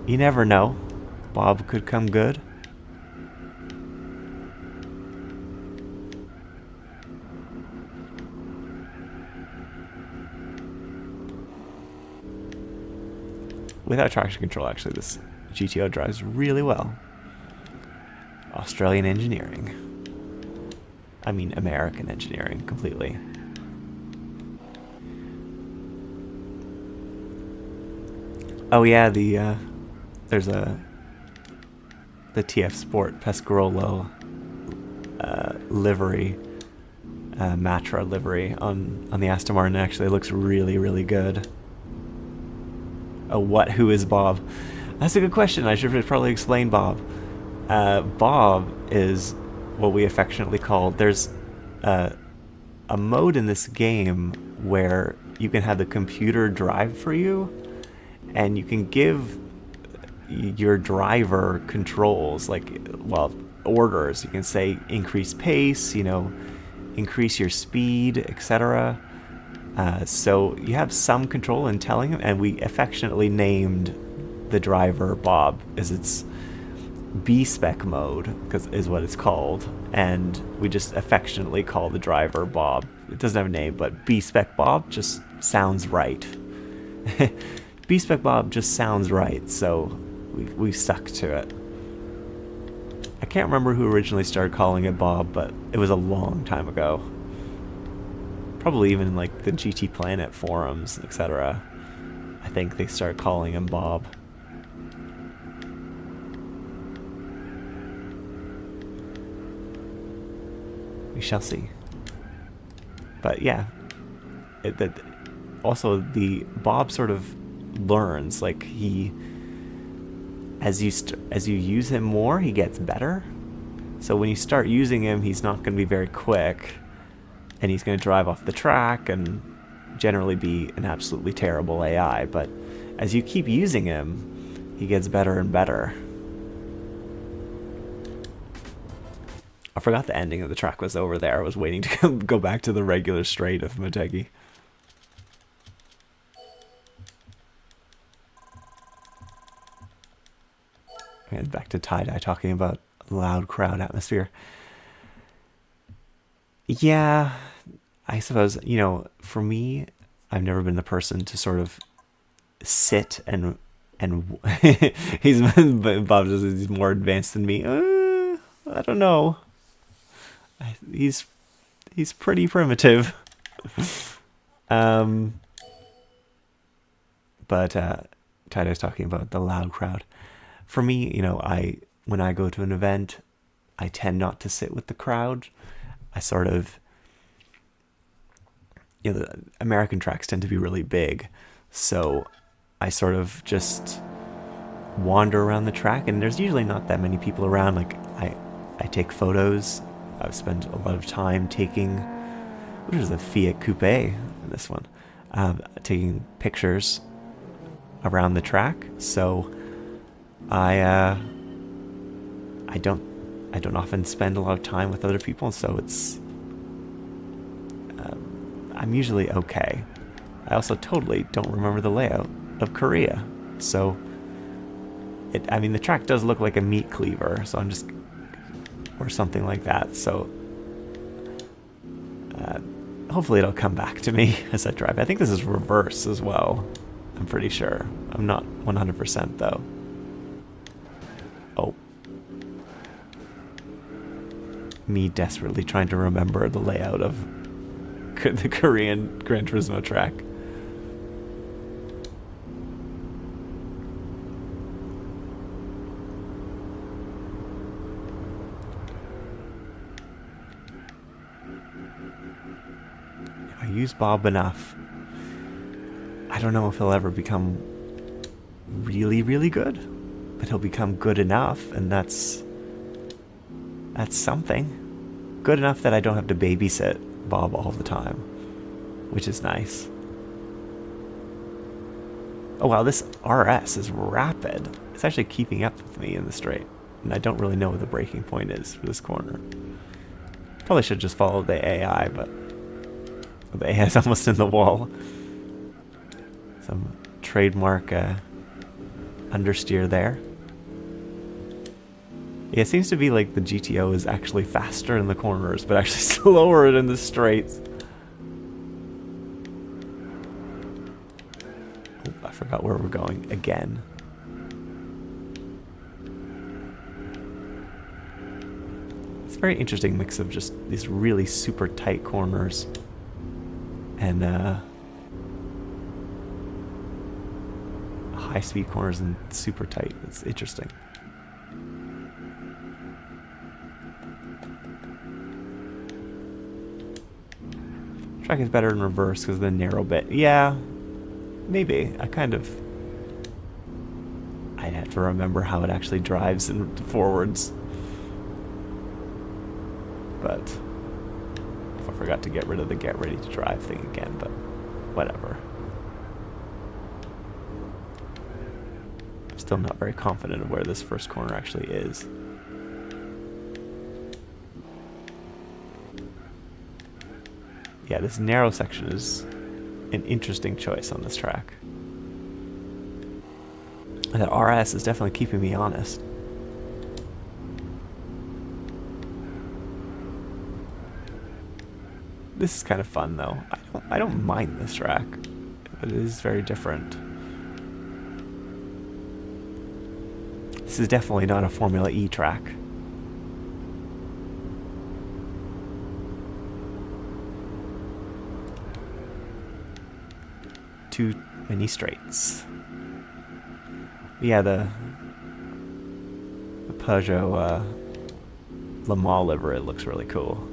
you never know. Bob could come good. Without traction control, actually, this GTO drives really well. Australian engineering. I mean, American engineering, completely. Oh yeah, there's the TF Sport Pescarolo livery, Matra livery on the Aston Martin. Actually, it looks really, really good. Oh, what? Who is Bob? That's a good question. I should probably explain Bob. Bob is what we affectionately call. There's a mode in this game where you can have the computer drive for you, and you can give your driver controls, like, well, orders. You can say increase pace, increase your speed, etc. So you have some control in telling him, and we affectionately named the driver Bob, as it's B-spec mode, is what it's called, and we just affectionately call the driver Bob. It doesn't have a name, but B-spec Bob just sounds right. B-spec Bob just sounds right, so we've stuck to it. I can't remember who originally started calling it Bob, but it was a long time ago. Probably even like the GT Planet forums, etc. I think they started calling him Bob. We shall see. But yeah, also the Bob sort of learns, like as you use him more, he gets better. So when you start using him, he's not going to be very quick, and he's going to drive off the track and generally be an absolutely terrible AI. But as you keep using him, he gets better and better. I forgot the ending of the track was over there. I was waiting to go back to the regular straight of Motegi. And back to tie-dye talking about loud crowd atmosphere. Yeah, I suppose, for me, I've never been the person to sort of sit and Bob says he's more advanced than me. I don't know. He's pretty primitive. But Taido's talking about the loud crowd. For me, when I go to an event, I tend not to sit with the crowd. I sort of, the American tracks tend to be really big, so I sort of just wander around the track, and there's usually not that many people around. Like, I take photos. I've spent a lot of time taking, which is a Fiat Coupe in this one, taking pictures around the track. So I don't often spend a lot of time with other people, so it's I'm usually okay. I also totally don't remember the layout of Korea, so the track does look like a meat cleaver, so I'm just, or something like that. So hopefully it'll come back to me as I drive. I think this is reverse as well. I'm pretty sure. I'm not 100% though. Oh. Me desperately trying to remember the layout of the Korean Gran Turismo track. If I use Bob enough, I don't know if he'll ever become really, really good, but he'll become good enough, and that's something. Good enough that I don't have to babysit Bob all the time, which is nice. Oh wow, this RS is rapid. It's actually keeping up with me in the straight, and I don't really know what the braking point is for this corner. Probably should just follow the AI, but the AI is almost in the wall. Some trademark understeer there. Yeah, it seems to be like the GTO is actually faster in the corners, but actually slower in the straights. Oh, I forgot where we're going again. It's a very interesting mix of just these really super tight corners high-speed corners and super tight. It's interesting. Track is better in reverse because of the narrow bit. Yeah, maybe. I'd have to remember how it actually drives in forwards. But if I forgot to get rid of the get ready to drive thing again, but whatever. I'm still not very confident of where this first corner actually is. Yeah, this narrow section is an interesting choice on this track. And that RS is definitely keeping me honest. This is kind of fun though. I don't mind this track, but it is very different. This is definitely not a Formula E track. Too many straights. Yeah, the Peugeot Le Mans livery looks really cool.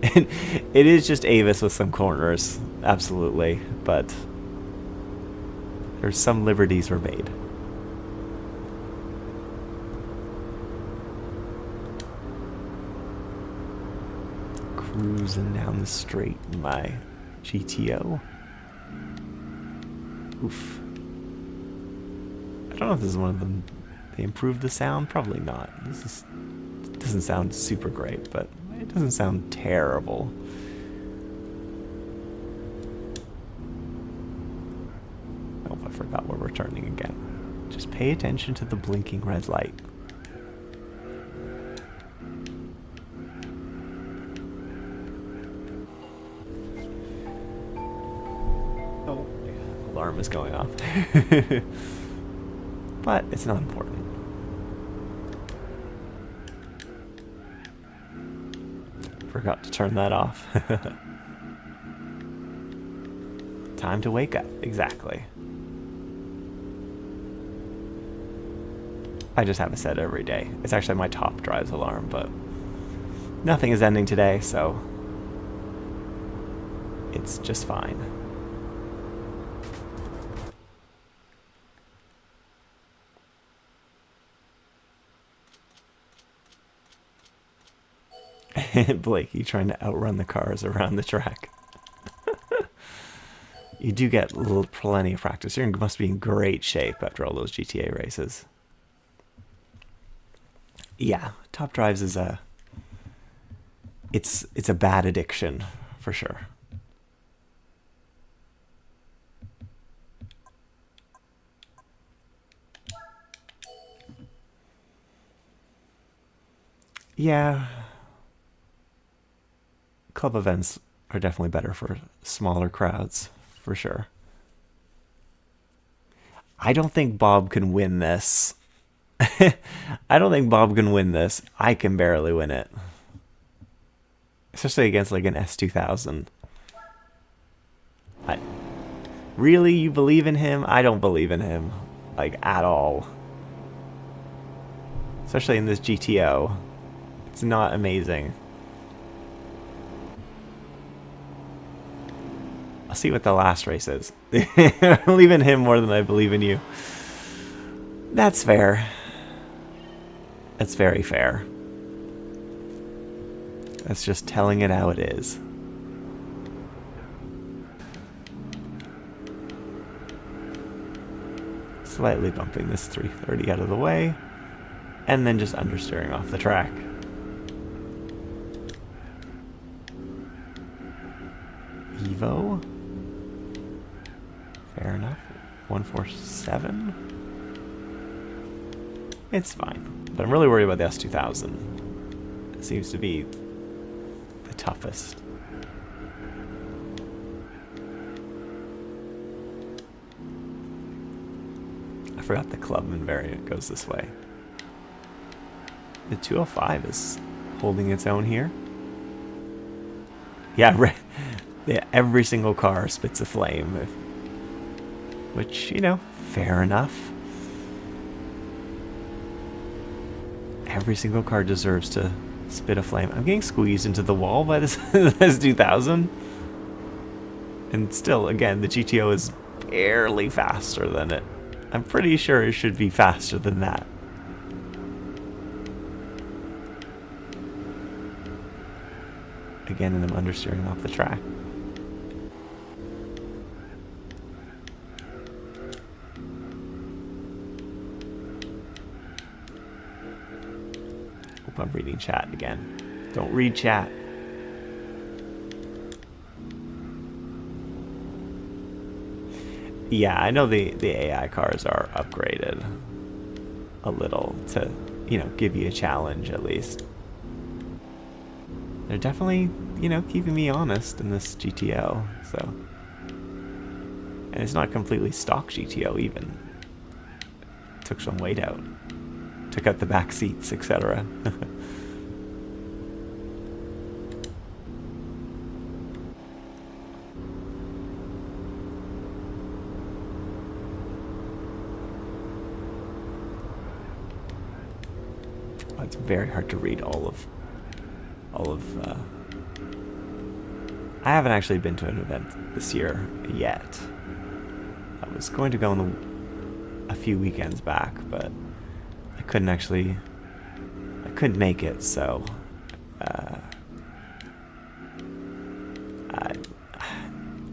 And it is just Avis with some corners, absolutely, but there's some liberties were made. Cruising down the straight in my GTO. Oof. I don't know if this is one of them. They improved the sound? Probably not. It doesn't sound super great, but it doesn't sound terrible. Oh, I forgot where we're turning again. Just pay attention to the blinking red light. Oh, alarm is going off. But it's not important. Forgot to turn that off. Time to wake up. Exactly. I just have it set every day. It's actually my top drive's alarm, but nothing is ending today, so it's just fine. Blakey trying to outrun the cars around the track. You do get plenty of practice. You must be in great shape after all those GTA races. Yeah, top drives is it's a bad addiction for sure. Yeah. Club events are definitely better for smaller crowds, for sure. I don't think Bob can win this. I don't think Bob can win this. I can barely win it. Especially against like an S2000. Really? You believe in him? I don't believe in him. Like, at all. Especially in this GTO. It's not amazing. I'll see what the last race is. I believe in him more than I believe in you. That's fair. That's very fair. That's just telling it how it is. Slightly bumping this 330 out of the way, and then just understeering off the track. Evo. Fair enough. 147. It's fine. But I'm really worried about the S2000. It seems to be the toughest. I forgot the Clubman variant goes this way. The 205 is holding its own here. Yeah, every single car spits a flame. Which, you know, fair enough. Every single car deserves to spit a flame. I'm getting squeezed into the wall by this, this 2000. And still, again, the GTO is barely faster than it. I'm pretty sure it should be faster than that. Again, and I'm understeering off the track. Hope I'm reading chat again. Don't read chat. Yeah, I know the AI cars are upgraded a little to, you know, give you a challenge at least. They're definitely, you know, keeping me honest in this GTO, so. And it's not completely stock GTO even. Took some weight out. Took out the back seats, etc. It's very hard to read all of I haven't actually been to an event this year yet. I was going to go on a few weekends back, but I couldn't make it, so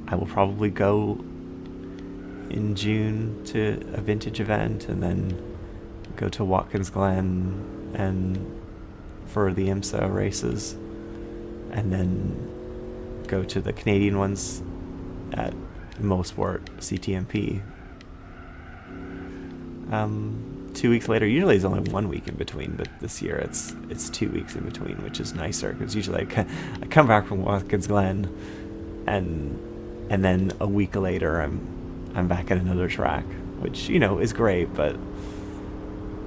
I will probably go in June to a vintage event and then go to Watkins Glen and for the IMSA races, and then go to the Canadian ones at Mosport CTMP. 2 weeks later. Usually it's only 1 week in between, but this year it's 2 weeks in between, which is nicer because usually I come back from Watkins Glen and then a week later I'm back at another track, which, you know, is great, but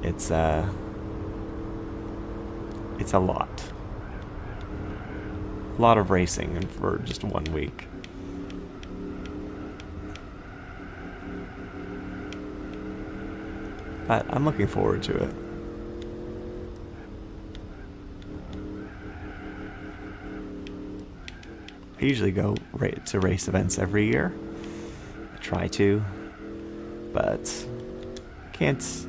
it's a lot of racing and for just 1 week. But I'm looking forward to it. I usually go to race events every year. I try to, but can't. It's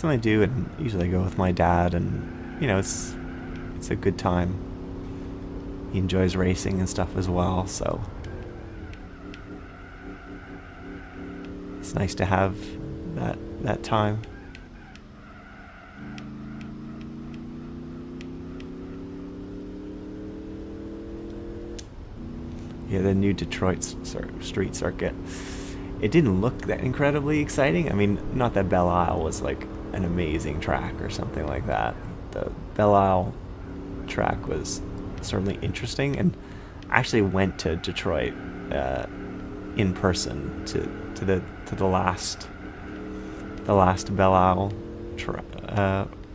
something I do, and usually I go with my dad, and you know, it's a good time. He enjoys racing and stuff as well, so it's nice to have that time. Yeah, the new Detroit street circuit. It didn't look that incredibly exciting. I mean, not that Belle Isle was like an amazing track or something like that. The Belle Isle track was certainly interesting, and I actually went to Detroit in person to the last Belle Isle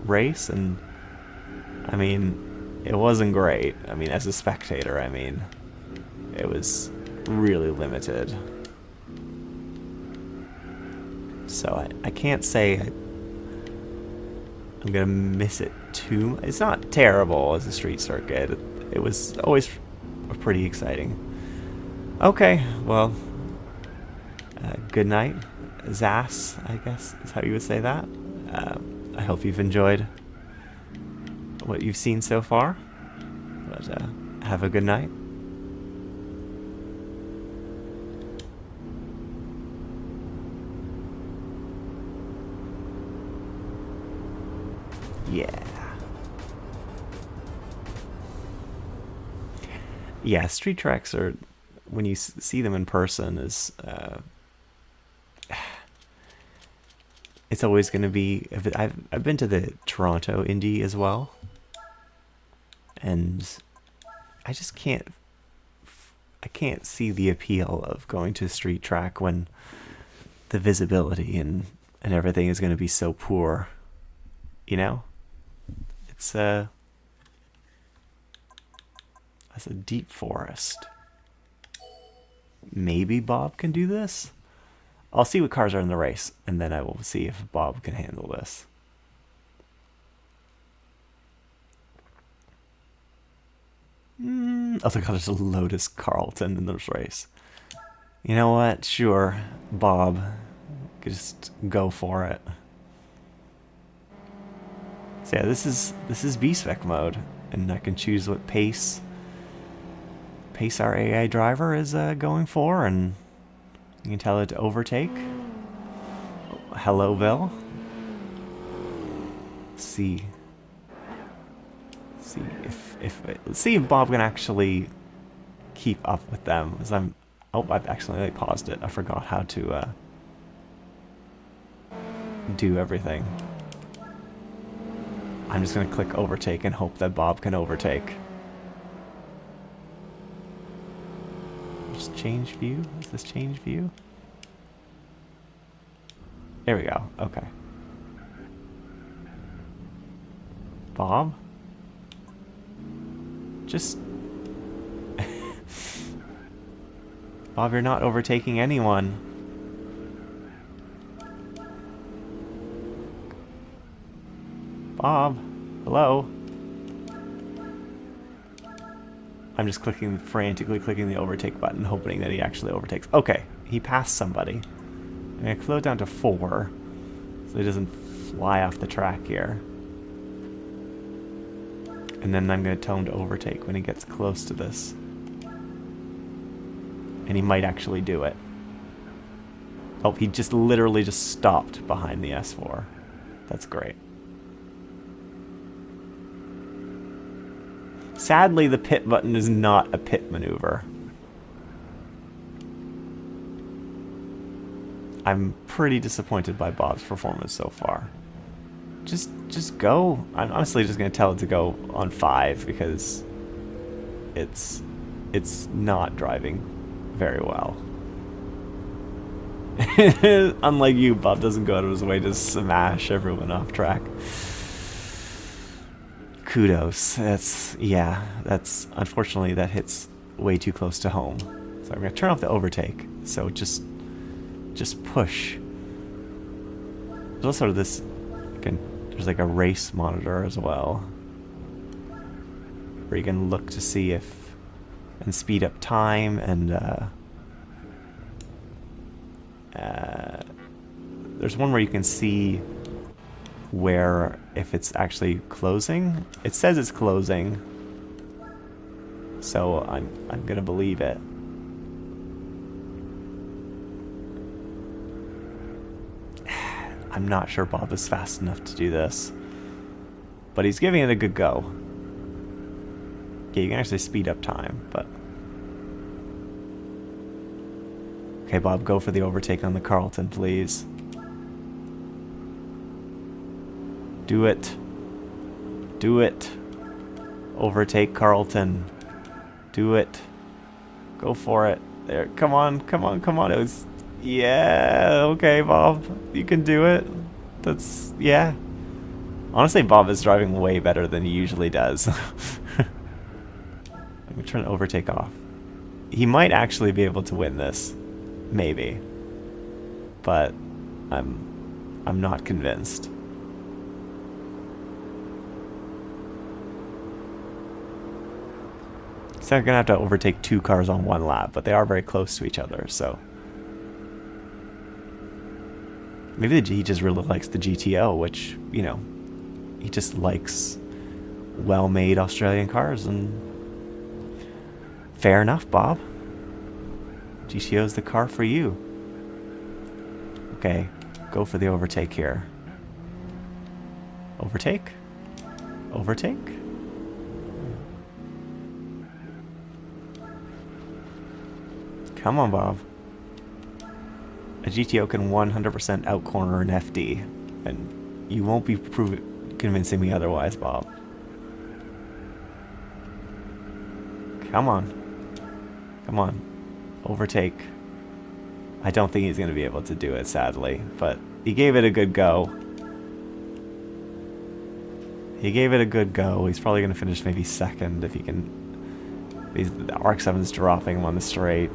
race, and I mean, it wasn't great. I mean, as a spectator, I mean, it was really limited. So I can't say I'm gonna miss it too much. It's not terrible as a street circuit. It was always pretty exciting. Okay, well, good night, Zas, I guess is how you would say that. I hope you've enjoyed what you've seen so far. But have a good night. Yeah, street tracks are, when you see them in person, is it's always going to be. I've been to the Toronto Indy as well, and I just can't see the appeal of going to a street track when the visibility and everything is going to be so poor. You know, it's that's a deep forest. maybe Bob can do this. I'll see what cars are in the race, and then I will see if Bob can handle this. Oh my god, there's a Lotus Carlton in this race. You know what? Sure, Bob. Just go for it. So yeah, this is B-Spec mode, and I can choose what pace our AI driver is going for, and you can tell it to overtake. Oh, hello, Bill. Let's see if Bob can actually keep up with them. As I've accidentally paused it. I forgot how to do everything. I'm just gonna click overtake and hope that Bob can overtake. Just change view? Is this change view? There we go. Okay. Bob? Just... Bob, you're not overtaking anyone. Bob? Hello? I'm just frantically clicking the overtake button, hoping that he actually overtakes. Okay, he passed somebody. I'm going to slow it down to 4, so he doesn't fly off the track here. And then I'm going to tell him to overtake when he gets close to this. And he might actually do it. Oh, he just literally just stopped behind the S4. That's great. Sadly, the pit button is not a pit maneuver. I'm pretty disappointed by Bob's performance so far. Just go. I'm honestly just going to tell it to go on 5 because it's not driving very well. Unlike you, Bob doesn't go out of his way to smash everyone off track. Kudos. That's unfortunately that hits way too close to home. So I'm gonna turn off the overtake. So just push. There's also this, there's like a race monitor as well, where you can look to see if and speed up time, and there's one where you can see where if it's actually closing. It says it's closing, so I'm gonna believe it. I'm not sure Bob is fast enough to do this, but he's giving it a good go. Yeah, you can actually speed up time, but okay, Bob, go for the overtake on the Carlton, please. Do it. Do it. Overtake Carlton. Do it. Go for it. There. Come on. Come on. Come on. It was... Yeah. Okay, Bob. You can do it. That's... Yeah. Honestly, Bob is driving way better than he usually does. I'm going to turn the overtake off. He might actually be able to win this. Maybe. But I'm not convinced. So I'm going to have to overtake 2 cars on 1 lap, but they are very close to each other, so... Maybe he just really likes the GTO, which, you know, he just likes well-made Australian cars, and... Fair enough, Bob. GTO's the car for you. Okay, go for the overtake here. Overtake? Overtake? Come on, Bob. A GTO can 100% outcorner an FD, and you won't be convincing me otherwise, Bob. Come on. Come on. Overtake. I don't think he's going to be able to do it, sadly, but he gave it a good go. He gave it a good go. He's probably going to finish maybe 2nd if he can... The RX-7's dropping him on the straight.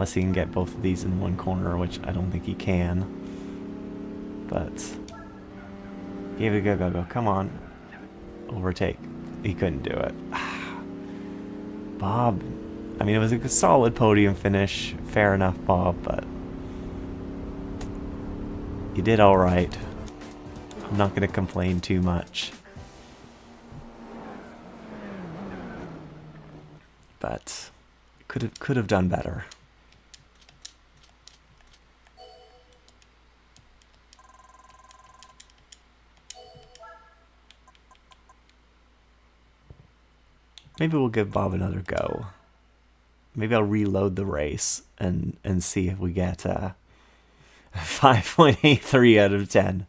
Unless he can get both of these in one corner, which I don't think he can. But give it a go, go, go. Come on. Overtake. He couldn't do it. Bob. I mean, it was a solid podium finish. Fair enough, Bob, but you did all right. I'm not going to complain too much. But could have done better. Maybe we'll give Bob another go. Maybe I'll reload the race and see if we get 5.83 out of 10.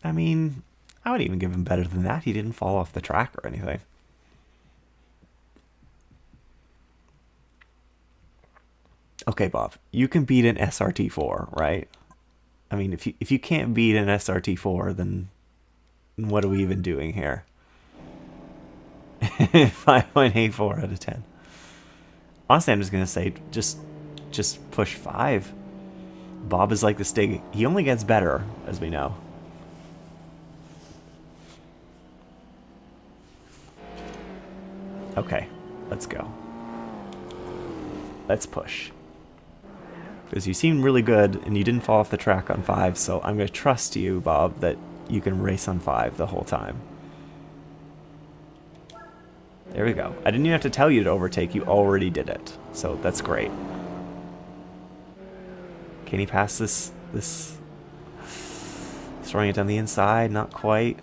I mean, I would even give him better than that. He didn't fall off the track or anything. Okay, Bob, you can beat an SRT4, right? I mean, if you can't beat an SRT4, then what are we even doing here? 5.84 out of 10. Honestly, I'm just gonna say just push 5. Bob is like the Stig. He only gets better, as we know. Okay, let's go. Let's push. Because you seem really good, and you didn't fall off the track on 5, so I'm going to trust you, Bob, that you can race on 5 the whole time. There we go. I didn't even have to tell you to overtake, you already did it. So that's great. Can he pass this? Throwing it down the inside, not quite.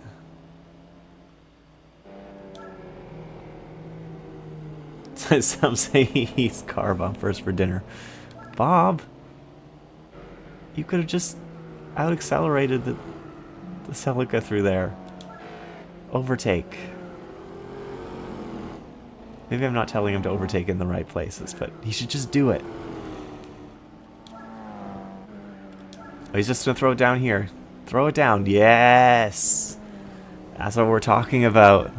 Some say he eats car bumpers for dinner. Bob, you could have just out-accelerated the Celica through there. Overtake. Maybe I'm not telling him to overtake in the right places, but he should just do it. Oh, he's just going to throw it down here. Throw it down. Yes! That's what we're talking about.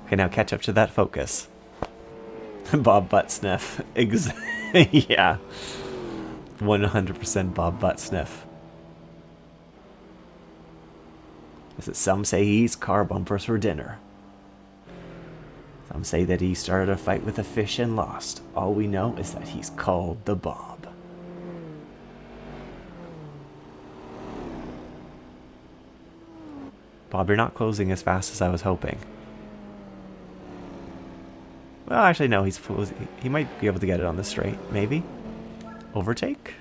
Okay, now catch up to that focus. Bob butt sniff. Yeah. 100% Bob butt sniff. Is it some say he eats car bumpers for dinner. Some say that he started a fight with a fish and lost. All we know is that he's called the Bob. Bob, you're not closing as fast as I was hoping. Well, actually, no, he might be able to get it on the straight, maybe. Overtake?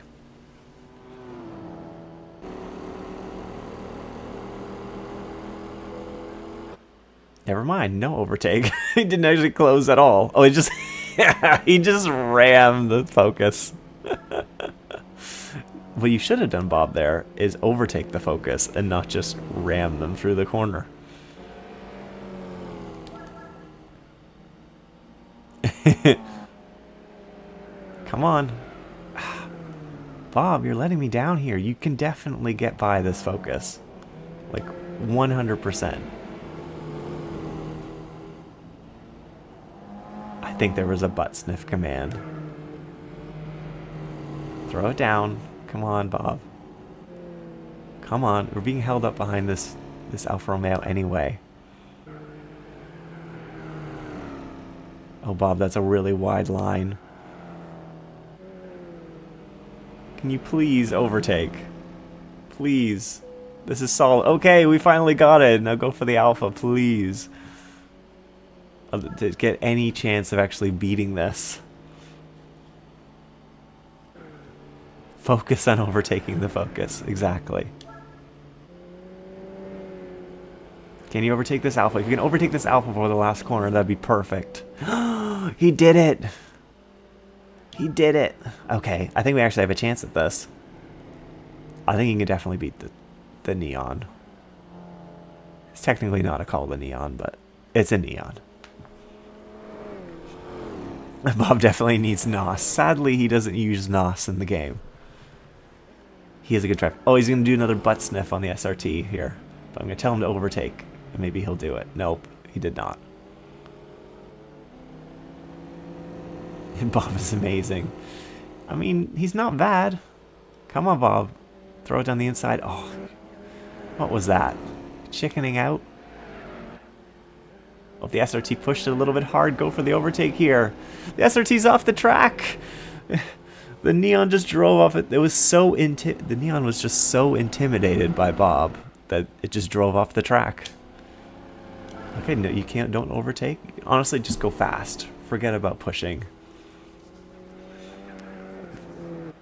Never mind, no overtake. He didn't actually close at all. Oh, he just rammed the focus. What you should have done, Bob, there is overtake the focus and not just ram them through the corner. Come on. Bob, you're letting me down here. You can definitely get by this focus. Like, 100%. I think there was a butt sniff command. Throw it down. Come on, Bob. Come on. We're being held up behind this Alfa Romeo anyway. Oh, Bob, that's a really wide line. Can you please overtake? Please. This is solid. Okay, we finally got it. Now go for the Alpha, please. To get any chance of actually beating this. Focus on overtaking the focus. Exactly. Can you overtake this Alpha? If you can overtake this Alpha before the last corner, that'd be perfect. He did it! He did it! Okay, I think we actually have a chance at this. I think he can definitely beat the Neon. It's technically not called a Neon, but it's a Neon. Bob definitely needs NOS. Sadly, he doesn't use NOS in the game. He has a good drive. Oh, he's going to do another butt sniff on the SRT here. But I'm going to tell him to overtake, and maybe he'll do it. Nope. he did not. And Bob is amazing. I mean, he's not bad. Come on, Bob. Throw it down the inside. Oh, what was that? Chickening out? Oh, the SRT pushed it a little bit hard. Go for the overtake here. The SRT's off the track. The Neon just drove off it. It was so the Neon was just so intimidated by Bob that it just drove off the track. Okay, no, you can't. Don't overtake. Honestly, just go fast. Forget about pushing.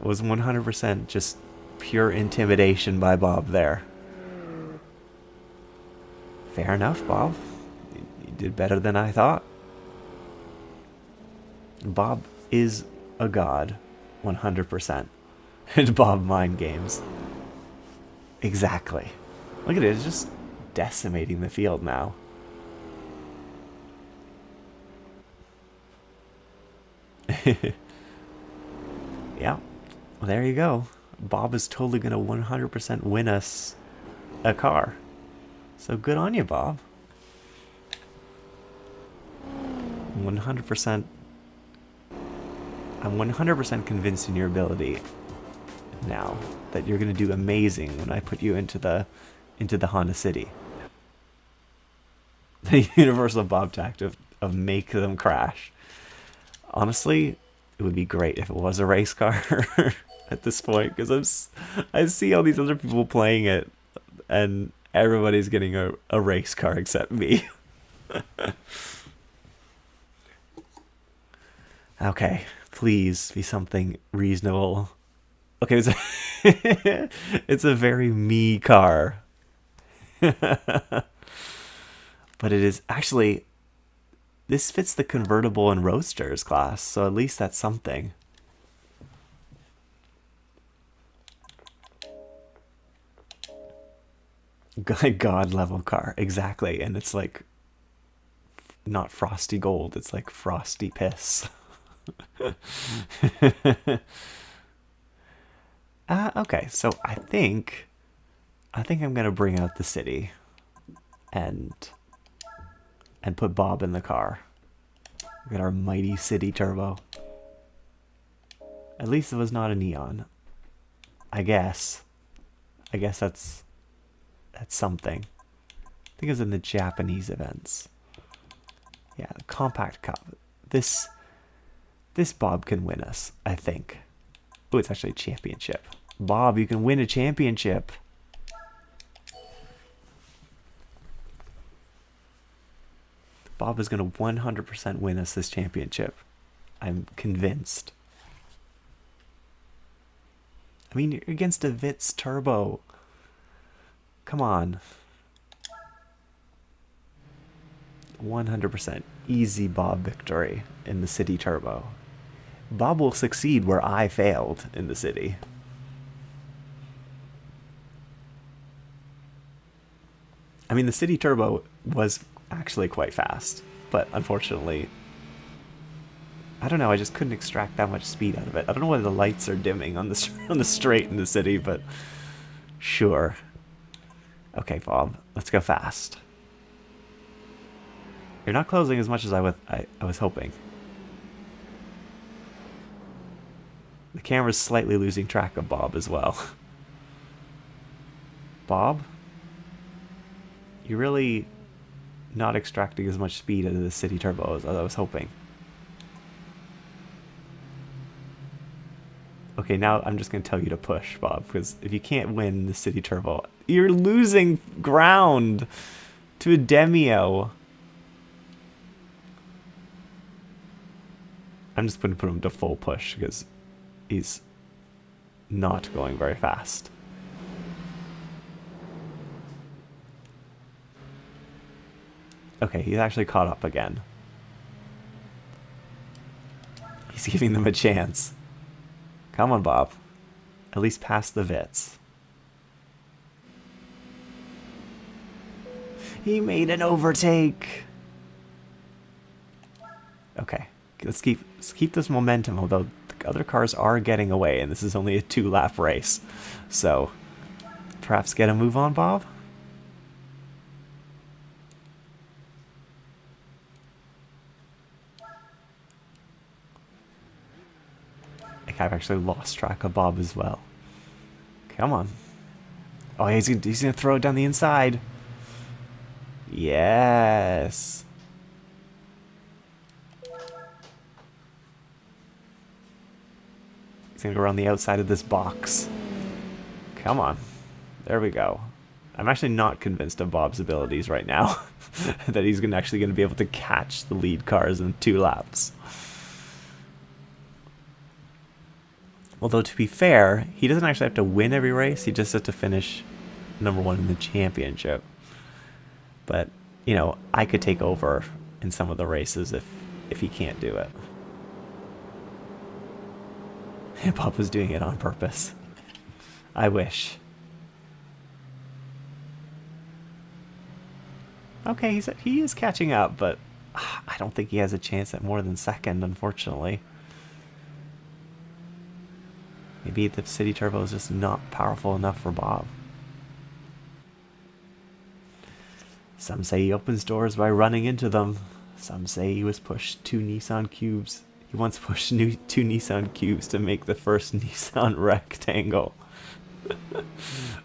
It was 100% just pure intimidation by Bob there. Fair enough, Bob. You did better than I thought. Bob is a god. 100%. And Bob mind games. Exactly. Look at it. It's just decimating the field now. Yeah. Well, there you go. Bob is totally going to 100% win us a car. So good on you, Bob. 100%. I'm 100% convinced in your ability now that you're going to do amazing when I put you into the Honda City. The universal Bob tactic of make them crash. Honestly, it would be great if it was a race car at this point, because I see all these other people playing it and everybody's getting a race car except me. Okay, please be something reasonable. Okay, it's a very me car. But it is actually, this fits the convertible and roadsters class, so at least that's something. God level car, exactly, and it's like not frosty gold, it's like frosty piss. Okay, so I think I'm gonna bring out the city and put Bob in the car. We got our mighty city turbo. At least it was not a Neon. I guess that's something. I think it was in the Japanese events. Yeah, the Compact Cup. This Bob can win us, I think. Oh, it's actually a championship. Bob, you can win a championship. Bob is going to 100% win us this championship. I'm convinced. I mean, you're against a Vitz Turbo. Come on. 100% easy Bob victory in the City Turbo. Bob will succeed where I failed in the City. I mean, the City Turbo was actually quite fast, but unfortunately, I don't know, I just couldn't extract that much speed out of it. I don't know why the lights are dimming on the straight in the city, but sure. Okay, Bob, let's go fast. You're not closing as much as I was hoping. The camera's slightly losing track of Bob as well. Bob? You're really not extracting as much speed out of the City Turbo as I was hoping. Okay, now I'm just going to tell you to push, Bob, because if you can't win the City Turbo, you're losing ground to a Demio. I'm just going to put him to full push because he's not going very fast. Okay, he's actually caught up again. He's giving them a chance. Come on, Bob. At least pass the Vitz. He made an overtake. Okay, let's keep this momentum, although the other cars are getting away, and this is only a 2-lap race. So, perhaps get a move on, Bob? I've actually lost track of Bob as well. Come on. Oh, he's gonna throw it down the inside. Yes. He's gonna go around the outside of this box. Come on. There we go. I'm actually not convinced of Bob's abilities right now. That he's actually going to be able to catch the lead cars in 2 laps. Although, to be fair, he doesn't actually have to win every race. He just has to finish #1 in the championship. But, you know, I could take over in some of the races if he can't do it. Bob was doing it on purpose. I wish. Okay, he is catching up, but I don't think he has a chance at more than second, unfortunately. Maybe the City Turbo is just not powerful enough for Bob. Some say he opens doors by running into them. Some say he was pushed 2 Nissan Cubes. He once pushed 2 Nissan Cubes to make the first Nissan rectangle.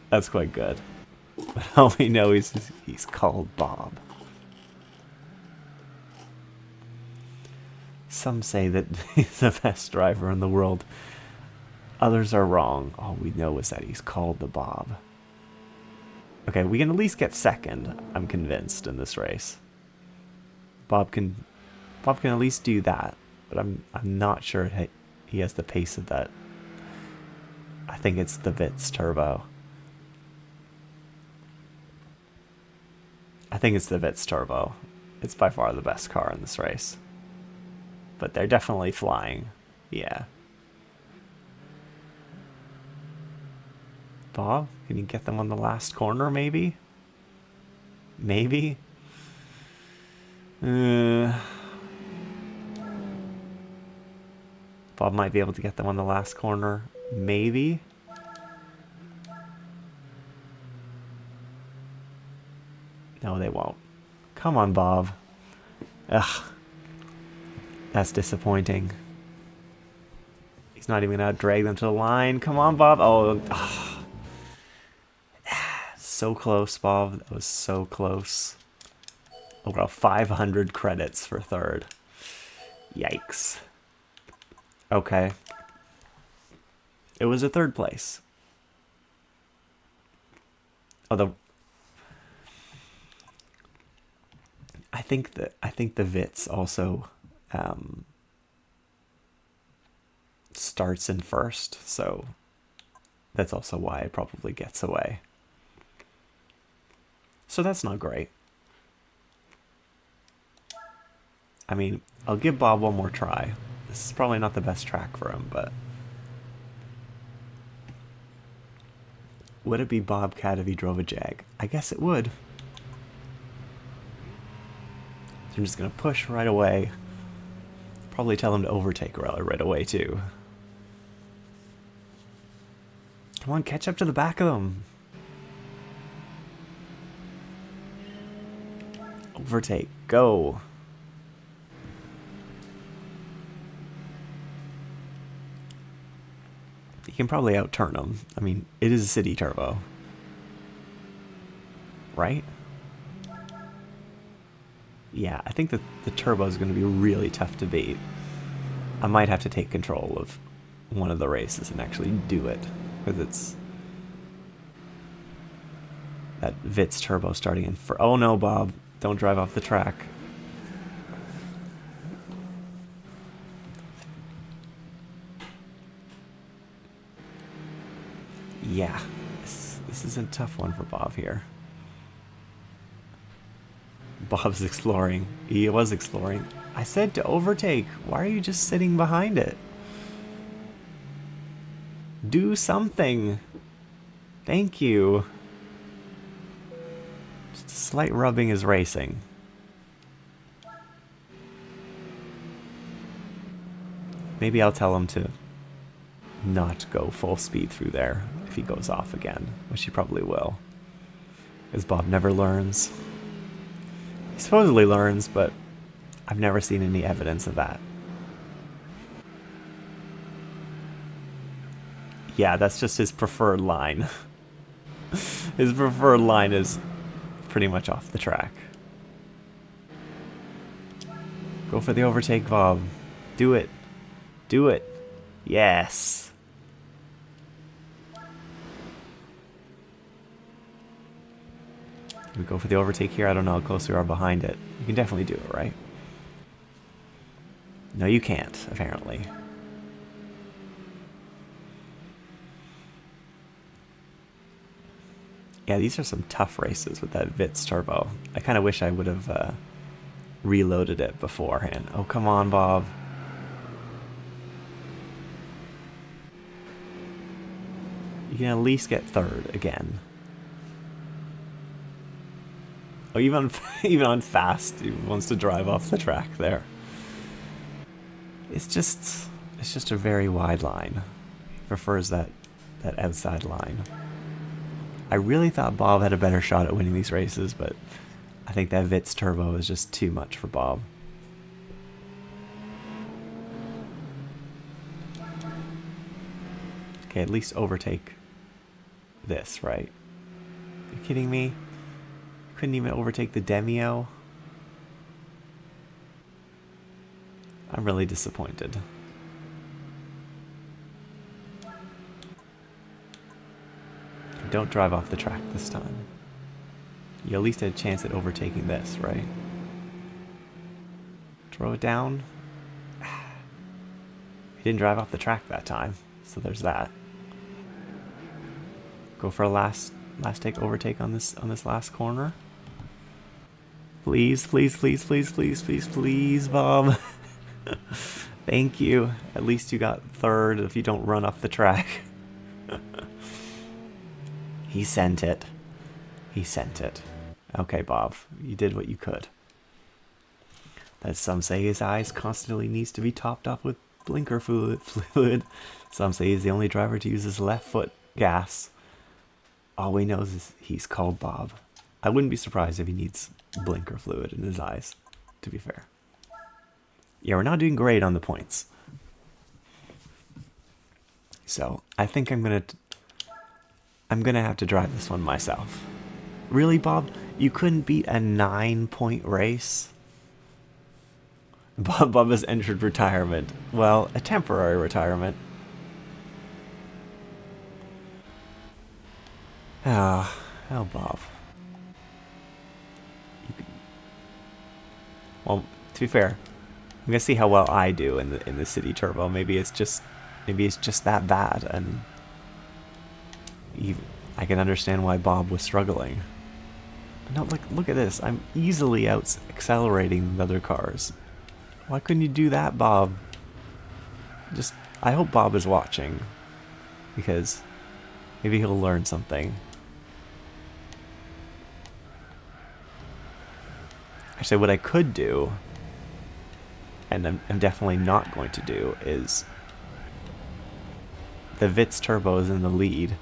That's quite good. But all we know is he's called Bob. Some say that he's the best driver in the world. Others are wrong. All we know is that he's called the Bob. Okay, we can at least get second, I'm convinced, in this race. Bob can at least do that, but I'm not sure he has the pace of that. I think it's the Vitz Turbo. I think it's the Vitz Turbo. It's by far the best car in this race. But they're definitely flying. Yeah. Bob, can you get them on the last corner, maybe? Maybe? Bob might be able to get them on the last corner. Maybe? No, they won't. Come on, Bob. Ugh. That's disappointing. He's not even going to drag them to the line. Come on, Bob. Oh. So close, Bob. That was so close. Oh, wow. 500 credits for third. Yikes. Okay. It was a third place. Although I think the Vitz also starts in first, so that's also why it probably gets away. So that's not great. I mean, I'll give Bob one more try. This is probably not the best track for him, but would it be Bobcat if he drove a Jag? I guess it would. So I'm just going to push right away. Probably tell him to overtake right away, too. Come on, catch up to the back of them. Overtake, go. You can probably outturn him. I mean, it is a City Turbo. Right? Yeah, I think that the turbo is going to be really tough to beat. I might have to take control of one of the races and actually do it, because it's that Vitz Turbo starting in for. Oh no, Bob, don't drive off the track. Yeah, this is a tough one for Bob here. Bob's exploring. He was exploring. I said to overtake. Why are you just sitting behind it? Do something. Thank you. Just a slight rubbing is racing. Maybe I'll tell him to not go full speed through there if he goes off again, which he probably will. Because Bob never learns. He supposedly learns, but I've never seen any evidence of that. Yeah, that's just his preferred line. His preferred line is pretty much off the track. Go for the overtake, Bob. Do it. Do it. Yes. We go for the overtake here. I don't know how close we are behind it. You can definitely do it, right? No, you can't, apparently. Yeah, these are some tough races with that Vitz turbo. I kind of wish I would have reloaded it beforehand. Oh, come on, Bob. You can at least get third again. Oh, even on fast, he wants to drive off the track there. It's just a very wide line. He prefers that outside line. I really thought Bob had a better shot at winning these races, but I think that Vitz turbo is just too much for Bob. Okay, at least overtake this, right? Are you kidding me? Couldn't even overtake the Demio. I'm really disappointed. Don't drive off the track this time. You at least had a chance at overtaking this, right? Throw it down. He didn't drive off the track that time, so there's that. Go for a last take overtake on this last corner. Please, please, please, please, please, please, please, Bob. Thank you. At least you got third if you don't run off the track. He sent it. He sent it. Okay, Bob, you did what you could. That some say his eyes constantly needs to be topped up with blinker fluid. Some say he's the only driver to use his left foot gas. All we know is he's called Bob. I wouldn't be surprised if he needs blinker fluid in his eyes, to be fair. Yeah, we're not doing great on the points. So, I think I'm gonna have to drive this one myself. Really, Bob? You couldn't beat a 9-point race? Bob has entered retirement. Well, a temporary retirement. Oh, Bob. Well, to be fair, I'm gonna see how well I do in the City Turbo. Maybe it's just that bad, and I can understand why Bob was struggling. But no, look at this. I'm easily out accelerating the other cars. Why couldn't you do that, Bob? I hope Bob is watching, because maybe he'll learn something. Actually, what I could do, and I'm definitely not going to do, is the Vitz turbo is in the lead,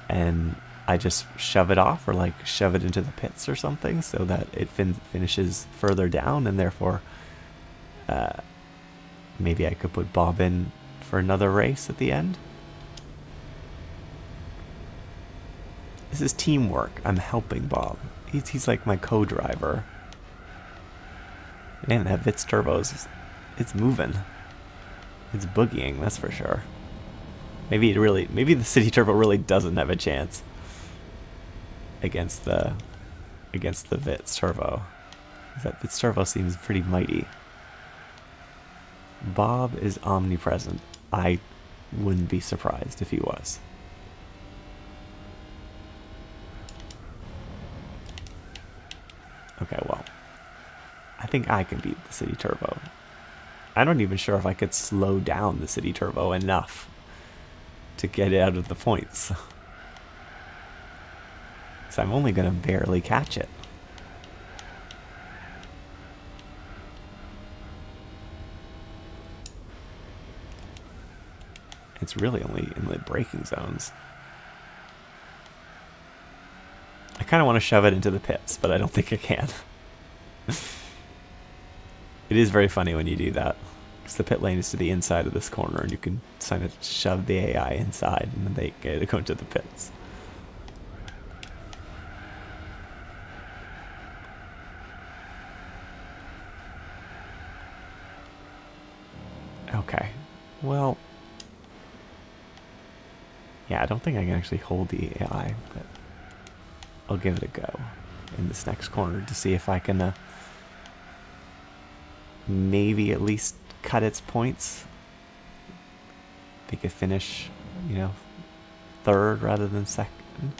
and I just shove it off, or like shove it into the pits or something, so that it finishes further down, and therefore maybe I could put Bob in for another race at the end. This is teamwork. I'm helping Bob. He's like my co-driver. Man, that Vitz turbo it's moving. It's boogieing, that's for sure. Maybe the City Turbo really doesn't have a chance against the Vitz Turbo. That Vitz Turbo seems pretty mighty. Bob is omnipresent. I wouldn't be surprised if he was. Okay, well, I think I can beat the City Turbo. I'm not even sure if I could slow down the City Turbo enough to get it out of the points. So I'm only going to barely catch it. It's really only in the braking zones. I kind of want to shove it into the pits, but I don't think I can. It is very funny when you do that. Because the pit lane is to the inside of this corner, and you can kind of shove the AI inside, and then they get to go into the pits. Okay, well, yeah, I don't think I can actually hold the AI, but I'll give it a go in this next corner to see if I can maybe at least cut its points. Make it finish, you know, third rather than second.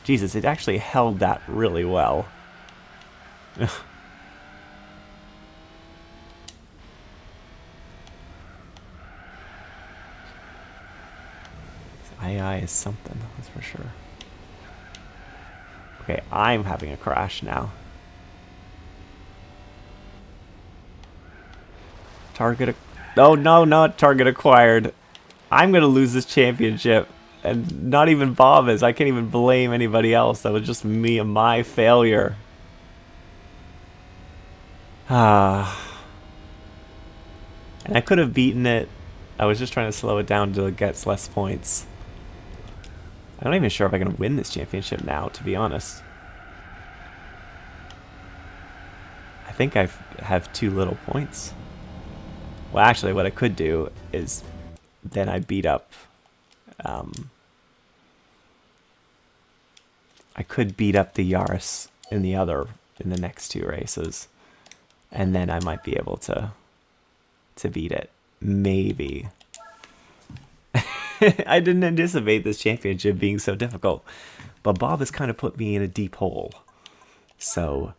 Jesus, it actually held that really well. AI is something, that's for sure. Okay, I'm having a crash now. Oh no, not target acquired. I'm gonna lose this championship. And not even Bob is. I can't even blame anybody else. That was just me and my failure. And I could have beaten it. I was just trying to slow it down until it gets less points. I'm not even sure if I can win this championship now, to be honest. I think I have too little points. Well, actually, what I could do is then I beat up... I could beat up the Yaris in the next two races, and then I might be able to beat it. Maybe. I didn't anticipate this championship being so difficult, but Bob has kind of put me in a deep hole. So,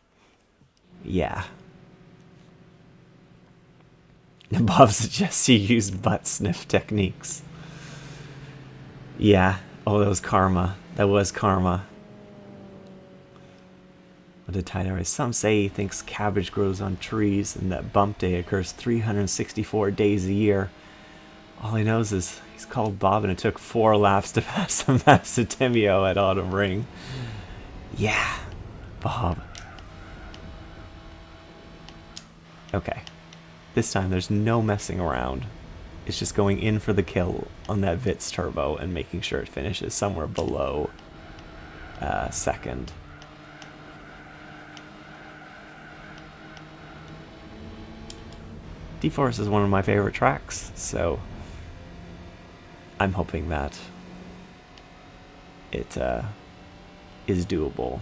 yeah. Bob suggests you use butt sniff techniques. Yeah. Oh, that was karma. That was karma. What did Tyler race? Some say he thinks cabbage grows on trees and that bump day occurs 364 days a year. All he knows is he's called Bob and it took 4 laps to pass the Massatemio at Autumn Ring. Yeah, Bob. Okay. This time there's no messing around. It's just going in for the kill on that Vitz turbo and making sure it finishes somewhere below second. D-Force is one of my favorite tracks, so I'm hoping that it is doable.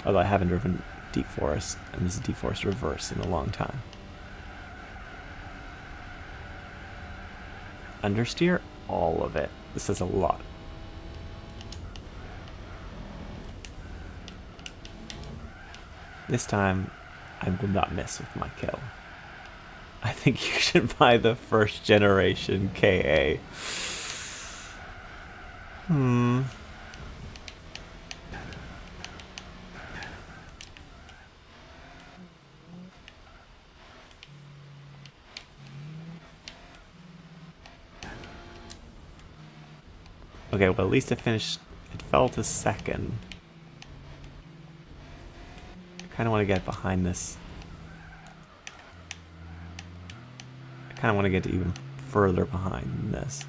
Although I haven't driven Deep Forest, and this is Deep Forest Reverse, in a long time. Understeer all of it. This is a lot. This time, I will not miss with my kill. I think you should buy the first generation KA. Okay, well at least it finished, it fell to second. I kind of want to get behind this. I kind of want to get even further behind than this.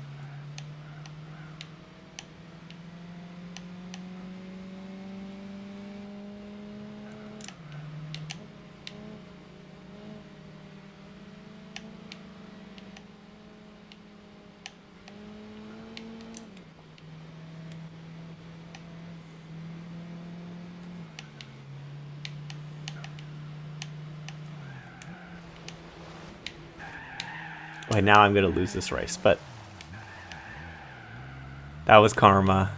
Okay, now I'm going to lose this race, but that was karma.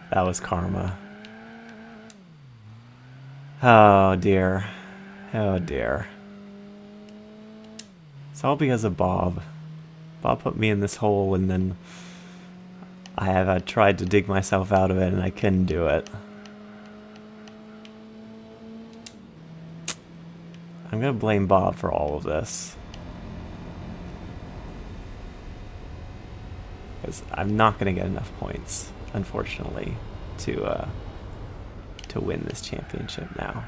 That was karma. Oh, dear. Oh, dear. It's all because of Bob. Bob put me in this hole, and then I tried to dig myself out of it, and I couldn't do it. I'm going to blame Bob for all of this. Because I'm not going to get enough points, unfortunately, to to win this championship now.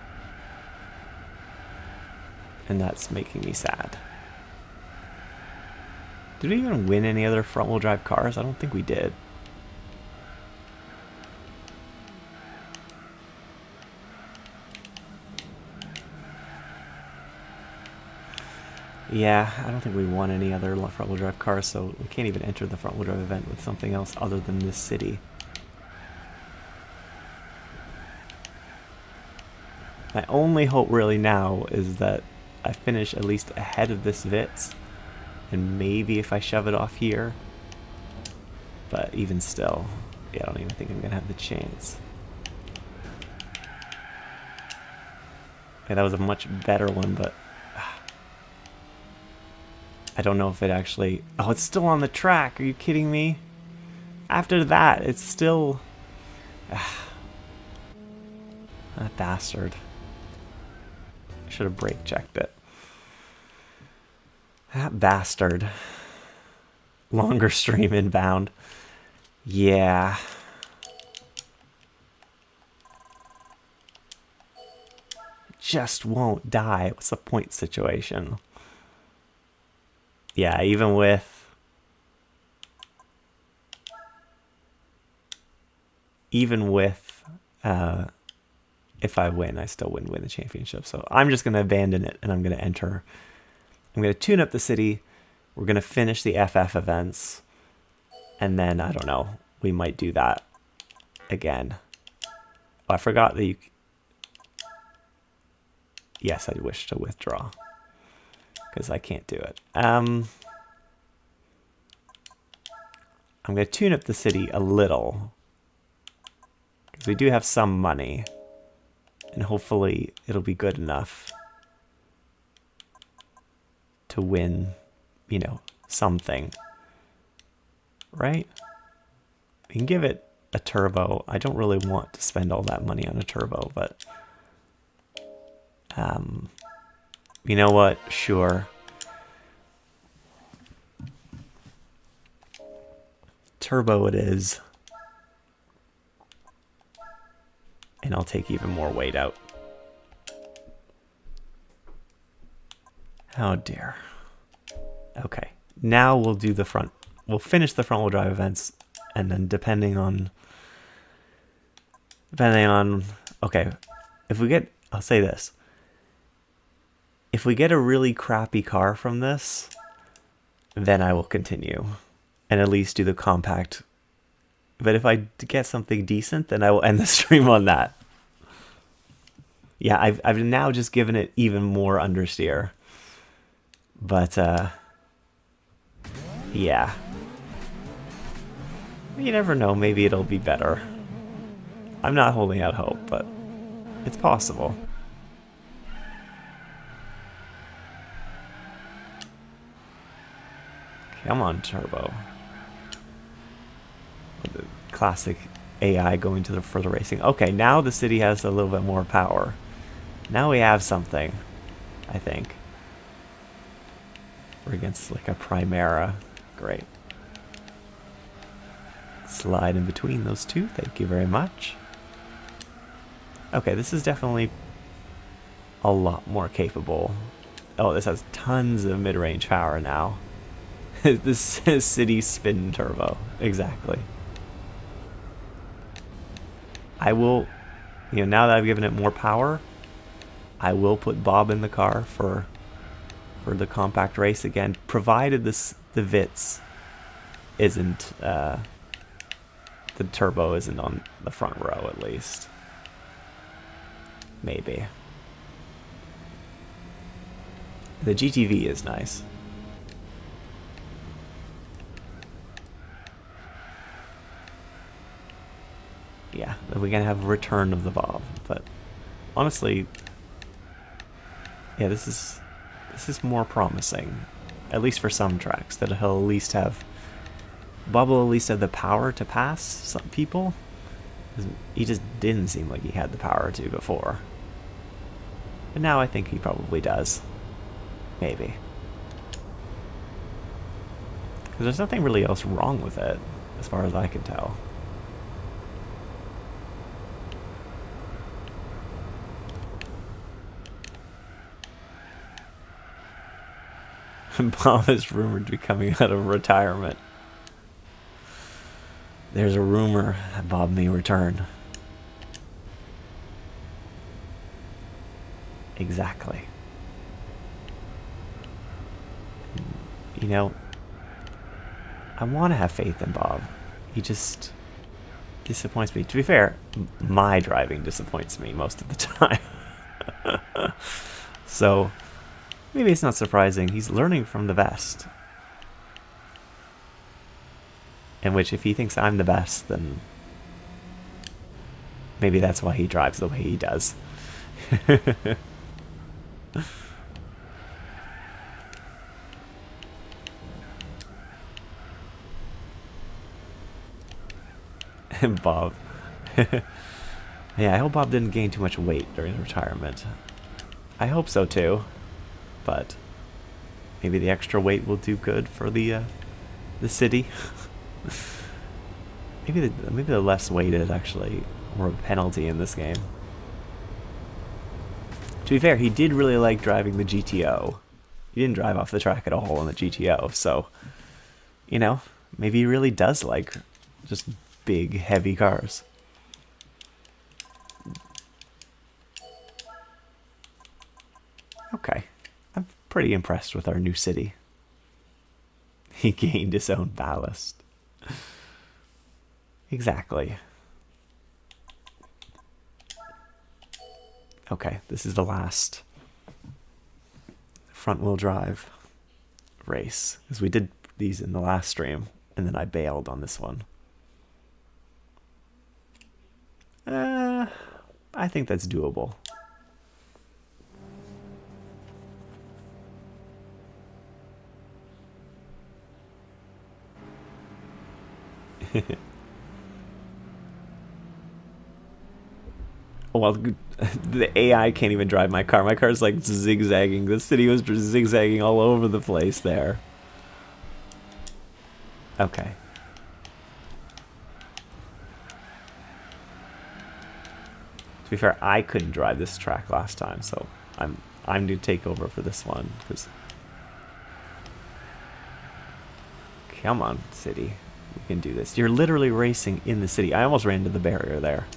And that's making me sad. Did we even win any other front-wheel drive cars? I don't think we did. Yeah, I don't think we won any other front-wheel drive cars, so we can't even enter the front-wheel drive event with something else other than this city. My only hope really now is that I finish at least ahead of this Vitz, and maybe if I shove it off here. But even still, yeah, I don't even think I'm gonna have the chance. Okay, that was a much better one, but I don't know if it actually... Oh, it's still on the track. Are you kidding me? After that, it's still... That bastard. I should have brake checked it. That bastard. Longer stream inbound. Yeah. Just won't die. What's the point situation? Yeah, even with... if I win, I still wouldn't win the championship. So I'm just going to abandon it, and I'm going to enter. I'm going to tune up the city. We're going to finish the FF events. And then, I don't know, we might do that again. Oh, I forgot that you... Yes, I wish to withdraw. Because I can't do it. I'm going to tune up the city a little. Because we do have some money. And hopefully it'll be good enough to win, you know, something. Right? We can give it a turbo. I don't really want to spend all that money on a turbo, but... you know what? Sure. Turbo it is. And I'll take even more weight out. Oh dear. Okay. Now we'll do the front. We'll finish the front wheel drive events. And then depending on... Okay. If we get... I'll say this. If we get a really crappy car from this, then I will continue. And at least do the compact. But if I get something decent, then I will end the stream on that. Yeah, I've now just given it even more understeer. But, yeah. You never know, maybe it'll be better. I'm not holding out hope, but it's possible. Come on, turbo. The classic AI going to for the racing. Okay, now the city has a little bit more power. Now we have something, I think. We're against like a Primera. Great. Slide in between those two. Thank you very much. Okay, this is definitely a lot more capable. Oh, this has tons of mid-range power now. This is city spin turbo. Exactly. I will, you know, now that I've given it more power, I will put Bob in the car for the compact race again, provided the Vitz isn't, the turbo isn't on the front row at least. Maybe. The GTV is nice. Yeah, we're gonna have a return of the Bob, but honestly, yeah, this is more promising, at least for some tracks, that he'll at least have Bob will at least have the power to pass some people. He just didn't seem like he had the power to before, but now I think he probably does. Maybe, because there's nothing really else wrong with it, as far as I can tell. Bob is rumored to be coming out of retirement. There's a rumor that Bob may return. Exactly. You know, I want to have faith in Bob. He just disappoints me. To be fair, my driving disappoints me most of the time. So, maybe it's not surprising. He's learning from the best. In which, if he thinks I'm the best, then maybe that's why he drives the way he does. And Bob. Yeah, I hope Bob didn't gain too much weight during retirement. I hope so too, but maybe the extra weight will do good for the city. maybe the less weight is actually more of a penalty in this game. To be fair, he did really like driving the GTO. He didn't drive off the track at all in the GTO, so you know, maybe he really does like just big, heavy cars. Okay, I'm pretty impressed with our new city. He gained his own ballast. Exactly. Okay, this is the last front-wheel drive race, because we did these in the last stream, and then I bailed on this one. I think that's doable. Well, the AI can't even drive my car. My car's like zigzagging. The city was zigzagging all over the place there. Okay. To be fair, I couldn't drive this track last time, so I'm going to take over for this one. Cause come on, city. We can do this. You're literally racing in the city. I almost ran into the barrier there.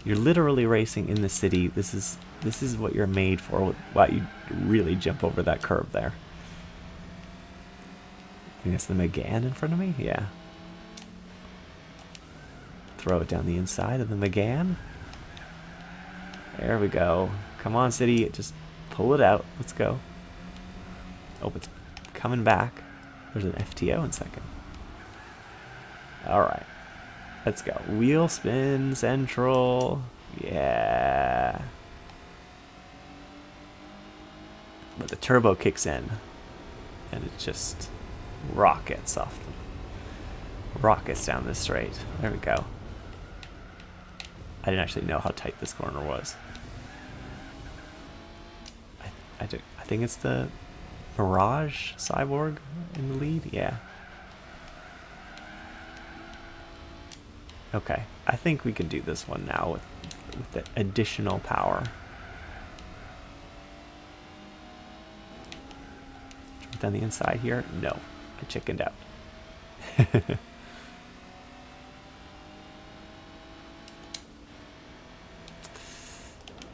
You're literally racing in the city. This is what you're made for. Why you really jump over that curb there. I think that's the McGann in front of me? Yeah. Throw it down the inside of the McGann. There we go. Come on, city. Just pull it out. Let's go. Oh, it's coming back. There's an FTO in second. Alright. Let's go. Wheel spin, central. Yeah. But the turbo kicks in. And it just rockets off. Rockets down this straight. There we go. I didn't actually know how tight this corner was. I think it's the Mirage Cyborg in the lead. Yeah. Okay. I think we can do this one now with the additional power. Jump down the inside here. No. I chickened out.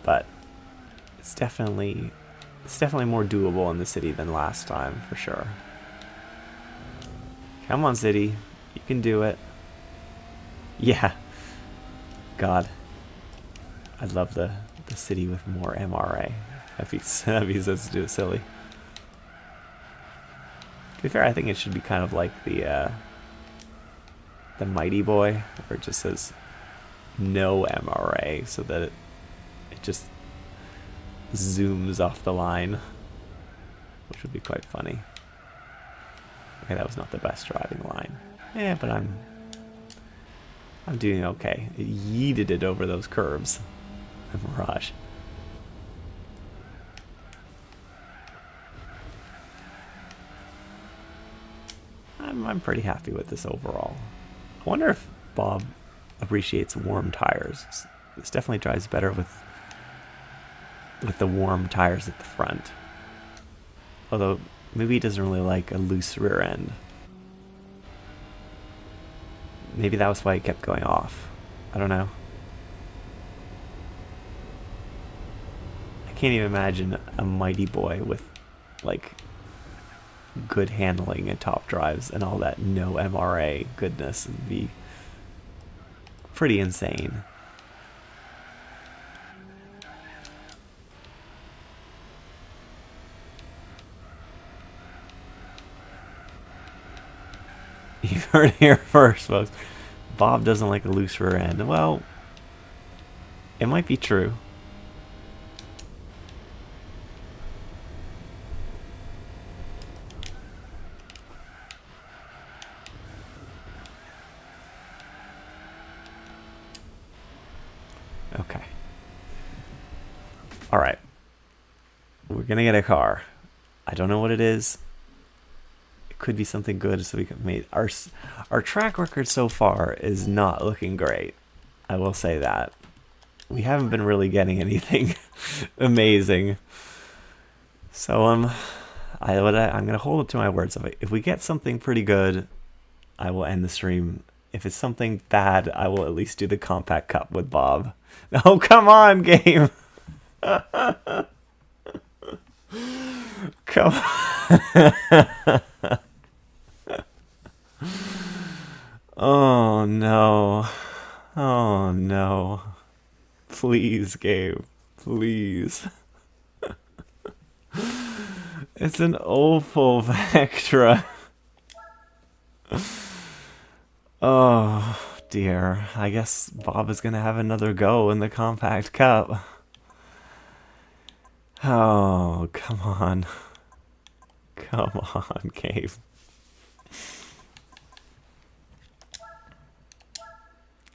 But it's definitely more doable in the city than last time, for sure. Come on, city. You can do it. Yeah. God. I'd love the city with more MRA. That'd be so silly. To be fair, I think it should be kind of like the Mighty Boy, where it just says no MRA, so that it just zooms off the line, which would be quite funny. Okay, that was not the best driving line. Yeah, but I'm doing okay. It yeeted it over those curves. The Mirage. I'm pretty happy with this overall. I wonder if Bob appreciates warm tires. This definitely drives better with the warm tires at the front. Although Maybe he doesn't really like a loose rear end. Maybe that was why he kept going off. I don't know. I can't even imagine a mighty boy with, like, good handling and top drives and all that no MRA goodness. It'd be pretty insane. You heard it here first, folks. Bob doesn't like a loose rear end. Well, it might be true. Okay. Alright. We're gonna get a car. I don't know what it is. It could be something good, so we can make our track record so far is not looking great. I will say that. We haven't been really getting anything amazing. So I'm gonna hold it to my words. If we get something pretty good, I will end the stream. If it's something bad, I will at least do the Compact Cup with Bob. Oh, come on, game. Come on. Oh, no. Oh, no. Please, Gabe. Please. It's an Opel Vectra. Oh, dear. I guess Bob is going to have another go in the Compact Cup. Oh, come on. Come on, Gabe.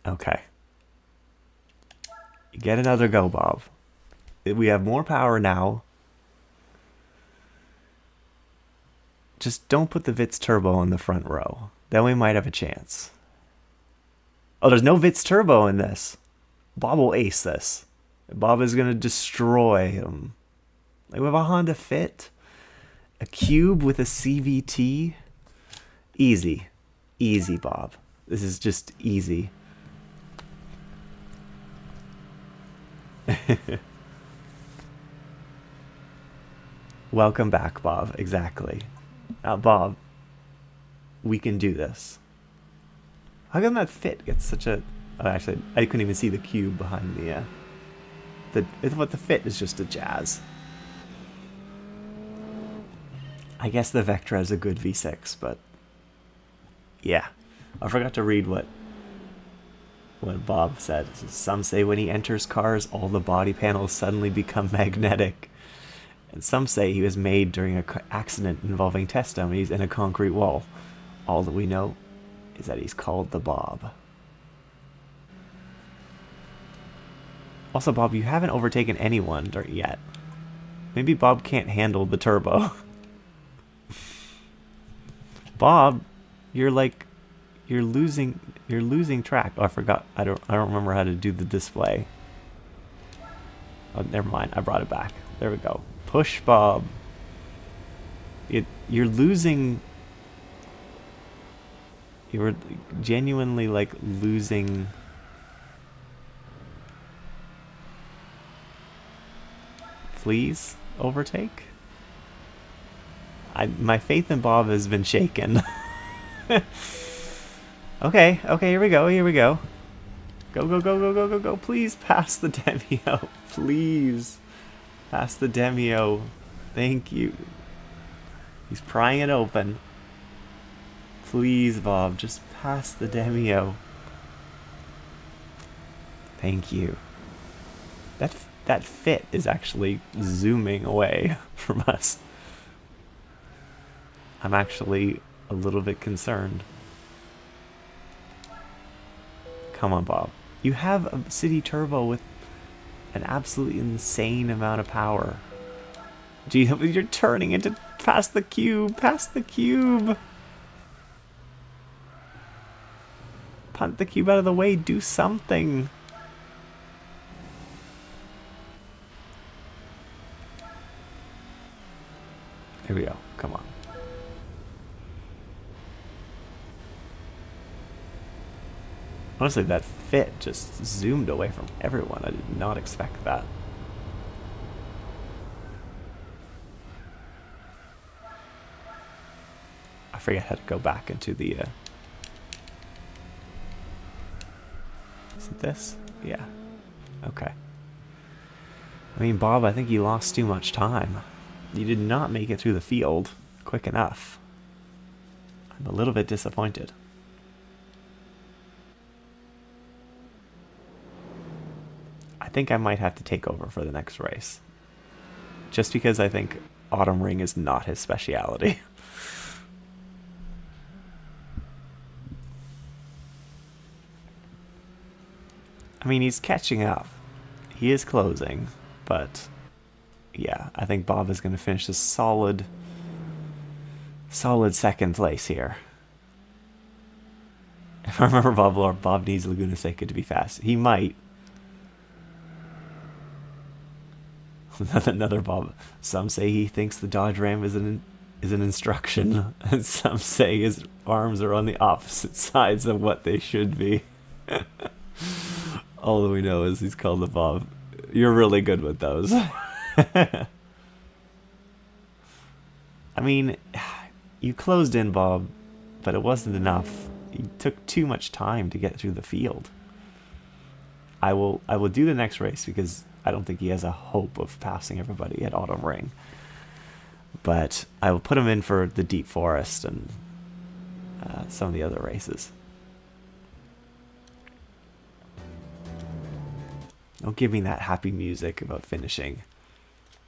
Okay. You get another go, Bob. We have more power now. Just don't put the Vitz Turbo in the front row. Then we might have a chance. Oh, there's no Vitz Turbo in this. Bob will ace this. Bob is going to destroy him. Like, we have a Honda Fit. A Cube with a CVT. Easy. Easy, Bob. This is just easy. Welcome back, Bob. Exactly. Now, Bob, we can do this. How come that Fit gets such a... Oh, actually, I couldn't even see the Cube behind the what the Fit is just a Jazz. I guess the Vectra has a good V6, but... Yeah. I forgot to read what Bob said. Some say when he enters cars, all the body panels suddenly become magnetic. And some say he was made during an accident involving test dummies in a concrete wall. All that we know is that he's called the Bob. Also, Bob, you haven't overtaken anyone yet. Maybe Bob can't handle the turbo. Bob, you're losing track. Oh, I forgot. I don't remember how to do the display. Oh, never mind. I brought it back. There we go. Push, Bob. You're losing. You were genuinely like losing. Please overtake. My faith in Bob has been shaken. Okay, here we go, Go, go, go, go, go, go, go. Please pass the Demio. Please. Pass the Demio. Thank you. He's prying it open. Please, Bob, just pass the Demio. Thank you. That Fit is actually zooming away from us. I'm actually a little bit concerned. Come on, Bob. You have a City Turbo with an absolutely insane amount of power. Gee, you're turning into past the Cube. Past the Cube. Punt the Cube out of the way. Do something. Here we go. Come on. Honestly, that fit just zoomed away from everyone. I did not expect that. I forget how to go back into the... Is it this? Yeah. Okay. I mean, Bob, I think you lost too much time. You did not make it through the field quick enough. I'm a little bit disappointed. I think I might have to take over for the next race. Just because I think Autumn Ring is not his speciality. I mean, he's catching up. He is closing, but yeah, I think Bob is going to finish a solid second place here. If I remember Bob needs Laguna Seca to be fast. He might. Another Bob. Some say he thinks the Dodge Ram is an instruction, and some say his arms are on the opposite sides of what they should be. All that we know is he's called the Bob. You're really good with those. I mean, you closed in, Bob, but it wasn't enough. You took too much time to get through the field. I will do the next race because I don't think he has a hope of passing everybody at Autumn Ring. But I will put him in for the Deep Forest and some of the other races. Don't give me that happy music about finishing.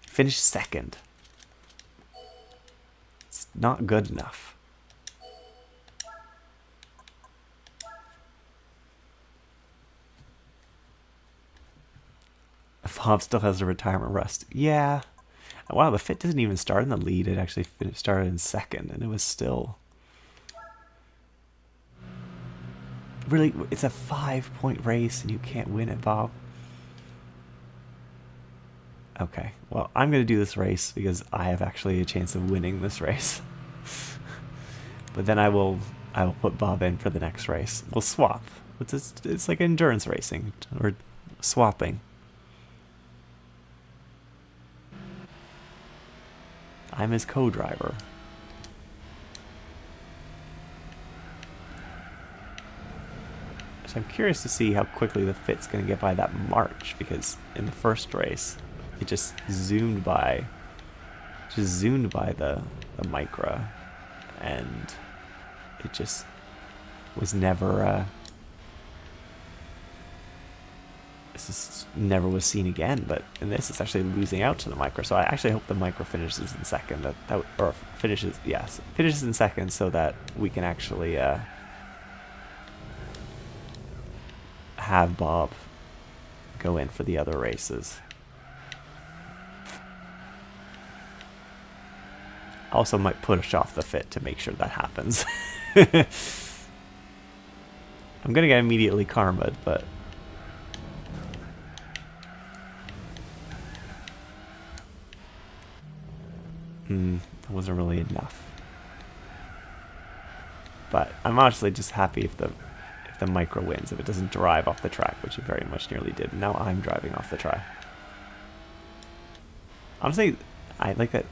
Finish second. It's not good enough. Bob still has a retirement rust. Yeah. Wow, the fit didn't even start in the lead. It actually started in second, and it was still... Really, it's a 5-point race, and you can't win it, Bob. Okay, well, I'm going to do this race because I have actually a chance of winning this race. But then I will put Bob in for the next race. We'll swap. It's like endurance racing, or swapping. I'm his co-driver. So I'm curious to see how quickly the fit's going to get by that March, because in the first race, it just zoomed by the Micra, and it just was never never was seen again. But in this, it's actually losing out to the Micra, so I actually hope the Micra finishes in second, finishes in second, so that we can actually have Bob go in for the other races. Also might push off the fit to make sure that happens. I'm gonna get immediately karma'd, but that wasn't really enough. But I'm honestly just happy if the Micra wins, if it doesn't drive off the track, which it very much nearly did. Now I'm driving off the track. Honestly, I like that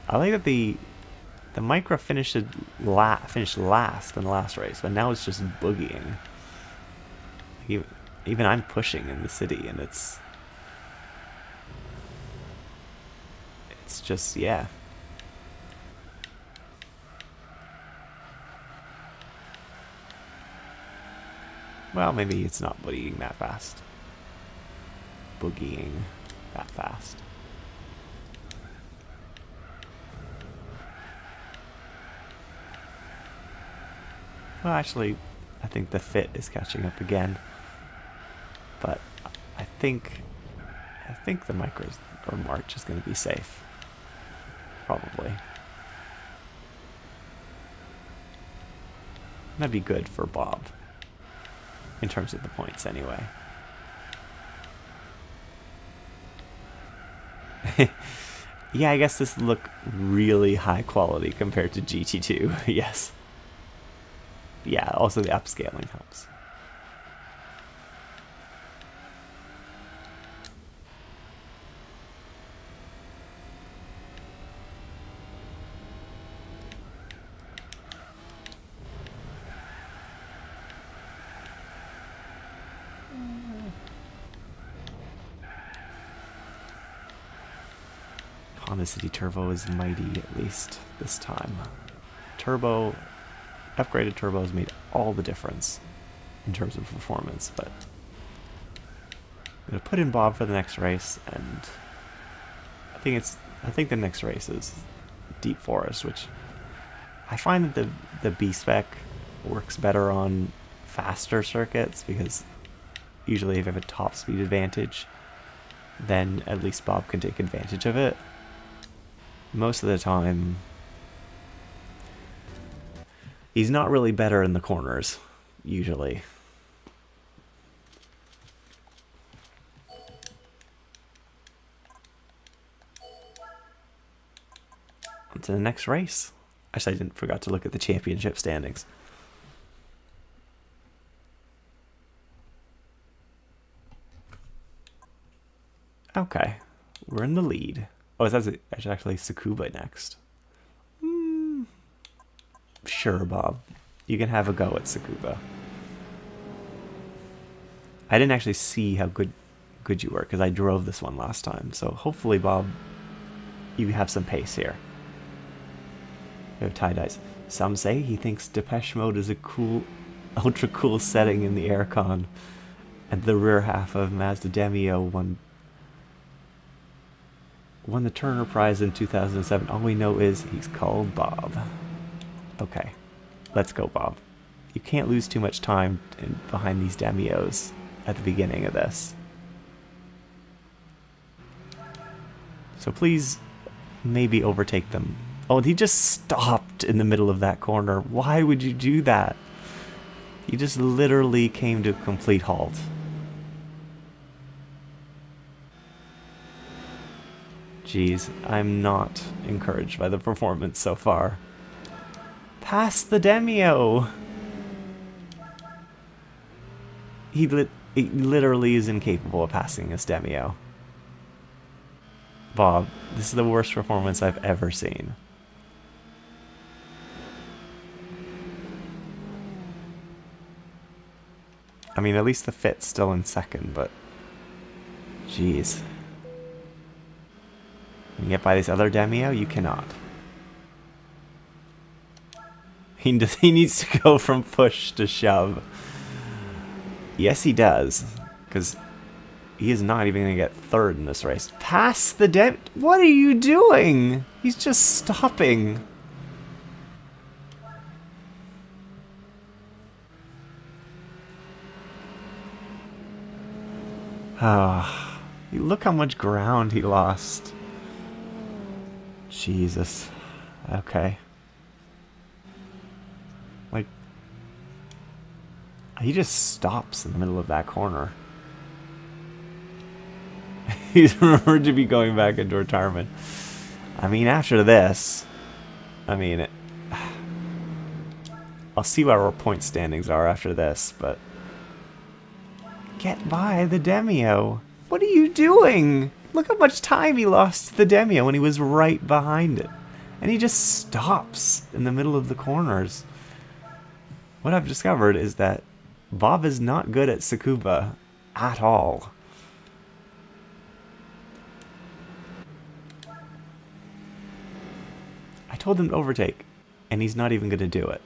the Micra finished last in the last race, but now it's just boogieing. Even I'm pushing in the city, and it's just, yeah. Well, maybe it's not boogieing that fast. Boogieing that fast. Well, actually, I think the fit is catching up again. But I think the Micra or March is going to be safe. Probably. That'd be good for Bob. In terms of the points, anyway. Yeah, I guess this look really high quality compared to GT2. Yes. Yeah, also the upscaling helps. City Turbo is mighty, at least this time. Turbo, upgraded turbo has made all the difference in terms of performance, but I'm gonna put in Bob for the next race, and I think the next race is Deep Forest, which I find that the B spec works better on faster circuits, because usually if you have a top speed advantage, then at least Bob can take advantage of it. Most of the time, he's not really better in the corners, usually. On to the next race. Actually, I forgot to look at the championship standings. Okay, we're in the lead. Oh, that's actually Tsukuba next. Sure, Bob. You can have a go at Tsukuba. I didn't actually see how good you were, because I drove this one last time. So hopefully, Bob, you have some pace here. We have tie-dyes. Some say he thinks Depeche Mode is a cool, ultra cool setting in the aircon, and the rear half of Mazda Demio won the Turner Prize in 2007. All we know is he's called Bob. Okay, let's go, Bob. You can't lose too much time behind these Demios at the beginning of this. So please, maybe overtake them. Oh, he just stopped in the middle of that corner. Why would you do that? He just literally came to a complete halt. Jeez, I'm not encouraged by the performance so far. Pass the Demio! He literally is incapable of passing this Demio. Bob, this is the worst performance I've ever seen. I mean, at least the Fit's still in second, but jeez. Can you get by this other Demio? You cannot. He needs to go from push to shove. Yes, he does, because he is not even going to get third in this race. Pass the Dem... What are you doing? He's just stopping. Ah, look how much ground he lost. Jesus. Okay. Like, he just stops in the middle of that corner. He's rumored to be going back into retirement. I mean, after this, I mean, I'll see what our point standings are after this, but get by the Demio. What are you doing? Look how much time he lost to the Demio when he was right behind it. And he just stops in the middle of the corners. What I've discovered is that Bob is not good at Tsukuba at all. I told him to overtake, and he's not even going to do it.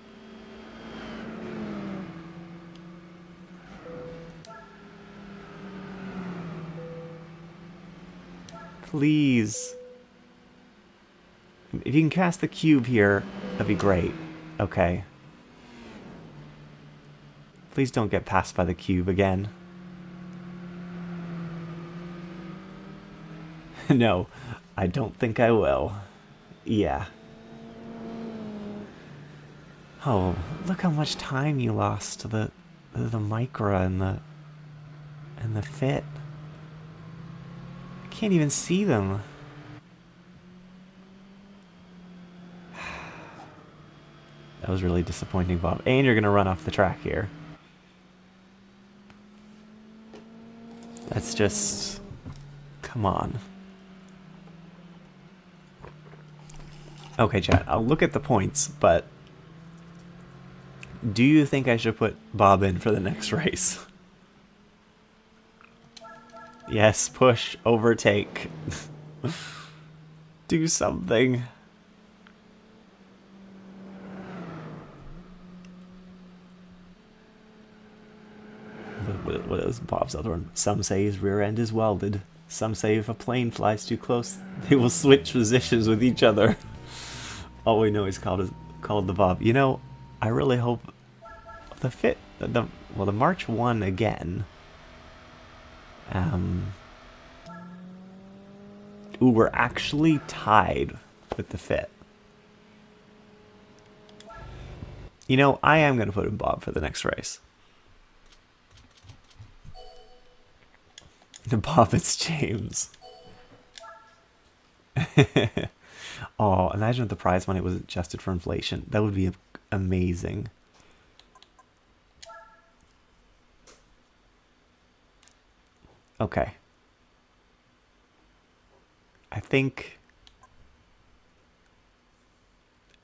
Please. If you can cast the cube here, that'd be great. Okay. Please don't get passed by the cube again. No, I don't think I will. Yeah. Oh, look how much time you lost to the Micra and the Fit. I can't even see them. That was really disappointing, Bob. And you're gonna run off the track here. That's just... Come on. Okay, chat, I'll look at the points, but do you think I should put Bob in for the next race? Yes, push, overtake. Do something. What is Bob's other one? Some say his rear end is welded. Some say if a plane flies too close, they will switch positions with each other. All we know is called the Bob. You know, I really hope the March won again. Ooh, we're actually tied with the Fit. You know, I am going to put in Bob for the next race. Bob, it's James. Oh, imagine if the prize money was adjusted for inflation. That would be amazing. Okay. I think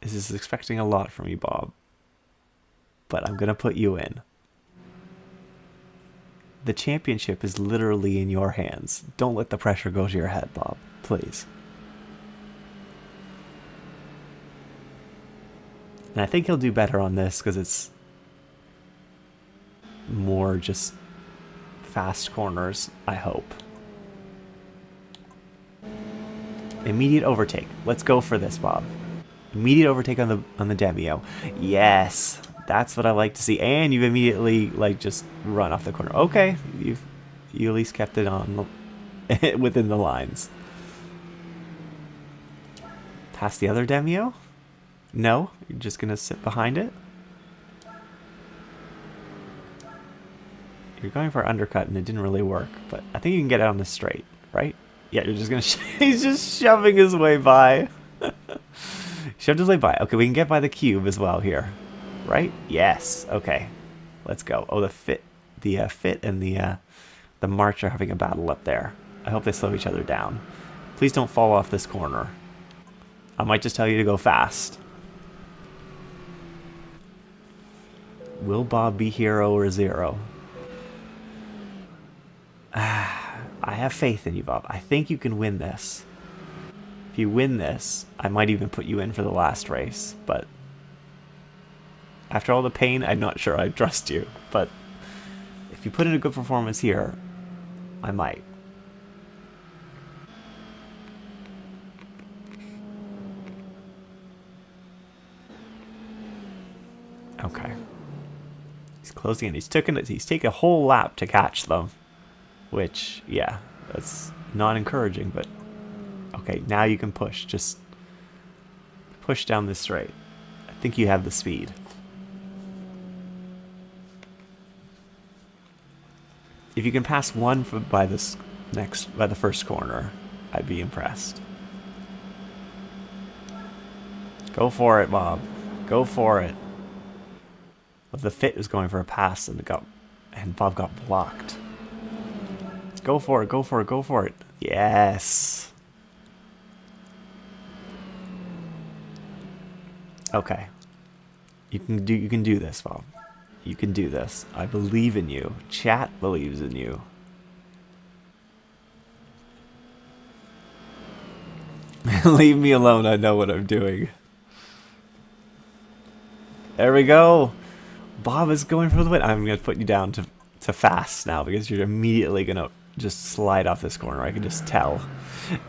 this is expecting a lot from you, Bob. But I'm going to put you in. The championship is literally in your hands. Don't let the pressure go to your head, Bob. Please. And I think he'll do better on this because it's more just fast corners, I hope. Immediate overtake. Let's go for this, Bob. Immediate overtake on the Demio. Yes. That's what I like to see. And you've immediately just run off the corner. Okay, you at least kept it on within the lines. Past the other Demio? No, you're just gonna sit behind it. You're going for an undercut and it didn't really work, but I think you can get it on the straight, right? Yeah, you're just gonna. He's just shoving his way by. Shoved his way by. Okay, we can get by the cube as well here. Right? Yes. Okay. Let's go. Oh, the Fit and the March are having a battle up there. I hope they slow each other down. Please don't fall off this corner. I might just tell you to go fast. Will Bob be hero or zero? I have faith in you, Bob. I think you can win this. If you win this, I might even put you in for the last race, but after all the pain, I'm not sure I trust you, but if you put in a good performance here, I might. Okay. He's closing in. He's taken a whole lap to catch them, which, yeah, that's not encouraging, but okay, now you can push. Just push down this straight. I think you have the speed. If you can pass one by the first corner, I'd be impressed. Go for it, Bob. Go for it. But the Fit was going for a pass and Bob got blocked. Go for it, go for it, go for it. Yes. Okay. You can do this, Bob. You can do this. I believe in you. Chat believes in you. Leave me alone. I know what I'm doing. There we go. Bob is going for the win. I'm going to put you down to fast now because you're immediately going to just slide off this corner. I can just tell.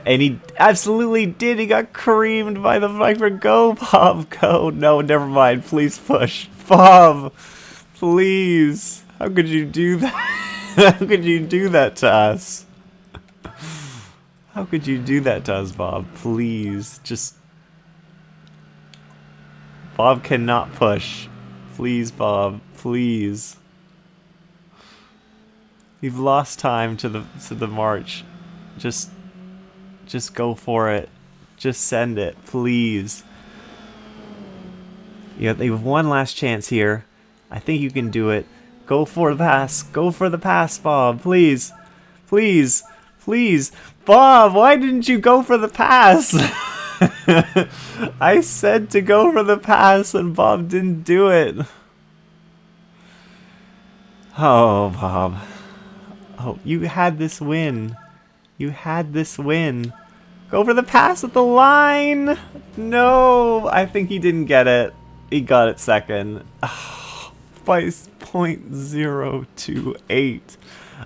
And he absolutely did. He got creamed by the Viper. Go, Bob. Go. No, never mind. Please push. Bob. Please. How could you do that? How could you do that to us? How could you do that to us, Bob? Please. Just... Bob cannot push. Please, Bob. Please. You've lost time to the march. Just go for it. Just send it. Please. You have one last chance here. I think you can do it. Go for the pass. Go for the pass, Bob. Please. Please. Please. Bob, why didn't you go for the pass? I said to go for the pass and Bob didn't do it. Oh, Bob. Oh, you had this win. You had this win. Go for the pass at the line! No! I think he didn't get it. He got it second. By 0.028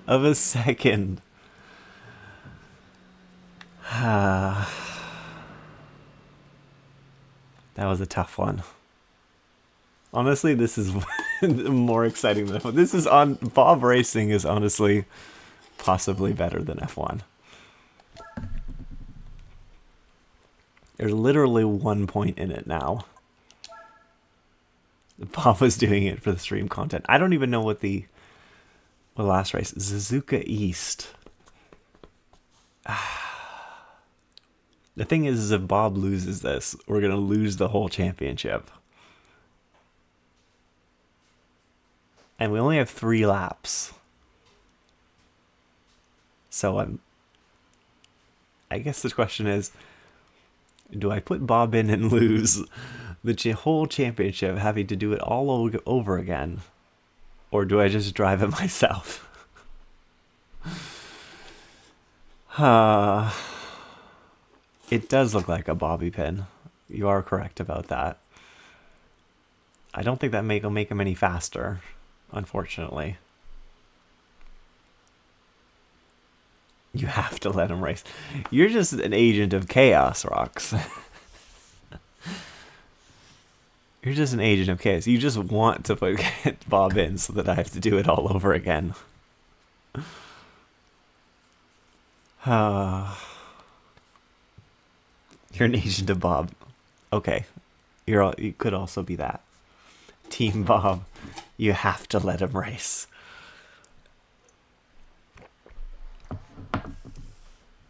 of a second. That was a tough one. Honestly, this is more exciting than F1. This is on Bob Racing is honestly possibly better than F1. There's literally 1 point in it now. Bob was doing it for the stream content. I don't even know what the last race. Suzuka East. The thing is if Bob loses this, we're going to lose the whole championship. And we only have 3 laps. So I guess the question is, do I put Bob in and lose the whole championship, having to do it all over again? Or do I just drive it myself? It does look like a bobby pin. You are correct about that. I don't think that will make him any faster, unfortunately. You have to let him race. You're just an agent of chaos, Rox. You're just an agent of chaos. You just want to put Bob in so that I have to do it all over again. You're an agent of Bob. Okay. You could also be that. Team Bob. You have to let him race.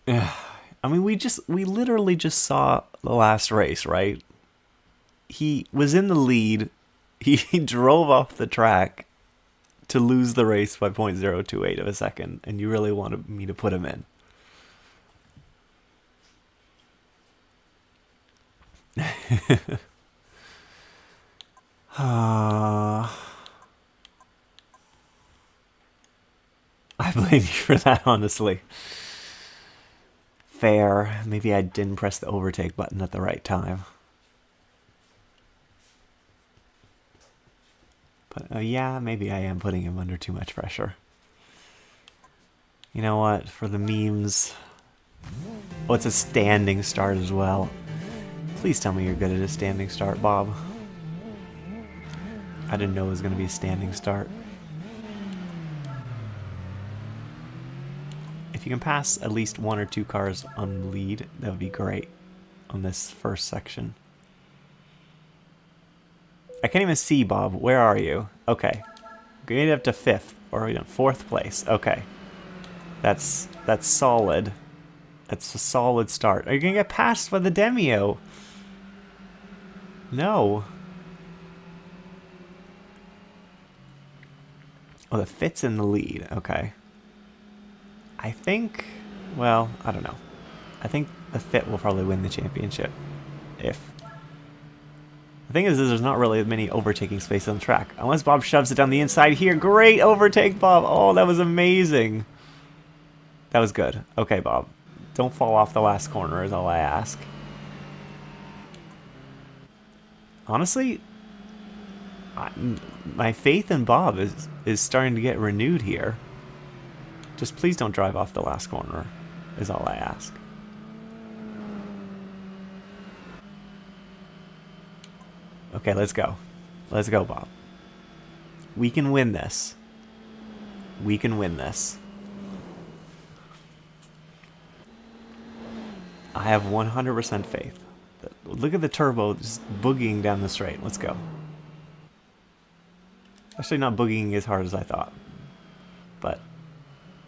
I mean, we literally just saw the last race, right? He was in the lead. He drove off the track to lose the race by 0.028 of a second, and you really wanted me to put him in. I blame you for that, honestly. Fair. Maybe I didn't press the overtake button at the right time. But yeah, maybe I am putting him under too much pressure. You know what? For the memes... Oh, it's a standing start as well. Please tell me you're good at a standing start, Bob. I didn't know it was going to be a standing start. If you can pass at least 1 or 2 cars on the lead, that would be great on this first section. I can't even see, Bob. Where are you? Okay. Getting up to 5th, or 4th place. Okay. That's solid. That's a solid start. Are you going to get passed by the Demio? No. Oh, the Fit's in the lead. Okay. I think... Well, I don't know. I think the Fit will probably win the championship. If... The thing is there's not really many overtaking space on the track. Unless Bob shoves it down the inside here. Great overtake, Bob. Oh, that was amazing. That was good. Okay, Bob. Don't fall off the last corner is all I ask. Honestly, my faith in Bob is starting to get renewed here. Just please don't drive off the last corner is all I ask. Okay, let's go. Let's go, Bob. We can win this. We can win this. I have 100% faith. Look at the turbo just boogieing down the straight. Let's go. Actually, not boogieing as hard as I thought. But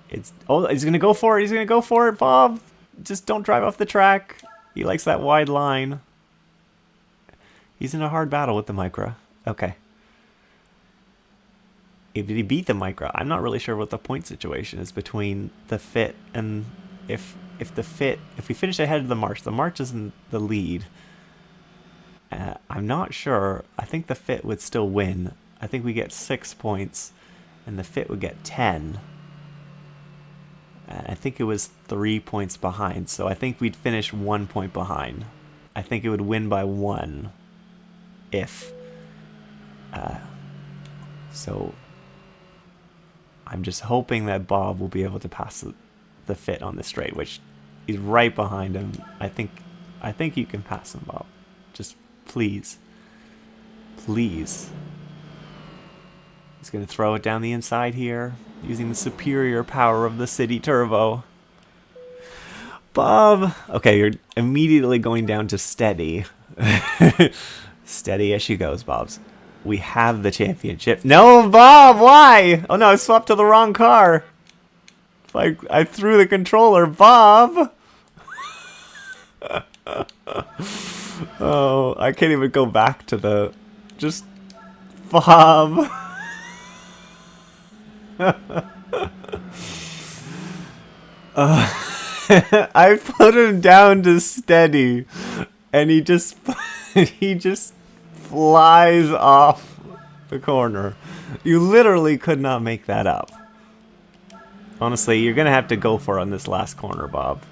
it's... Oh, he's going to go for it. He's going to go for it, Bob. Just don't drive off the track. He likes that wide line. He's in a hard battle with the Micra. Okay. Did he beat the Micra? I'm not really sure what the point situation is between the Fit and... If we finish ahead of the March is in the lead. I'm not sure. I think the Fit would still win. I think we get 6 points, and the Fit would get 10. I think it was 3 points behind, so I think we'd finish 1 point behind. I think it would win by 1 if. So I'm just hoping that Bob will be able to pass the fit on the straight, which he's right behind him. I think you can pass him, Bob. Just please. Please. He's going to throw it down the inside here, using the superior power of the City Turbo. Bob! Okay, you're immediately going down to steady. Steady as she goes, Bobs. We have the championship. No, Bob, why? Oh no, I swapped to the wrong car. I threw the controller, Bob! Oh, I can't even go back to the... Just... Bob! I put him down to steady, and he just flies off the corner. You literally could not make that up. Honestly, you're gonna have to go for it on this last corner, Bob,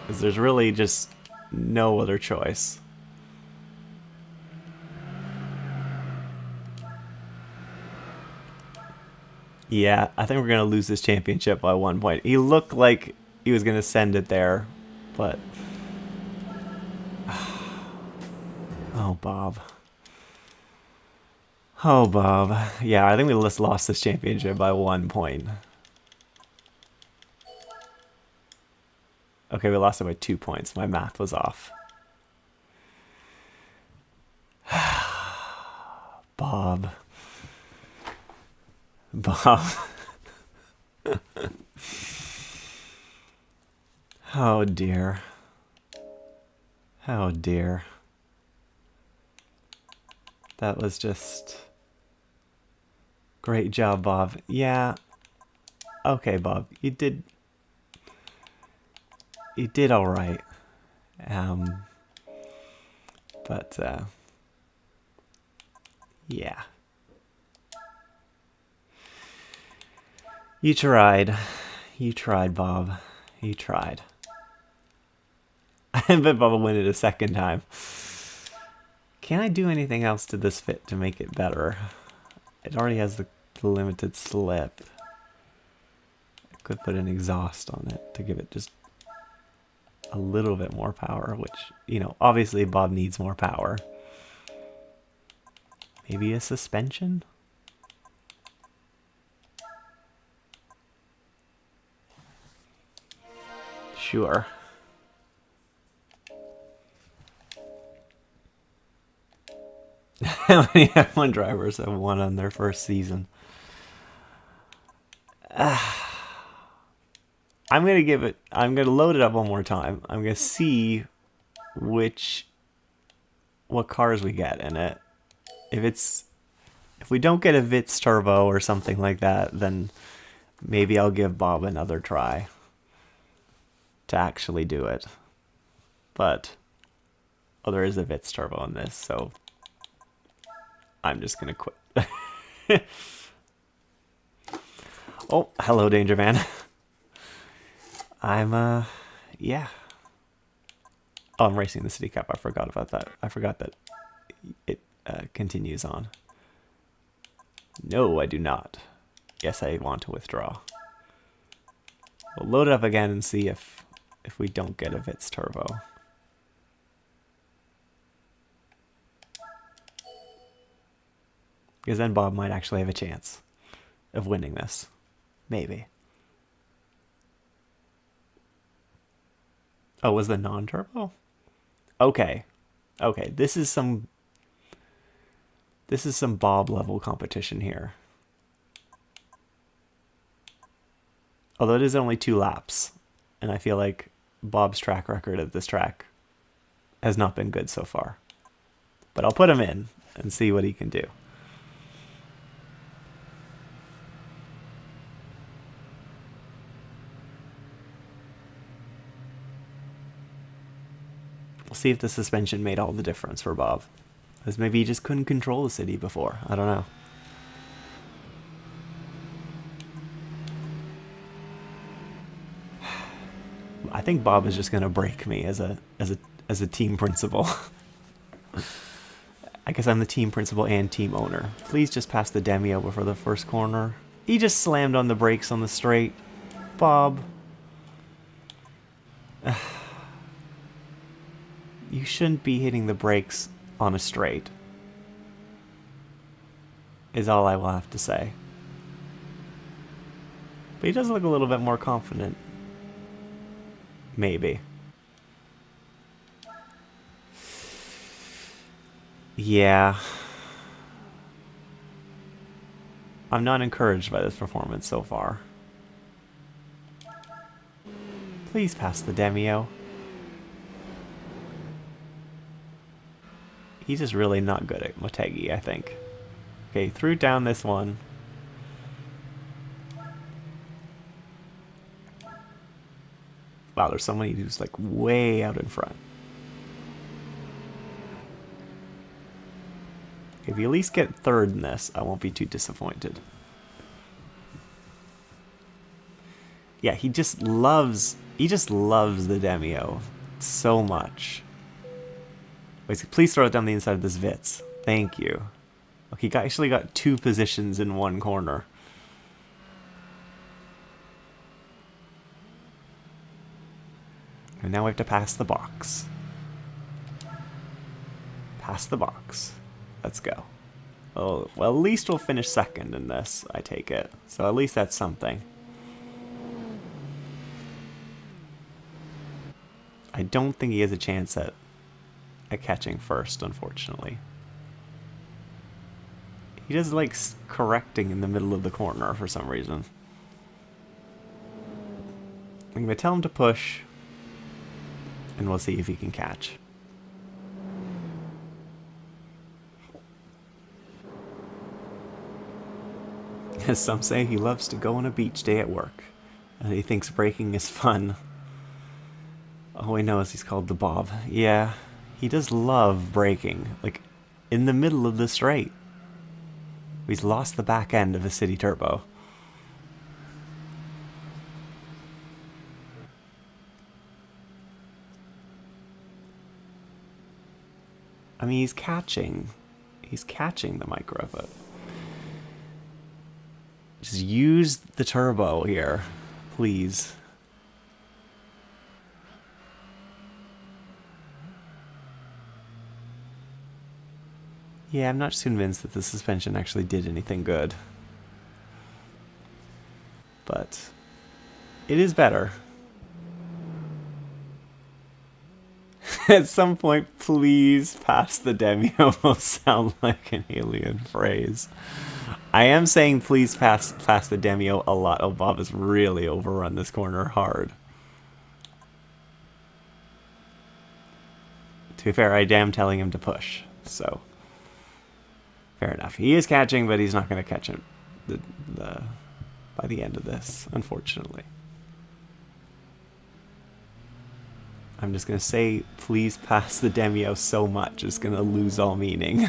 because there's really just no other choice. Yeah, I think we're going to lose this championship by 1 point. He looked like he was going to send it there, but... Oh, Bob. Oh, Bob. Yeah, I think we just lost this championship by 1 point. Okay, we lost it by 2 points. My math was off. Bob. Bob. Oh dear. Oh dear. That was just... Great job, Bob. Yeah. Okay, Bob. You did alright. But, yeah. You tried. You tried, Bob. You tried. I bet Bob will win it a second time. Can I do anything else to this fit to make it better? It already has the limited slip. I could put an exhaust on it to give it just a little bit more power, which, you know, obviously Bob needs more power. Maybe a suspension? Sure. How many F1 drivers have won on their first season? I'm gonna load it up one more time. I'm gonna see what cars we get in it. If we don't get a Vitz Turbo or something like that, then maybe I'll give Bob another try to actually do it. But there is a Vitz Turbo in this, so I'm just gonna quit. Oh, hello, Danger Man. Yeah. Oh, I'm racing the City Cup. I forgot about that. I forgot that it continues on. No, I do not. Yes, I want to withdraw. We'll load it up again and see if we don't get a Vitz Turbo. Because then Bob might actually have a chance of winning this. Maybe. Oh, was the non-turbo? Okay. Okay, this is some Bob level competition here. Although it is only 2 laps, and I feel like Bob's track record at this track has not been good so far. But I'll put him in and see what he can do. We'll see if the suspension made all the difference for Bob. Because maybe he just couldn't control the city before. I don't know. I think Bob is just gonna break me as a team principal. I guess I'm the team principal and team owner. Please just pass the Demio before the first corner. He just slammed on the brakes on the straight. Bob. You shouldn't be hitting the brakes on a straight. Is all I will have to say. But he does look a little bit more confident. Maybe. Yeah. I'm not encouraged by this performance so far. Please pass the Demio. He's just really not good at Motegi, I think. Okay, threw down this one. Wow, there's somebody who's like way out in front. If you at least get third in this, I won't be too disappointed. Yeah, he just loves the Demio so much. Wait, please throw it down the inside of this Vitz. Thank you. Okay, he actually got 2 positions in one corner. And now we have to pass the box. Pass the box. Let's go. Oh, well, at least we'll finish second in this, I take it. So at least that's something. I don't think he has a chance at catching first, unfortunately. He does like correcting in the middle of the corner for some reason. I'm going to tell him to push, and we'll see if he can catch. As some say, he loves to go on a beach day at work, and he thinks braking is fun. All he knows he's called the Bob. Yeah, he does love braking, like in the middle of the straight. He's lost the back end of a City Turbo. I mean, he's catching the micro, but just use the turbo here, please. Yeah, I'm not convinced that the suspension actually did anything good. But it is better. At some point, please pass the Demio will sound like an alien phrase. I am saying please pass the Demio a lot. Oh, Bob has really overrun this corner hard. To be fair, I am telling him to push, so fair enough. He is catching, but he's not going to catch him by the end of this, unfortunately. I'm just going to say, please pass the Demio so much, it's going to lose all meaning.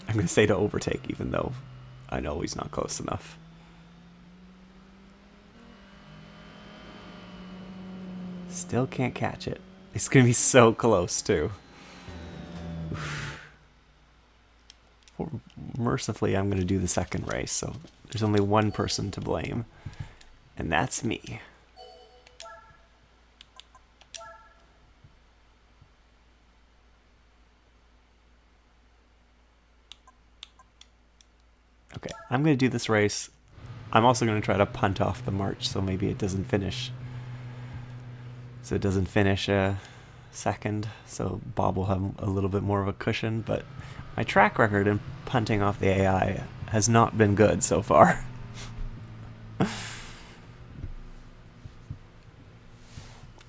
I'm going to say to overtake, even though I know he's not close enough. Still can't catch it. It's going to be so close, too. Mercifully, I'm going to do the second race, so there's only one person to blame. And that's me. Okay, I'm going to do this race. I'm also going to try to punt off the march, so maybe it doesn't finish. So it doesn't finish second, so Bob will have a little bit more of a cushion, but my track record in punting off the AI has not been good so far.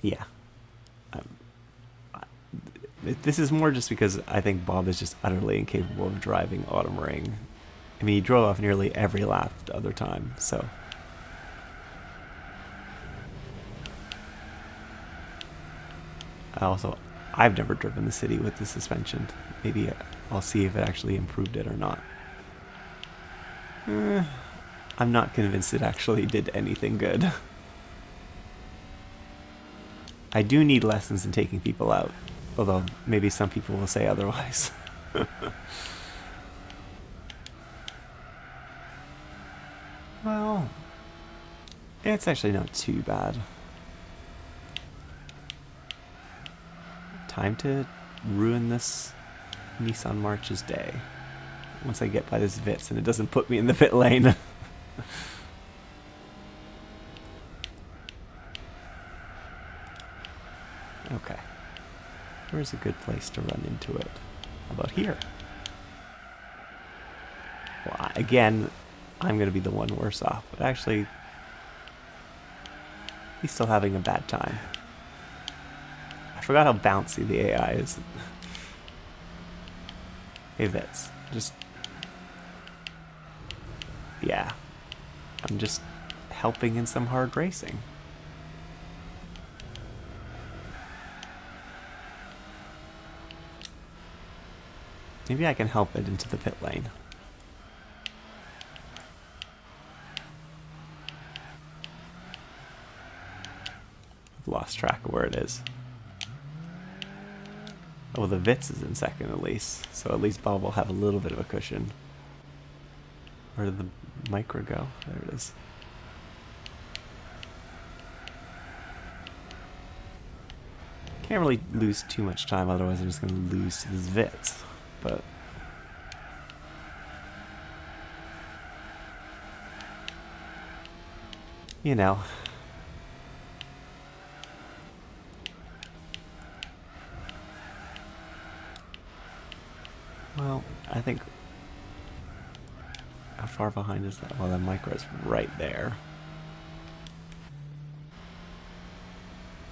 Yeah. This is more just because I think Bob is just utterly incapable of driving Autumn Ring. I mean, he drove off nearly every lap the other time, so. I've never driven the city with the suspension. Maybe I'll see if it actually improved it or not. I'm not convinced it actually did anything good. I do need lessons in taking people out, although maybe some people will say otherwise. Well, it's actually not too bad. Time to ruin this Nissan March's day. Once I get by this Vitz and it doesn't put me in the pit lane. Okay. Where's a good place to run into it? How about here? Well, again, I'm going to be the one worse off. But actually, he's still having a bad time. I forgot how bouncy the AI is. Hey, Vitz. Just... yeah. I'm just helping in some hard racing. Maybe I can help it into the pit lane. I've lost track of where it is. Oh, the Vitz is in second at least, so at least Bob will have a little bit of a cushion. Where did the Micra go? There it is. Can't really lose too much time, otherwise I'm just going to lose to this Vitz. But you know, well, I think how far behind is that? Well, the Micro is right there.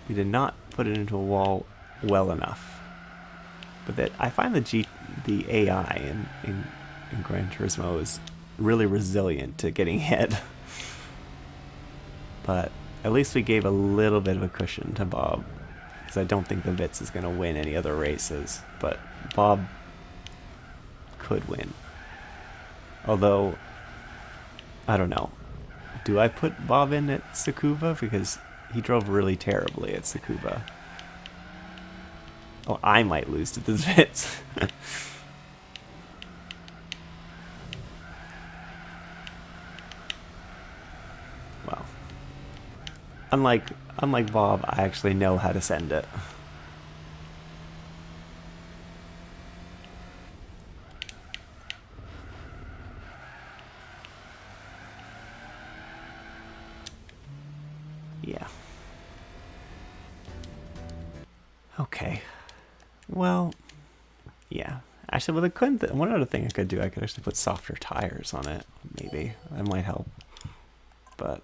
We did not put it into a wall well enough. But I find the AI in Gran Turismo is really resilient to getting hit. But at least we gave a little bit of a cushion to Bob, because I don't think the Vitz is going to win any other races. But Bob could win. Although, I don't know. Do I put Bob in at Tsukuba? Because he drove really terribly at Tsukuba. Oh, I might lose to this Vitz. Well, unlike Bob, I actually know how to send it. Yeah. Okay. Well, yeah. Actually, one other thing I could do, I could actually put softer tires on it. Maybe. That might help. But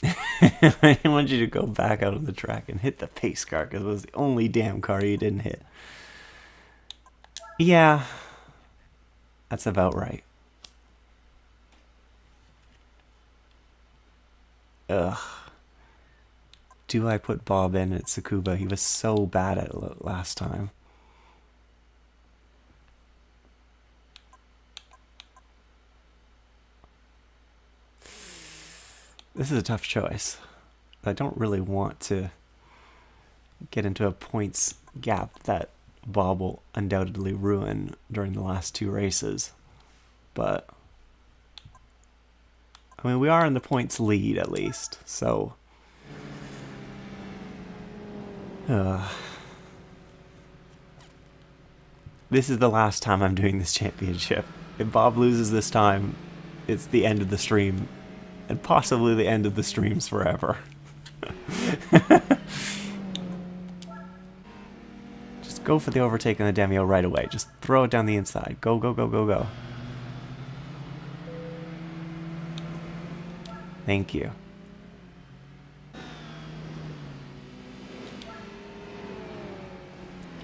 I want you to go back out of the track and hit the pace car, because it was the only damn car you didn't hit. Yeah. That's about right. Ugh. Do I put Bob in at Tsukuba? He was so bad at it last time. This is a tough choice. I don't really want to get into a points gap that Bob will undoubtedly ruin during the last two races. But I mean, we are in the points lead at least, so this is the last time I'm doing this championship. If Bob loses this time, it's the end of the stream, and possibly the end of the streams forever. Just go for the overtake on the Demio right away. Just throw it down the inside. Go, go, go, go, go. Thank you.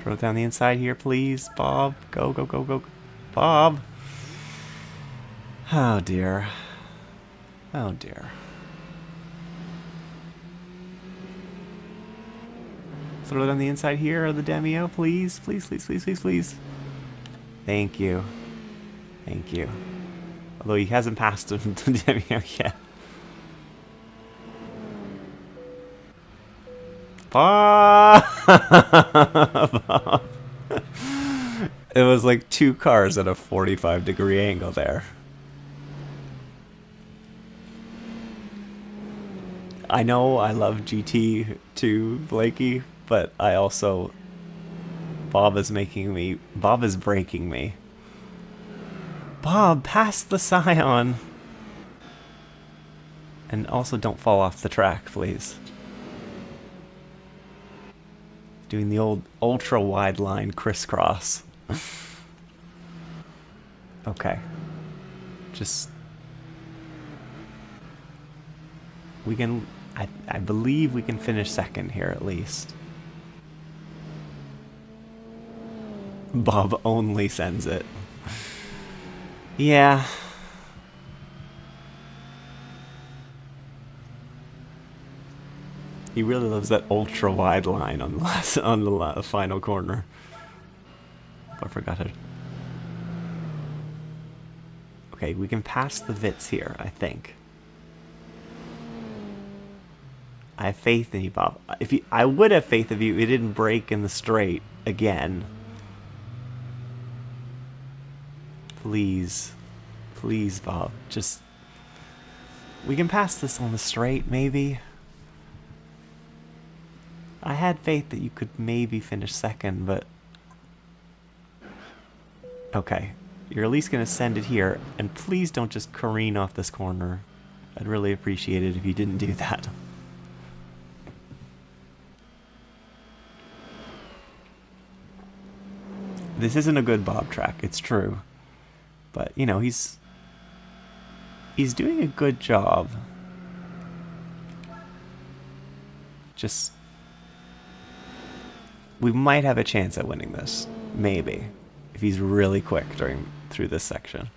Throw it down the inside here, please. Bob. Go, go, go, go. Bob. Oh, dear. Oh, dear. Throw it on the inside here, or the Demio, please. Please, please, please, please, please. Thank you. Thank you. Although he hasn't passed him to Demio yet. Bob! It was like 2 cars at a 45-degree angle there. I know I love GT2 Blakey, but I also... Bob is breaking me. Bob, pass the Scion! And also don't fall off the track, please. Doing the old ultra-wide line crisscross. Okay. Just... We can... I believe we can finish second here at least. Bob only sends it. Yeah. He really loves that ultra wide line on the final corner. I forgot it. Okay, we can pass the Vits here, I think. I have faith in you, Bob. I would have faith if you didn't break in the straight again. Please. Please, Bob. Just... We can pass this on the straight, maybe. I had faith that you could maybe finish second, but... Okay. You're at least going to send it here, and please don't just careen off this corner. I'd really appreciate it if you didn't do that. This isn't a good Bob track, it's true. But, you know, he's doing a good job. Just... We might have a chance at winning this. Maybe. If he's really quick through this section.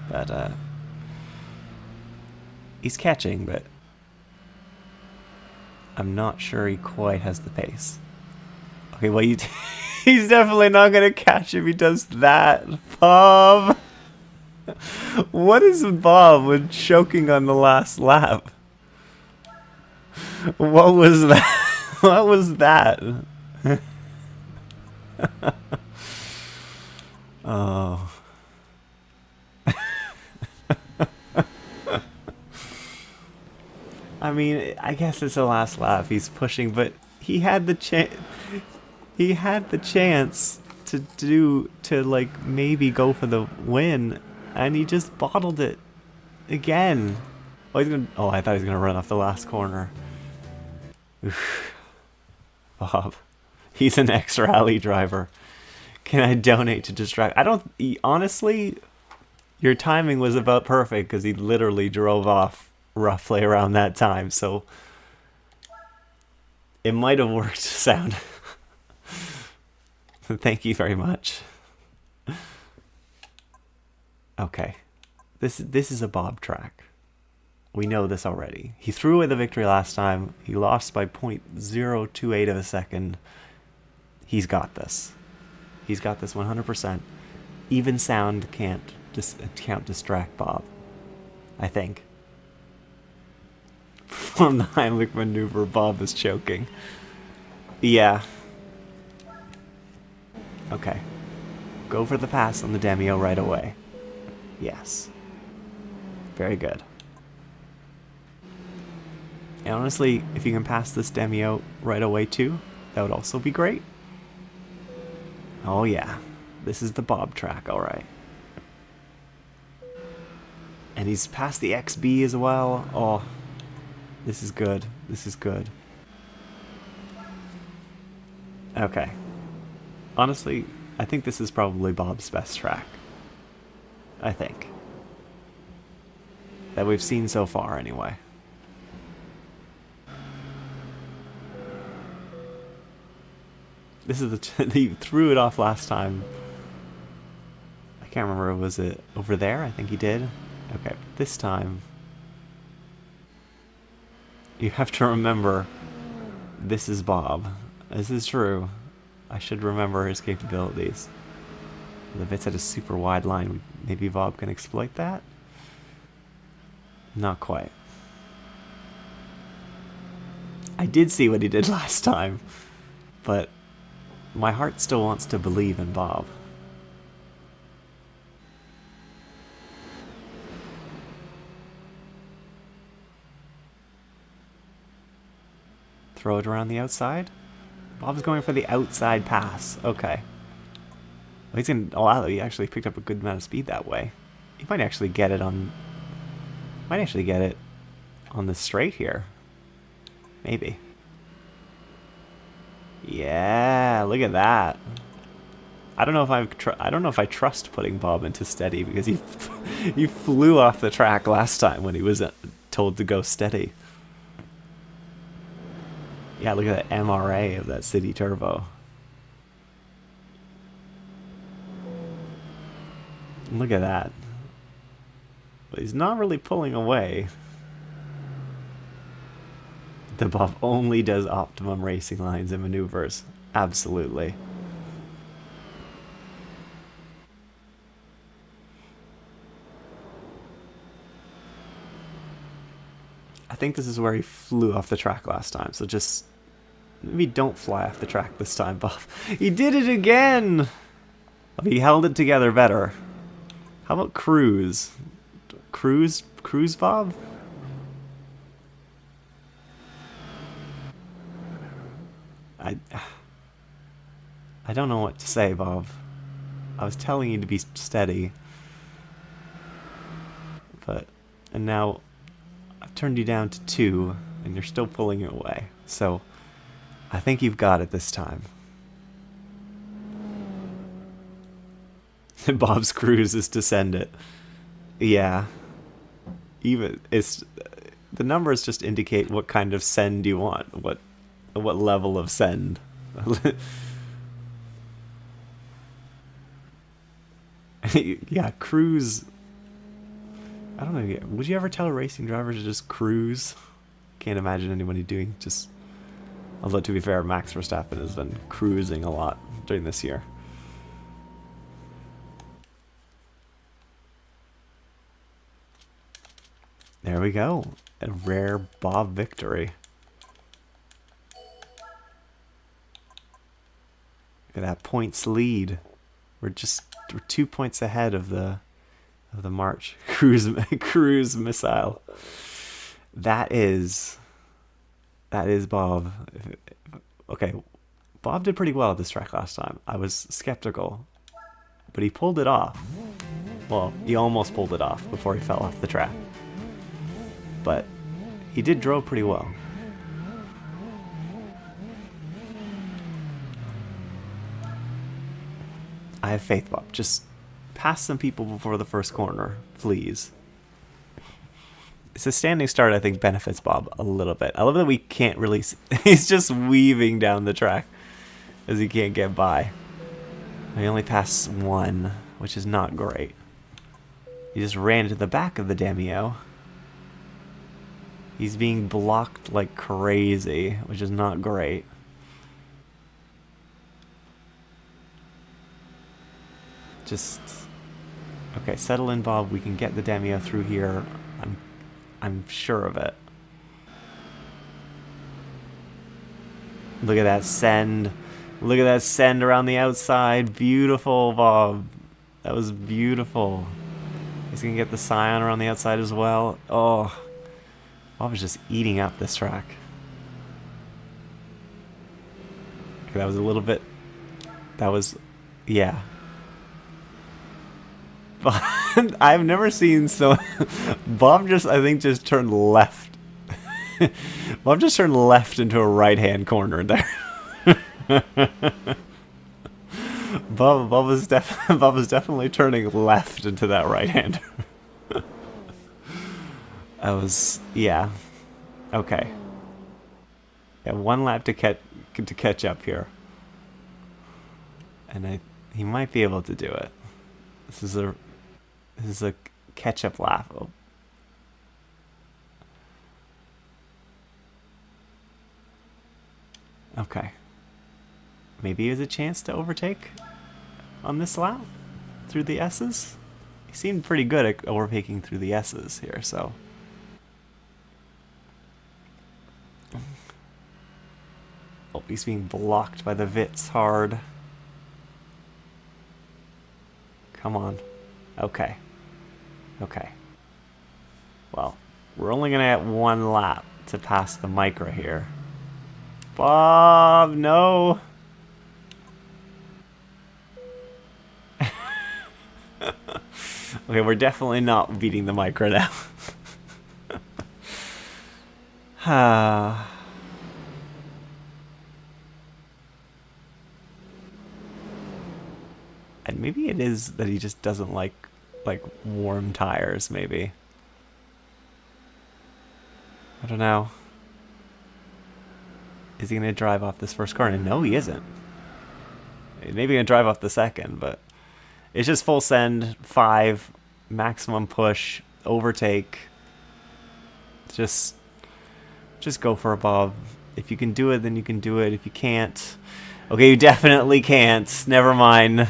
But, he's catching, but I'm not sure he quite has the pace. Okay, well, he's definitely not going to catch if he does that. Bob! What is Bob with choking on the last lap? What was that? What was that? Oh. I mean, I guess it's the last lap he's pushing, but he had the chance. He had the chance to like maybe go for the win, and he just bottled it again. Oh, I thought he was gonna run off the last corner. Oof. Bob, he's an ex-rally driver. Can I donate to distract? Honestly, your timing was about perfect because he literally drove off roughly around that time, so it might have worked sound. Thank you very much. Okay, this is a Bob track. We know this already. He threw away the victory last time. He lost by 0.028 of a second. He's got this. He's got this 100%. Even sound can't distract Bob, I think. From the Heimlich maneuver, Bob is choking. Yeah. Okay. Go for the pass on the Demio right away. Yes. Very good. And honestly, if you can pass this Demio right away too, that would also be great. Oh yeah. This is the Bob track, alright. And he's passed the XB as well. Oh. This is good. This is good. Okay. Honestly, I think this is probably Bob's best track. I think. That we've seen so far, anyway. This is he threw it off last time. I can't remember, was it over there? I think he did. Okay, this time... You have to remember, this is Bob. This is true. I should remember his capabilities. The Vitz had a super wide line. Maybe Bob can exploit that? Not quite. I did see what he did last time, but my heart still wants to believe in Bob. Throw it around the outside? Bob's going for the outside pass. Okay. Well, he's gonna. Oh, wow, he actually picked up a good amount of speed that way. He might actually get it on. Might actually get it on the straight here. Maybe. Yeah, look at that. I don't know if I don't know if I trust putting Bob into steady because he he flew off the track last time when he was told to go steady. Yeah, look at that MRA of that City Turbo. Look at that. But he's not really pulling away. The Bob only does optimum racing lines and maneuvers. Absolutely. I think this is where he flew off the track last time, so just maybe don't fly off the track this time, Bob. He did it again! He held it together better. How about cruise? Cruise Bob? I don't know what to say, Bob. I was telling you to be steady. And now I've turned you down to 2, and you're still pulling it away. So, I think you've got it this time. Bob's cruise is to send it. Yeah. Even it's the numbers just indicate what kind of send you want. What level of send. Yeah, cruise. I don't know. Would you ever tell a racing driver to just cruise? Can't imagine anybody doing just. Although to be fair, Max Verstappen has been cruising a lot during this year. There we go. A rare Bob victory. Look at that points lead. We're 2 points ahead of the March cruise missile. That is Bob. Okay, Bob did pretty well at this track last time. I was skeptical, but he pulled it off. Well, he almost pulled it off before he fell off the track. But he did drove pretty well. I have faith, Bob. Just pass some people before the first corner, please. It's a standing start, I think, benefits Bob a little bit. I love that we can't really... He's just weaving down the track as he can't get by. He only passed 1, which is not great. He just ran into the back of the Damio. He's being blocked like crazy, which is not great. Just... Okay, settle in, Bob. We can get the Damio through here. I'm sure of it. Look at that send. Look at that send around the outside. Beautiful, Bob. That was beautiful. He's going to get the Scion around the outside as well. Oh, Bob is just eating up this track. Okay, that was a little bit... That was... Yeah. I've never seen so... Bob just, I think, just turned left. Bob just turned left into a right-hand corner there. Bob was definitely turning left into that right-hander. I was... Yeah. Okay. Yeah, 1 lap to catch up here. And he might be able to do it. This is a catch-up lap. Oh. Okay. maybe he has a chance to overtake on this lap through the S's. He seemed pretty good at overtaking through the S's here, so. Oh, he's being blocked by the Vits hard. Come on. Okay. Okay. Well, we're only going to get one lap to pass the Micra here. Bob, no! Okay, we're definitely not beating the Micra now. And maybe it is that he just doesn't like warm tires, maybe. I don't know. Is he going to drive off this first corner? No, he isn't. Maybe going to drive off the second, but it's just full send, 5, maximum push, overtake. Just go for a Bob. If you can do it, then you can do it. If you can't... Okay, you definitely can't. Never mind.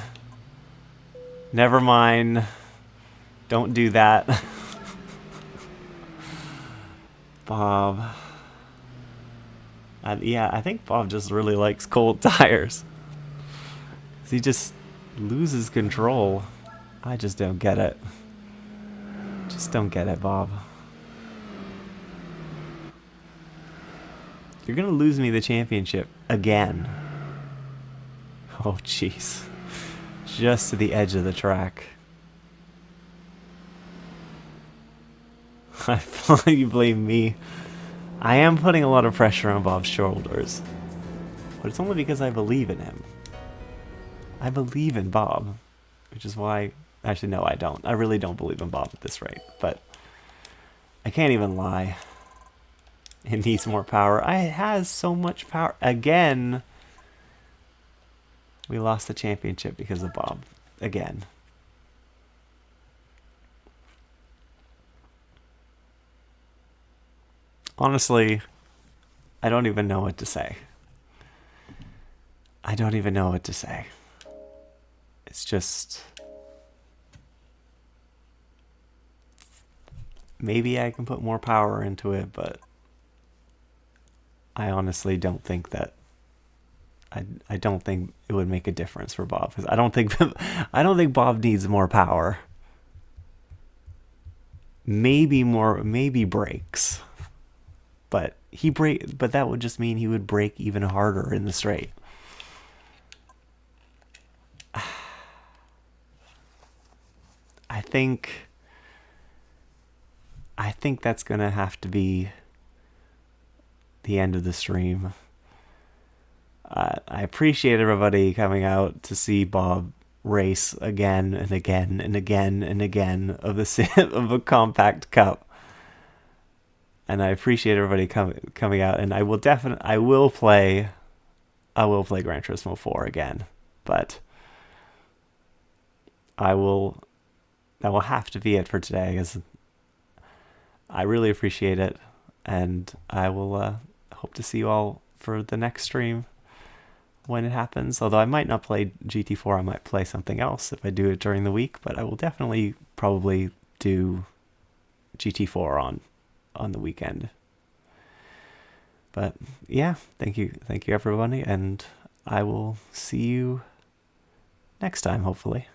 Never mind. Don't do that. Bob. Yeah, I think Bob just really likes cold tires. He just loses control. I just don't get it. Just don't get it, Bob. You're gonna lose me the championship again. Oh, jeez. Just to the edge of the track. I thought you blame me. I am putting a lot of pressure on Bob's shoulders. But it's only because I believe in him. I believe in Bob. Which is why... Actually, no, I don't. I really don't believe in Bob at this rate. But I can't even lie. It needs more power. It has so much power. Again... We lost the championship because of Bob. Again. Honestly, I don't even know what to say. I don't even know what to say. It's just... Maybe I can put more power into it, but... I honestly don't think that... I don't think it would make a difference for Bob, because I don't think Bob needs more power. Maybe brakes, but but that would just mean he would brake even harder in the straight. I think that's gonna have to be the end of the stream. I appreciate everybody coming out to see Bob race again and again and again and again of a compact cup, and I appreciate everybody coming out. And I will play Gran Turismo 4 again, but that will have to be it for today, because I really appreciate it, and I will hope to see you all for the next stream when it happens. Although I might not play GT4, I might play something else if I do it during the week, but I will definitely probably do GT4 on the weekend. But yeah, thank you everybody, and I will see you next time, hopefully.